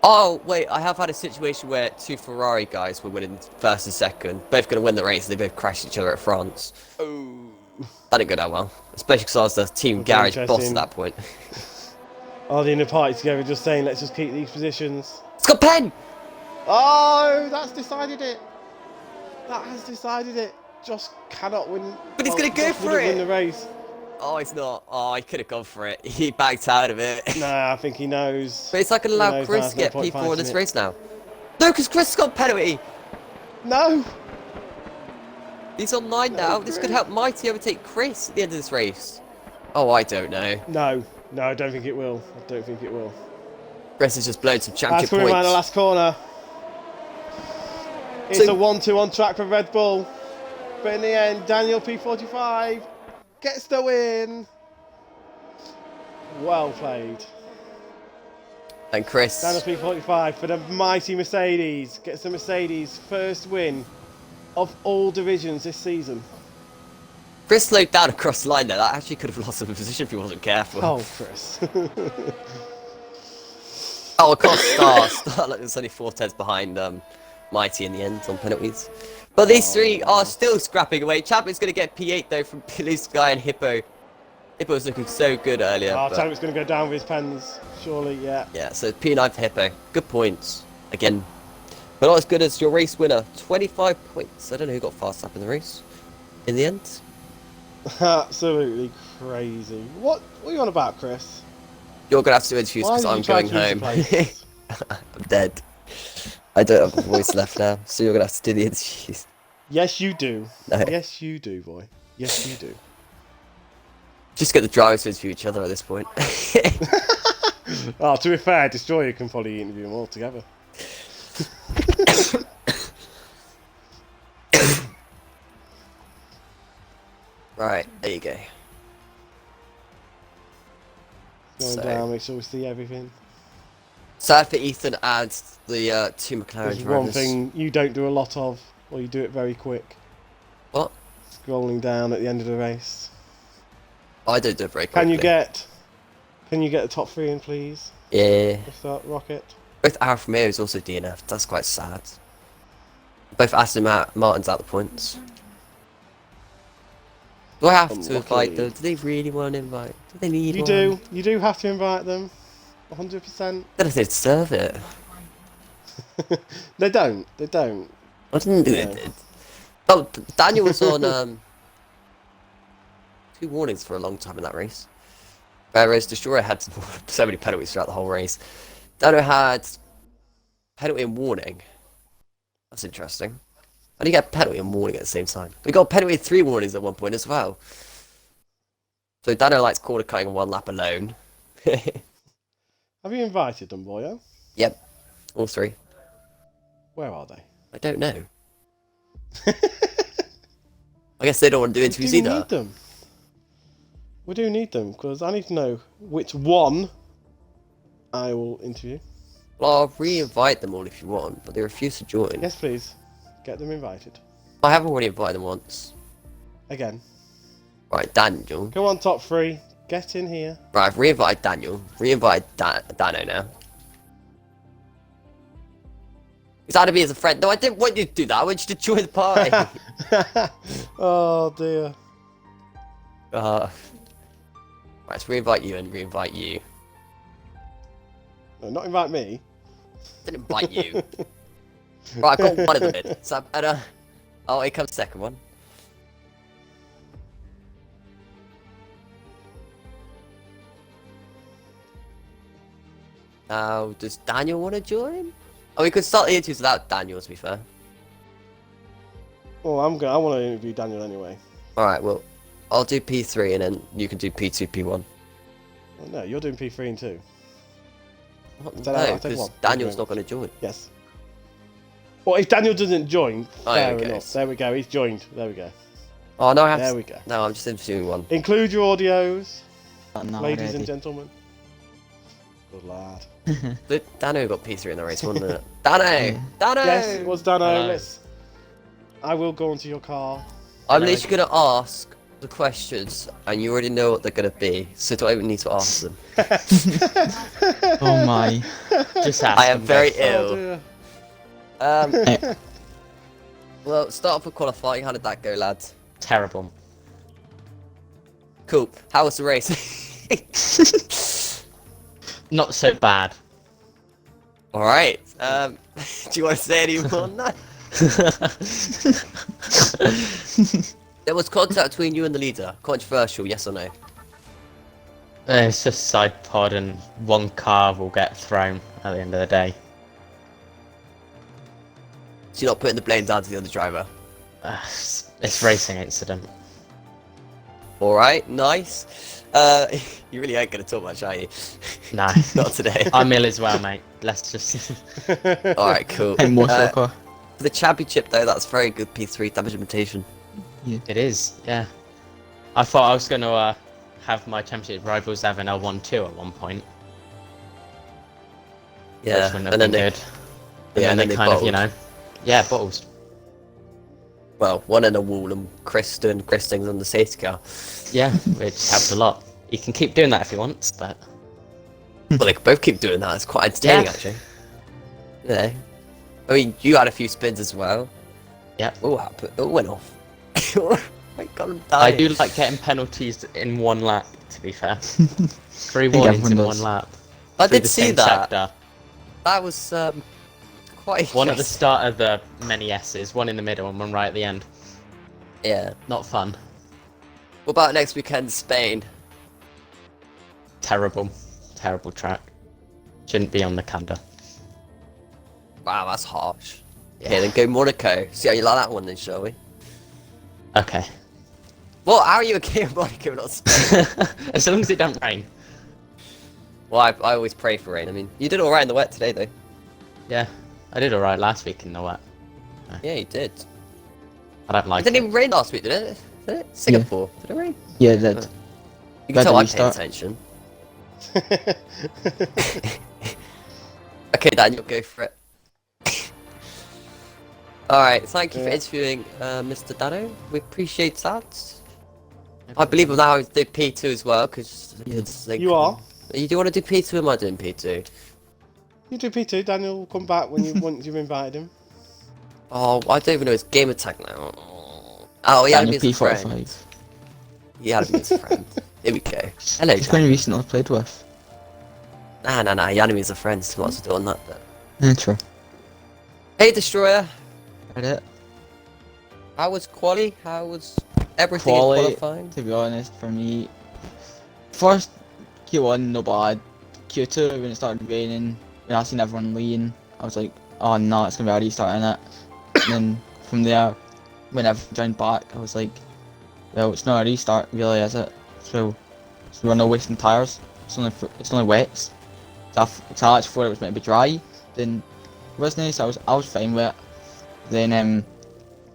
Oh, wait, I have had a situation where 2 Ferrari guys were winning first and second. Both going to win the race, they both crashed each other at France. Oh. That didn't go that well. Especially because I was the team garage boss interesting. at that point. Are they in a party together just saying, let's just keep these positions? Scott Penn! Oh, that's decided it. That has decided it. Josh cannot win. But he's gonna go Josh for wouldn't it. win the race. Oh, he's not. Oh, he could have gone for it. He backed out of it. Nah, I think he knows. But it's like He allow knows Chris there's to no get point people in fighting this it. race now. No, because Chris got penalty. No. He's on 9 now. This could help Mighty overtake Chris at the end of this race. Oh, I don't know. No, I don't think it will. I don't think it will. Chris has just blown some That's championship coming around the points. last corner. It's So- a 1-2 on track for Red Bull. But in the end, Daniel P45 gets the win. Well played. And Chris. Down to 3:45 for the mighty Mercedes. Gets the Mercedes first win of all divisions this season. Chris slowed down across the line there. That actually could have lost some position if he wasn't careful. Oh, Chris. Oh, of course, Star. Like, there's only 4 tenths behind Mighty in the end on penalties. But these three are still scrapping away. Champion's going to get P8 though from Blue Sky and Hippo. Hippo was looking so good earlier. Oh, but... Champion's going to go down with his pens, surely, yeah. Yeah, so P9 for Hippo. Good points. Again. But not as good as your race winner. 25 points. I don't know who got fast up in the race. In the end. Absolutely crazy. What are you on about, Chris? You're going to have to do interviews Why because did I'm you try going to use home. your place? I'm dead. I don't have a voice left now, so you're going to have to do the interviews. Yes, you do. No. Yes, you do, boy. Yes, you do. Just get the drivers to interview each other at this point. Oh, to be fair, Destroyer can probably interview them all together. Right, there you go. Going So- down, make sure we see everything. Sad for Ethan adds the 2 McLaren There's drivers. one thing you don't do a lot of, or you do it very quick. What? Scrolling down at the end of the race. I don't do it very quickly. Can you get the top 3 in, please? Yeah. Let's start Rocket. Both Alfa Romeo is also DNF. That's quite sad. Both Aston Martin's out the points. Do I have to Unlucky. invite them? Do they really want to invite? Do they need You one? do. You do have to invite them. 100%. I don't know if they deserve it. They don't. They don't. I didn't do No. it. Oh, Daniel was on 2 warnings for a long time in that race. Whereas Destroyer had so many penalties throughout the whole race. Daniel had penalty and warning. That's interesting. How do you get penalty and warning at the same time? We got penalty and 3 warnings at one point as well. So Daniel likes corner cutting on 1 lap alone. Have you invited them, boyo? Yep, all 3. Where are they? I don't know. I guess they don't want to do interviews We do either. need them. We do need them, because I need to know which one I will interview. Well, I'll re-invite them all if you want, but they refuse to join. Yes, please. Get them invited. I have already invited them once. Again. Right, Daniel. Come on, top 3. Get in here. Right, I've re-invited Daniel. Re-invited Dano now. He's added me as a friend. No, I didn't want you to do that. I want you to join the party. Oh, dear. Right, let's re-invite you and re-invite you. No, not invite me. Didn't invite you. Right, I got one of them in. Is that better? Oh, here comes the second one. Now, does Daniel want to join? Oh, we could start the interviews without Daniel, to be fair. Oh, I want to interview Daniel anyway. Alright, well, I'll do P3 and then you can do P2, P1. Well, no, you're doing P3 and 2. No, I'll take because one. Daniel's not going to join. Yes. Well, if Daniel doesn't join, Oh, fair okay. enough. There we go. He's joined. There we go. Oh, no, I have There to... we go. No, I'm just interviewing one. Include your audios, No, ladies and already. gentlemen. Good lad. But Dano got P3 in the race, wasn't it? Dano! Dano! Yes, it was Dano. Hello. I will go into your car. I'm literally going to ask the questions, and you already know what they're going to be, so do I even need to ask them? Oh my. Just ask I am them, very guys. ill. Oh, dear. Eh, Well, start off with qualifying. How did that go, lads? Terrible. Cool. How was the race? Not so bad. Alright. Do you want to say any more on that? There was contact between you and the leader. Controversial, yes or no? It's just side pod and one car will get thrown at the end of the day. So you're not putting the blame down to the other driver. It's racing incident. Alright, nice. You really ain't going to talk much, are you? No. Not today. I'm ill as well, mate. Let's just... Alright, cool. And more Uh, soccer. For the championship, though, that's very good P3 damage limitation. It is, yeah. I thought I was going to have my championship rivals have an L1-2 at one point. Yeah, wouldn't have and then been they, good. And yeah, then they they kind of, you bottled. know, yeah, bottles. Well, one in a wall and Kristing's on the safety car. Yeah, which helped a lot. You can keep doing that if you want, but Well, they could both keep doing that. It's quite entertaining, yeah, actually. Yeah. I mean, you had a few spins as well. yeah. Oh, it went off. Oh my god, I'm I dying. do like getting penalties in one lap. To be fair, 3 think warnings in everyone one does. lap. I Through did the see same that. sector. That was quite One at the interesting. start of the many S's, one in the middle, and one right at the end. Yeah. Not fun. What about next weekend, Spain? Terrible. Terrible track. Shouldn't be on the calendar. Wow, that's harsh. Okay, then go Monaco. See how you like that one then, shall we? Okay. Well, how are you okay with Monaco, not Spain? As long as it don't rain. Well, I always pray for rain. I mean, you did alright in the wet today, though. Yeah, I did alright last week in the wet. Yeah, you did. I don't It like didn't it. even rain last week, did it? Did it? Singapore. Did it rain? Yeah, that. You can tell Better I'm paying restart. attention. Okay, Daniel, go for it. Alright, thank you for Yeah. interviewing Mr. Dano. We appreciate that. I believe I'm now do P2 as well, because it's like... You are? You do want to do P2 or am I doing P2? You do P2. Daniel will come back when once you've invited him. Oh, I don't even know his game attack now. Oh, he had me Daniel as a friend. P45. He had me as a friend. Here we go. Hello, He's Daniel. been recently played with. Nah, he had me as a friend, so what's doing that then? Yeah, true. Hey, Destroyer! Read it. How was quali? How was everything Quali, in qualifying? to be honest, for me, first Q1 no bad. Q2 when it started raining, when I seen everyone lean, I was like, oh no, it's gonna be a restart in it. And then from there, when everyone joined back, I was like, well, it's not a restart, really, is it? So we're not wasting tires. It's only wet. So I actually thought it was meant to be dry. Then it was nice. I was fine with it. Then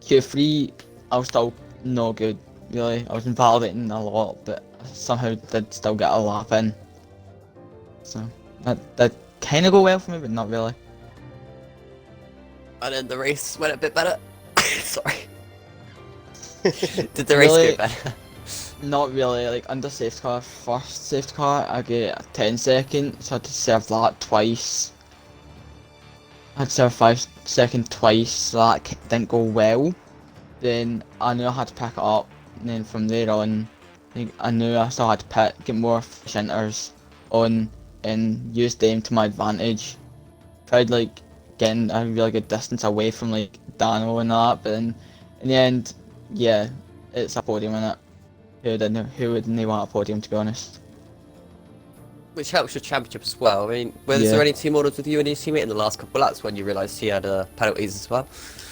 Q3, I was still no good, really. I was invalidating a lot, but I somehow did still get a lap in. So that kind of go well for me, but not really. And then the race went a bit better. Sorry. Did the race Really? go better? Not really. Like under safety car, first safety car, I get a 10-second, so I had to serve that twice. I had to serve 5-second twice, so that didn't go well. Then I knew I had to pick it up, and then from there on, like, I knew I still had to get more shinters on and use them to my advantage. Tried like getting a really good distance away from like Dano and that, but then in the end, yeah, it's a podium in it. Who wouldn't want a podium, to be honest? Which helps your championship as well. I mean, was Yeah. there any team orders with you and your teammate in the last couple of laps when you realised he had penalties as well?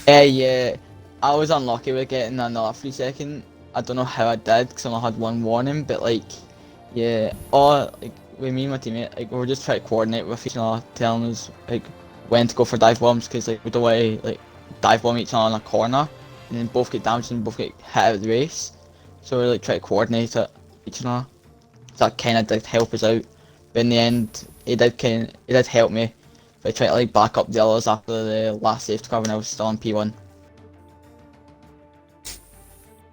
Yeah, I was unlucky with getting another 3-second. I don't know how I did, because I only had one warning, but like, yeah, like, with me and my teammate, like, we were just trying to coordinate with each other, telling us, like, when to go for dive bombs, because, like, we don't want to, like, dive bomb each other in a corner, and then both get damaged and both get hit out of the race. So we like try to coordinate it each other. So that kind of did help us out. But in the end, it did help me. But I tried to like back up the others after the last safety car when I was still on P1.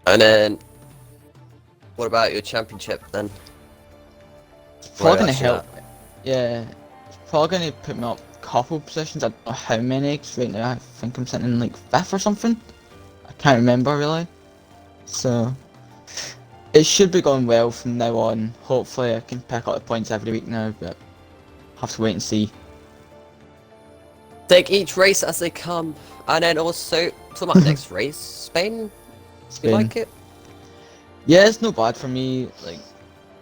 And then, what about your championship then? Probably Right, gonna actually, help. Yeah, it's probably gonna put me up a couple positions. I don't know how many. 'Cause right now I think I'm sitting in like 5th or something. I can't remember really. So it should be going well from now on. Hopefully I can pick up the points every week now, but have to wait and see. Take each race as they come, and then also talking about next race, Spain. You Spain. like it? Yeah, it's not bad for me. Like,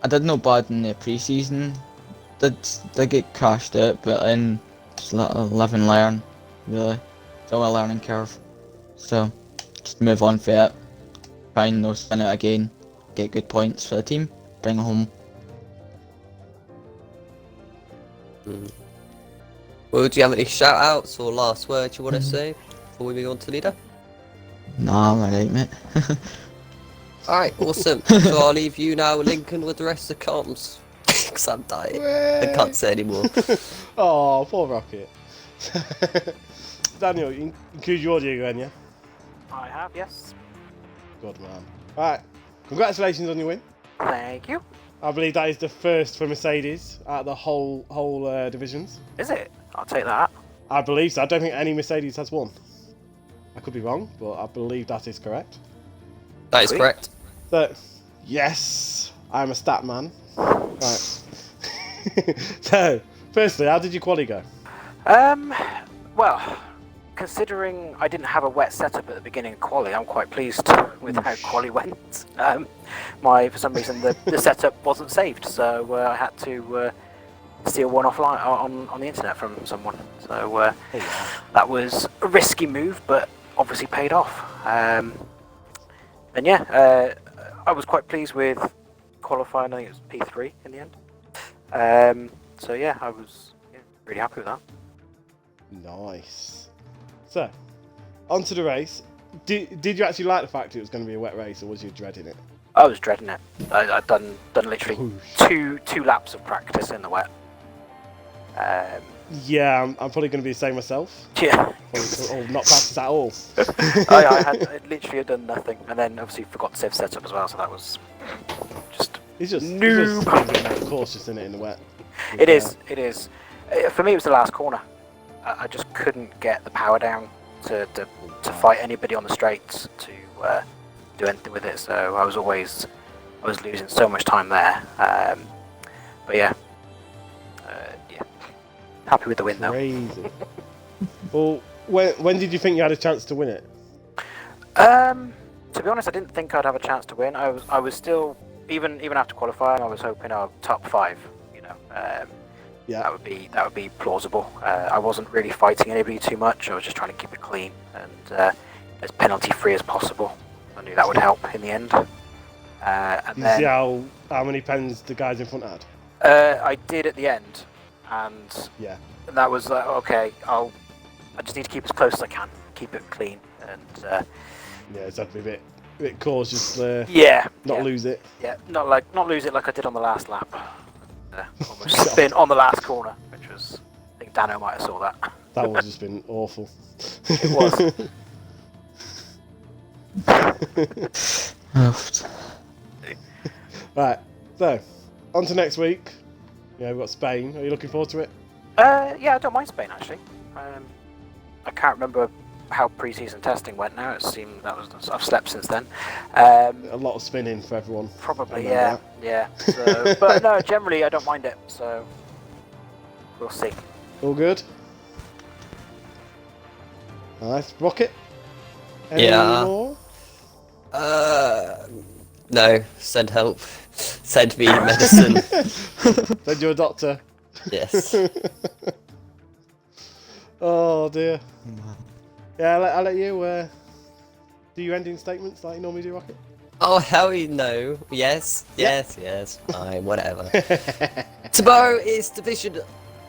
I did no bad in the pre-season. Did get crashed out, but then just live and learn. Really, it's all a learning curve. So just move on for it. Try and no spin out again. Get good points for the team. Bring it home. Well, do you have any shout outs or last words you want to say before we move on to leader? Nah, I'm alright, mate. Alright, awesome. So I'll leave you now, Lincoln, with the rest of the comms. because I'm dying. I can't say anymore. Oh, poor Rocket. Daniel, you include your audio again, yeah? I have, yes. Good man. Right, congratulations on your win. Thank you. I believe that is the first for Mercedes out of the whole divisions. Is it? I'll take that. I believe so. I don't think any Mercedes has won. I could be wrong, but I believe that is correct. That is Sweet. correct. So, yes, I'm a stat man. Right. So, firstly, how did your quali go? Well, considering I didn't have a wet setup at the beginning of quali, I'm quite pleased with how quali went. For some reason, the setup wasn't saved, so I had to steal one offline on the internet from someone. So that was a risky move, but obviously paid off. And yeah, I was quite pleased with qualifying. I think it was P3 in the end. So yeah, I was really happy with that. Nice. So, onto the race. Did you actually like the fact it was going to be a wet race, or was you dreading it? I was dreading it. I'd done literally two laps of practice in the wet. Yeah, I'm probably going to be the same myself. Yeah. Or not practice at all. I literally had done nothing, and then obviously forgot to save setup as well, so that was just. It's just noob. being a bit more cautious in it in the wet. It is. For me, it was the last corner. I just couldn't get the power down to fight anybody on the straights to do anything with it. So I was losing so much time there. But yeah, happy with the win though. Crazy. Well, when did you think you had a chance to win it? To be honest, I didn't think I'd have a chance to win. I was still even after qualifying, I was hoping top 5. You know. Yeah. That would be plausible. I wasn't really fighting anybody too much. I was just trying to keep it clean and as penalty free as possible. I knew that would help in the end. And You then see how many pens the guys in front had? I did at the end, and Yeah. that was like, okay. I just need to keep as close as I can, keep it clean, and Yeah, it's had to be a bit cautious. Not lose it. Yeah, not lose it like I did on the last lap. Almost spin on the last corner, which was, I think Dano might have saw that. That would have just been awful. It was. Right, so on to next week. Yeah, we've got Spain. Are you looking forward to it? Yeah, I don't mind Spain actually. I can't remember how pre-season testing went now. It seemed I've slept since then. A lot of spinning for everyone. Probably, I yeah. So, but no, generally I don't mind it. So we'll see. All good. Nice. Rocket? Any Yeah. more? No. Send help. Send me medicine. Send you a doctor. Yes. Oh dear. Yeah, I'll let you do your ending statements like you normally do, Rocket. Oh, hell no. Yes. Fine, whatever. Tomorrow is division...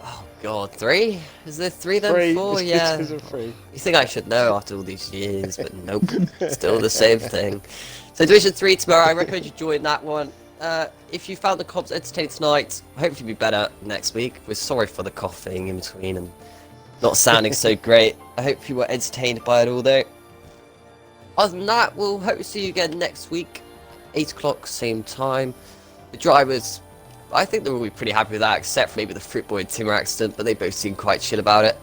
Oh, God, 3? Is there 3 then? 3. 4? It's Yeah. division 3. You think I should know after all these years, but nope. Still the same thing. So Division 3 tomorrow, I recommend you join that one. If you found the comps entertaining tonight, hopefully be better next week. We're sorry for the coughing in between and not sounding so great. I hope you were entertained by it all though. Other than that, we'll hope to see you again next week. 8 o'clock, same time. The drivers, I think they'll be pretty happy with that, except for maybe the Fruit Boy and Timmer accident, but they both seem quite chill about it.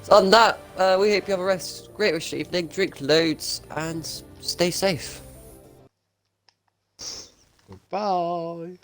So other than that, we hope you have a great rest of the evening, drink loads, and stay safe. Bye.